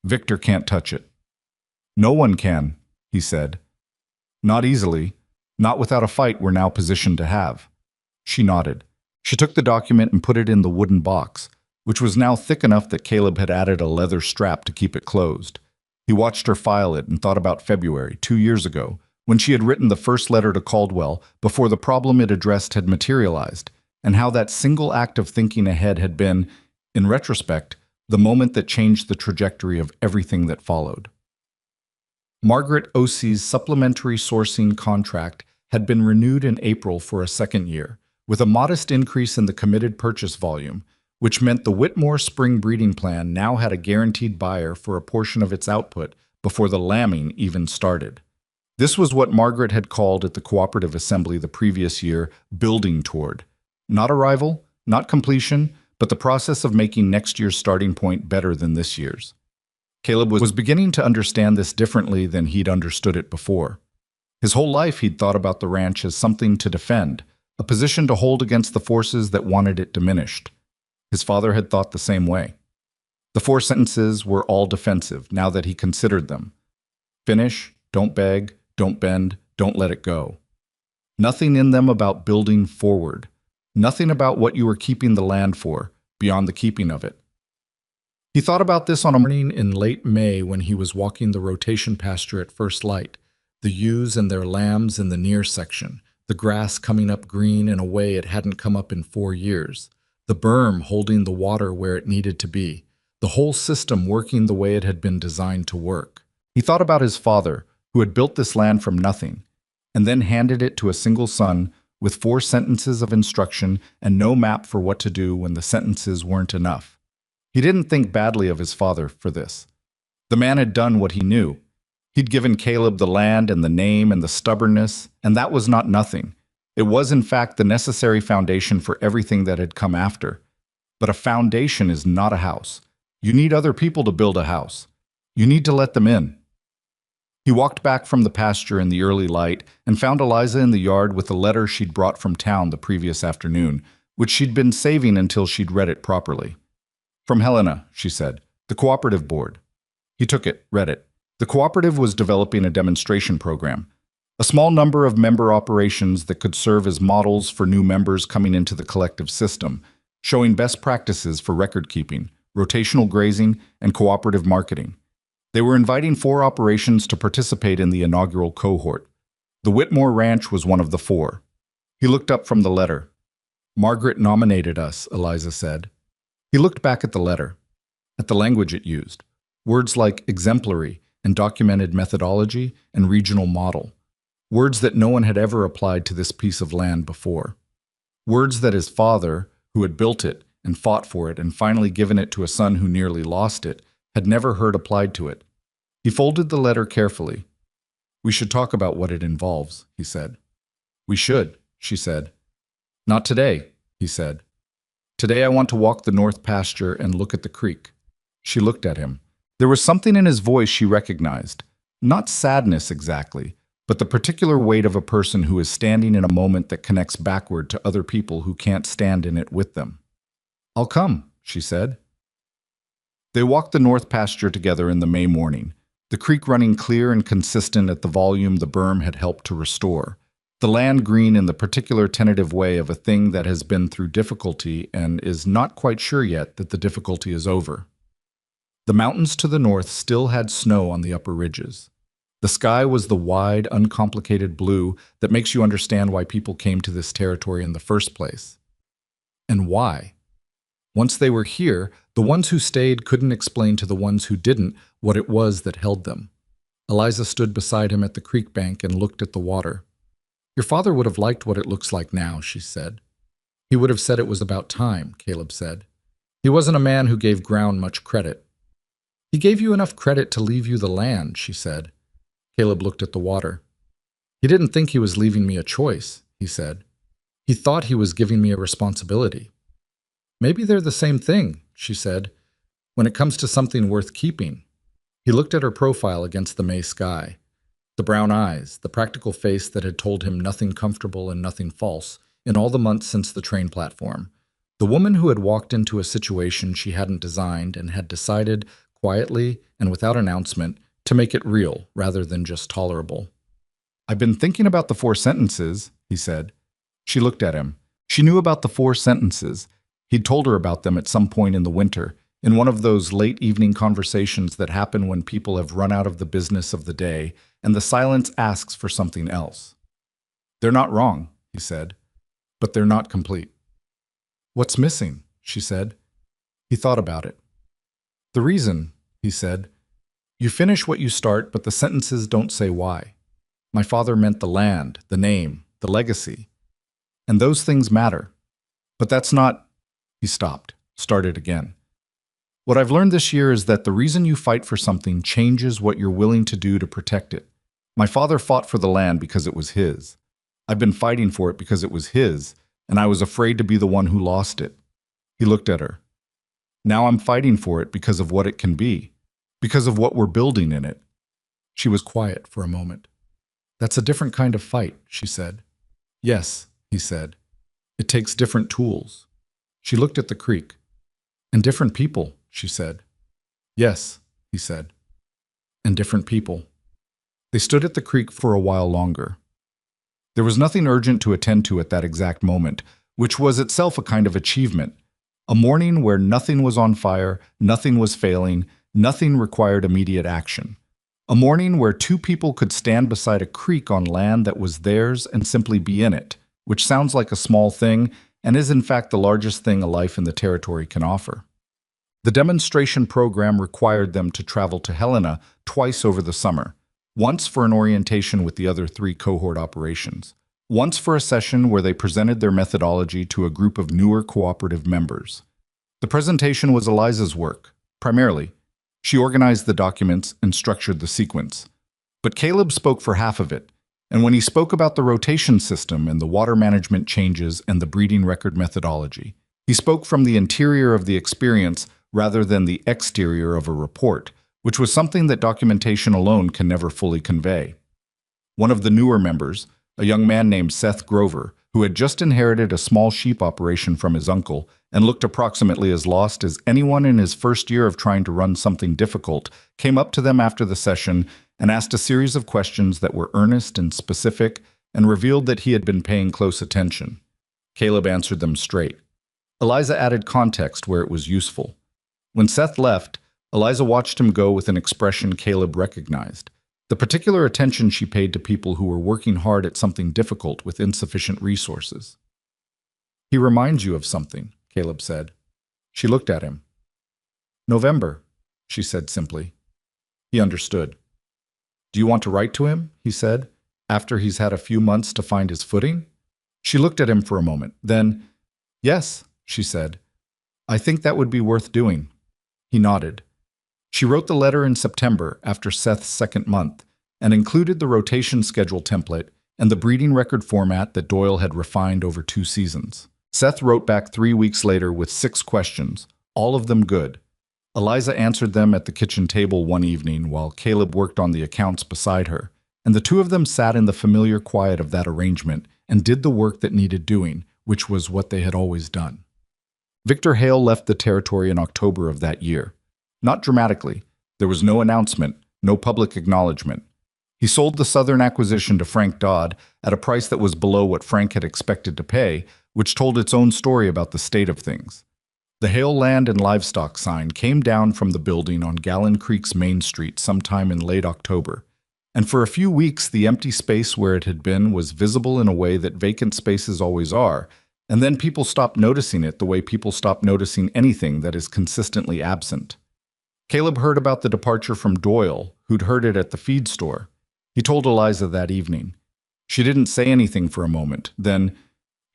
S1: Victor can't touch it. No one can, he said. Not easily, not without a fight we're now positioned to have. She nodded. She took the document and put it in the wooden box, which was now thick enough that Caleb had added a leather strap to keep it closed. He watched her file it and thought about February, 2 years ago, when she had written the first letter to Caldwell before the problem it addressed had materialized, and how that single act of thinking ahead had been, in retrospect, the moment that changed the trajectory of everything that followed. Margaret O'C's supplementary sourcing contract had been renewed in April for a second year, with a modest increase in the committed purchase volume, which meant the Whitmore spring breeding plan now had a guaranteed buyer for a portion of its output before the lambing even started. This was what Margaret had called at the cooperative assembly the previous year building toward. Not arrival, not completion, but the process of making next year's starting point better than this year's. Caleb was beginning to understand this differently than he'd understood it before. His whole life he'd thought about the ranch as something to defend, a position to hold against the forces that wanted it diminished. His father had thought the same way. The 4 sentences were all defensive, now that he considered them. Finish, don't beg, don't bend, don't let it go. Nothing in them about building forward. Nothing about what you were keeping the land for, beyond the keeping of it. He thought about this on a morning in late May when he was walking the rotation pasture at first light, the ewes and their lambs in the near section, the grass coming up green in a way it hadn't come up in 4 years, the berm holding the water where it needed to be, the whole system working the way it had been designed to work. He thought about his father, who had built this land from nothing, and then handed it to a single son with 4 sentences of instruction and no map for what to do when the sentences weren't enough. He didn't think badly of his father for this. The man had done what he knew. He'd given Caleb the land and the name and the stubbornness, and that was not nothing. It was, in fact, the necessary foundation for everything that had come after. But a foundation is not a house. You need other people to build a house. You need to let them in. He walked back from the pasture in the early light and found Eliza in the yard with a letter she'd brought from town the previous afternoon, which she'd been saving until she'd read it properly. From Helena, she said, the cooperative board. He took it, read it. The cooperative was developing a demonstration program, a small number of member operations that could serve as models for new members coming into the collective system, showing best practices for record keeping, rotational grazing, and cooperative marketing. They were inviting 4 operations to participate in the inaugural cohort. The Whitmore Ranch was one of the 4. He looked up from the letter. Margaret nominated us, Eliza said. He looked back at the letter, at the language it used, words like exemplary and documented methodology and regional model, Words that no one had ever applied to this piece of land before. Words that his father, who had built it and fought for it and finally given it to a son who nearly lost it, had never heard applied to it. He folded the letter carefully. "We should talk about what it involves," he said. "We should," she said. "Not today," he said. "Today I want to walk the north pasture and look at the creek." She looked at him. There was something in his voice she recognized. Not sadness exactly, but the particular weight of a person who is standing in a moment that connects backward to other people who can't stand in it with them. "I'll come," she said. They walked the north pasture together in the May morning, the creek running clear and consistent at the volume the berm had helped to restore, the land green in the particular tentative way of a thing that has been through difficulty and is not quite sure yet that the difficulty is over. The mountains to the north still had snow on the upper ridges. The sky was the wide, uncomplicated blue that makes you understand why people came to this territory in the first place. And why? Once they were here, the ones who stayed couldn't explain to the ones who didn't what it was that held them. Eliza stood beside him at the creek bank and looked at the water. "Your father would have liked what it looks like now," she said. "He would have said it was about time," Caleb said. "He wasn't a man who gave ground much credit." "He gave you enough credit to leave you the land," she said. Caleb looked at the water. "He didn't think he was leaving me a choice," he said. "He thought he was giving me a responsibility." "Maybe they're the same thing," she said, "when it comes to something worth keeping." He looked at her profile against the May sky. The brown eyes, the practical face that had told him nothing comfortable and nothing false in all the months since the train platform. The woman who had walked into a situation she hadn't designed and had decided, quietly and without announcement, to make it real rather than just tolerable. "I've been thinking about the 4 sentences," he said. She looked at him. She knew about the 4 sentences. He'd told her about them at some point in the winter, in one of those late evening conversations that happen when people have run out of the business of the day and the silence asks for something else. "They're not wrong," he said, "but they're not complete." "What's missing?" she said. He thought about it. "The reason," he said. "You finish what you start, but the sentences don't say why. My father meant the land, the name, the legacy. And those things matter. But that's not—" He stopped, started again. "What I've learned this year is that the reason you fight for something changes what you're willing to do to protect it. My father fought for the land because it was his. I've been fighting for it because it was his, and I was afraid to be the one who lost it." He looked at her. "Now I'm fighting for it because of what it can be, because of what we're building in it." She was quiet for a moment. "That's a different kind of fight," she said. "Yes," he said. "It takes different tools." She looked at the creek. "And different people," she said. "Yes," he said. "And different people." They stood at the creek for a while longer. There was nothing urgent to attend to at that exact moment, which was itself a kind of achievement. A morning where nothing was on fire, nothing was failing, nothing required immediate action. A morning where 2 people could stand beside a creek on land that was theirs and simply be in it, which sounds like a small thing and is in fact the largest thing a life in the territory can offer. The demonstration program required them to travel to Helena twice over the summer, once for an orientation with the other 3 cohort operations, once for a session where they presented their methodology to a group of newer cooperative members. The presentation was Eliza's work, primarily. She organized the documents and structured the sequence. But Caleb spoke for half of it, and when he spoke about the rotation system and the water management changes and the breeding record methodology, he spoke from the interior of the experience rather than the exterior of a report, which was something that documentation alone can never fully convey. One of the newer members, a young man named Seth Grover, who had just inherited a small sheep operation from his uncle and looked approximately as lost as anyone in his first year of trying to run something difficult, came up to them after the session and asked a series of questions that were earnest and specific and revealed that he had been paying close attention. Caleb answered them straight. Eliza added context where it was useful. When Seth left, Eliza watched him go with an expression Caleb recognized. The particular attention she paid to people who were working hard at something difficult with insufficient resources. "He reminds you of something," Caleb said. She looked at him. "November," she said simply. He understood. "Do you want to write to him?" he said, after he's had a few months to find his footing? She looked at him for a moment. Then, yes, she said. I think that would be worth doing. He nodded. She wrote the letter in September after Seth's second month and included the rotation schedule template and the breeding record format that Doyle had refined over 2 seasons. Seth wrote back 3 weeks later with 6 questions, all of them good. Eliza answered them at the kitchen table one evening while Caleb worked on the accounts beside her, and the two of them sat in the familiar quiet of that arrangement and did the work that needed doing, which was what they had always done. Victor Hale left the territory in October of that year. Not dramatically. There was no announcement, no public acknowledgement. He sold the Southern acquisition to Frank Dodd at a price that was below what Frank had expected to pay, which told its own story about the state of things. The Hale Land and Livestock sign came down from the building on Gallon Creek's Main Street sometime in late October, and for a few weeks the empty space where it had been was visible in a way that vacant spaces always are, and then people stopped noticing it the way people stop noticing anything that is consistently absent. Caleb heard about the departure from Doyle, who'd heard it at the feed store. He told Eliza that evening. She didn't say anything for a moment. Then,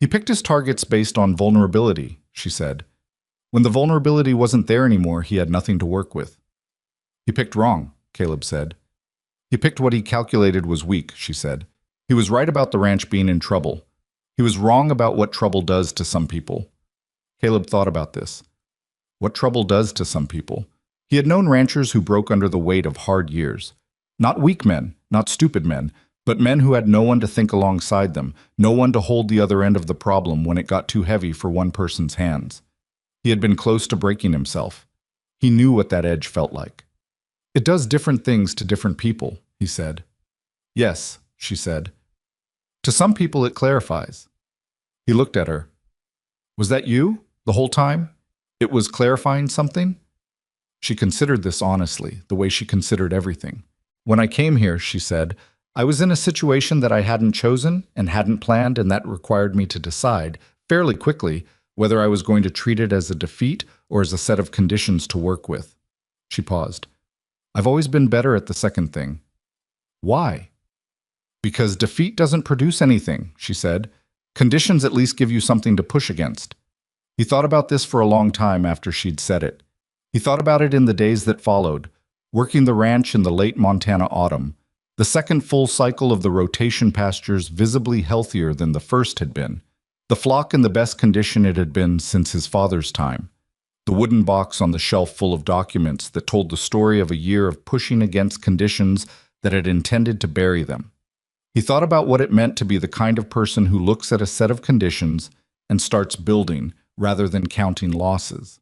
S1: he picked his targets based on vulnerability, she said. When the vulnerability wasn't there anymore, he had nothing to work with. He picked wrong, Caleb said. He picked what he calculated was weak, she said. He was right about the ranch being in trouble. He was wrong about what trouble does to some people. Caleb thought about this. What trouble does to some people. He had known ranchers who broke under the weight of hard years. Not weak men, not stupid men, but men who had no one to think alongside them, no one to hold the other end of the problem when it got too heavy for one person's hands. He had been close to breaking himself. He knew what that edge felt like. It does different things to different people, he said. Yes, she said. To some people it clarifies. He looked at her. Was that you, the whole time? It was clarifying something? She considered this honestly, the way she considered everything. When I came here, she said, I was in a situation that I hadn't chosen and hadn't planned, and that required me to decide, fairly quickly, whether I was going to treat it as a defeat or as a set of conditions to work with. She paused. I've always been better at the second thing. Why? Because defeat doesn't produce anything, she said. Conditions at least give you something to push against. He thought about this for a long time after she'd said it. He thought about it in the days that followed, working the ranch in the late Montana autumn, the second full cycle of the rotation pastures visibly healthier than the first had been, the flock in the best condition it had been since his father's time, the wooden box on the shelf full of documents that told the story of a year of pushing against conditions that had intended to bury them. He thought about what it meant to be the kind of person who looks at a set of conditions and starts building rather than counting losses.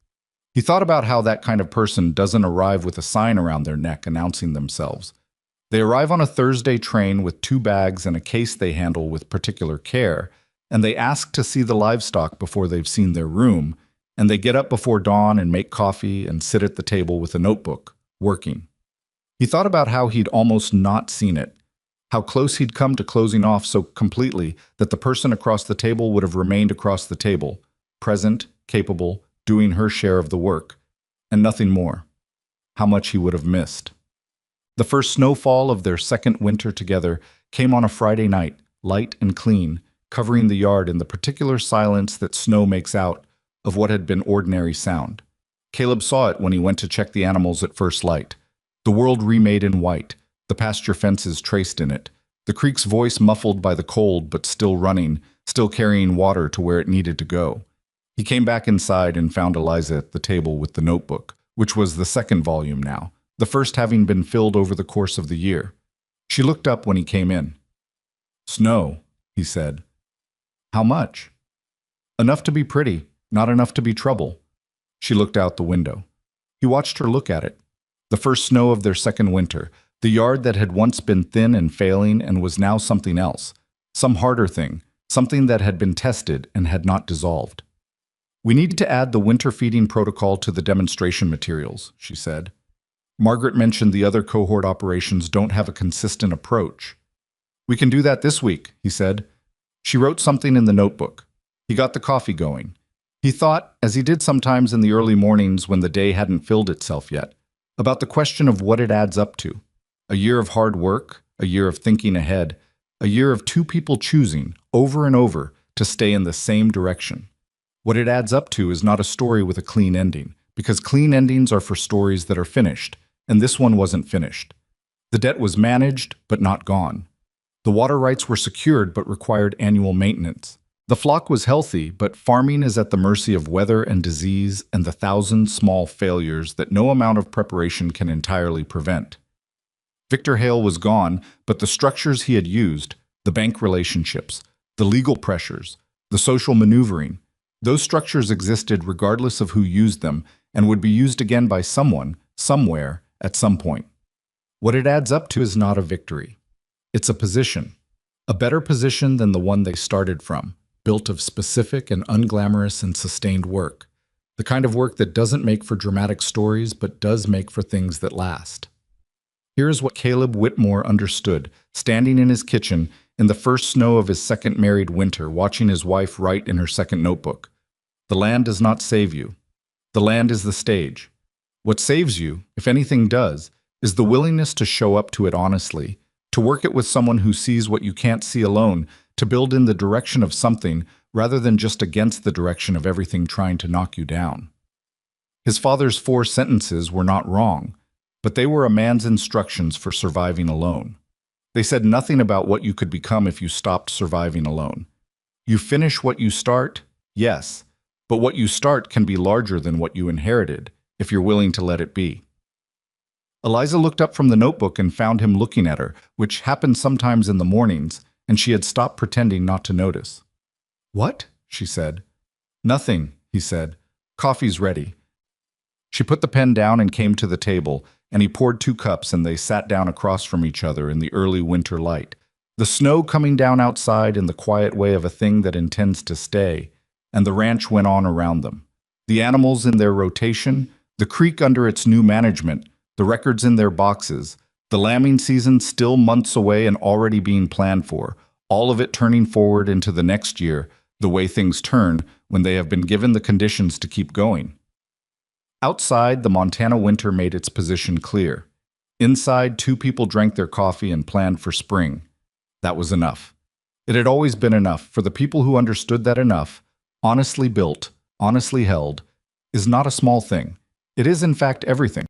S1: He thought about how that kind of person doesn't arrive with a sign around their neck announcing themselves. They arrive on a Thursday train with 2 bags and a case they handle with particular care, and they ask to see the livestock before they've seen their room, and they get up before dawn and make coffee and sit at the table with a notebook, working. He thought about how he'd almost not seen it, how close he'd come to closing off so completely that the person across the table would have remained across the table, present, capable, doing her share of the work, and nothing more. How much he would have missed. The first snowfall of their second winter together came on a Friday night, light and clean, covering the yard in the particular silence that snow makes out of what had been ordinary sound. Caleb saw it when he went to check the animals at first light. The world remade in white, the pasture fences traced in it, the creek's voice muffled by the cold but still running, still carrying water to where it needed to go. He came back inside and found Eliza at the table with the notebook, which was the second volume now, the first having been filled over the course of the year. She looked up when he came in. Snow, he said. How much? Enough to be pretty, not enough to be trouble. She looked out the window. He watched her look at it. The first snow of their second winter, the yard that had once been thin and failing and was now something else, some harder thing, something that had been tested and had not dissolved. We need to add the winter feeding protocol to the demonstration materials, she said. Margaret mentioned the other cohort operations don't have a consistent approach. We can do that this week, he said. She wrote something in the notebook. He got the coffee going. He thought, as he did sometimes in the early mornings when the day hadn't filled itself yet, about the question of what it adds up to. A year of hard work, a year of thinking ahead, A year of two people choosing, over and over, to stay in the same direction. What it adds up to is not a story with a clean ending, because clean endings are for stories that are finished, and this one wasn't finished. The debt was managed, but not gone. The water rights were secured, but required annual maintenance. The flock was healthy, but farming is at the mercy of weather and disease and the thousand small failures that no amount of preparation can entirely prevent. Victor Hale was gone, but the structures he had used, the bank relationships, the legal pressures, the social maneuvering, those structures existed regardless of who used them and would be used again by someone, somewhere, at some point. What it adds up to is not a victory. It's a position. A better position than the one they started from, built of specific and unglamorous and sustained work. The kind of work that doesn't make for dramatic stories but does make for things that last. Here is what Caleb Whitmore understood, standing in his kitchen in the first snow of his second married winter, watching his wife write in her second notebook. The land does not save you. The land is the stage. What saves you, if anything does, is the willingness to show up to it honestly, to work it with someone who sees what you can't see alone, to build in the direction of something rather than just against the direction of everything trying to knock you down. His father's 4 sentences were not wrong, but they were a man's instructions for surviving alone. They said nothing about what you could become if you stopped surviving alone. You finish what you start, yes, but what you start can be larger than what you inherited, if you're willing to let it be. Eliza looked up from the notebook and found him looking at her, which happened sometimes in the mornings, and she had stopped pretending not to notice. "What?" she said. "Nothing," he said. "Coffee's ready." She put the pen down and came to the table, and he poured 2 cups and they sat down across from each other in the early winter light. The snow coming down outside in the quiet way of a thing that intends to stay, and the ranch went on around them. The animals in their rotation, the creek under its new management, the records in their boxes, the lambing season still months away and already being planned for, all of it turning forward into the next year, the way things turn when they have been given the conditions to keep going. Outside, the Montana winter made its position clear. Inside, 2 people drank their coffee and planned for spring. That was enough. It had always been enough for the people who understood that enough, honestly built, honestly held, is not a small thing. It is in fact everything.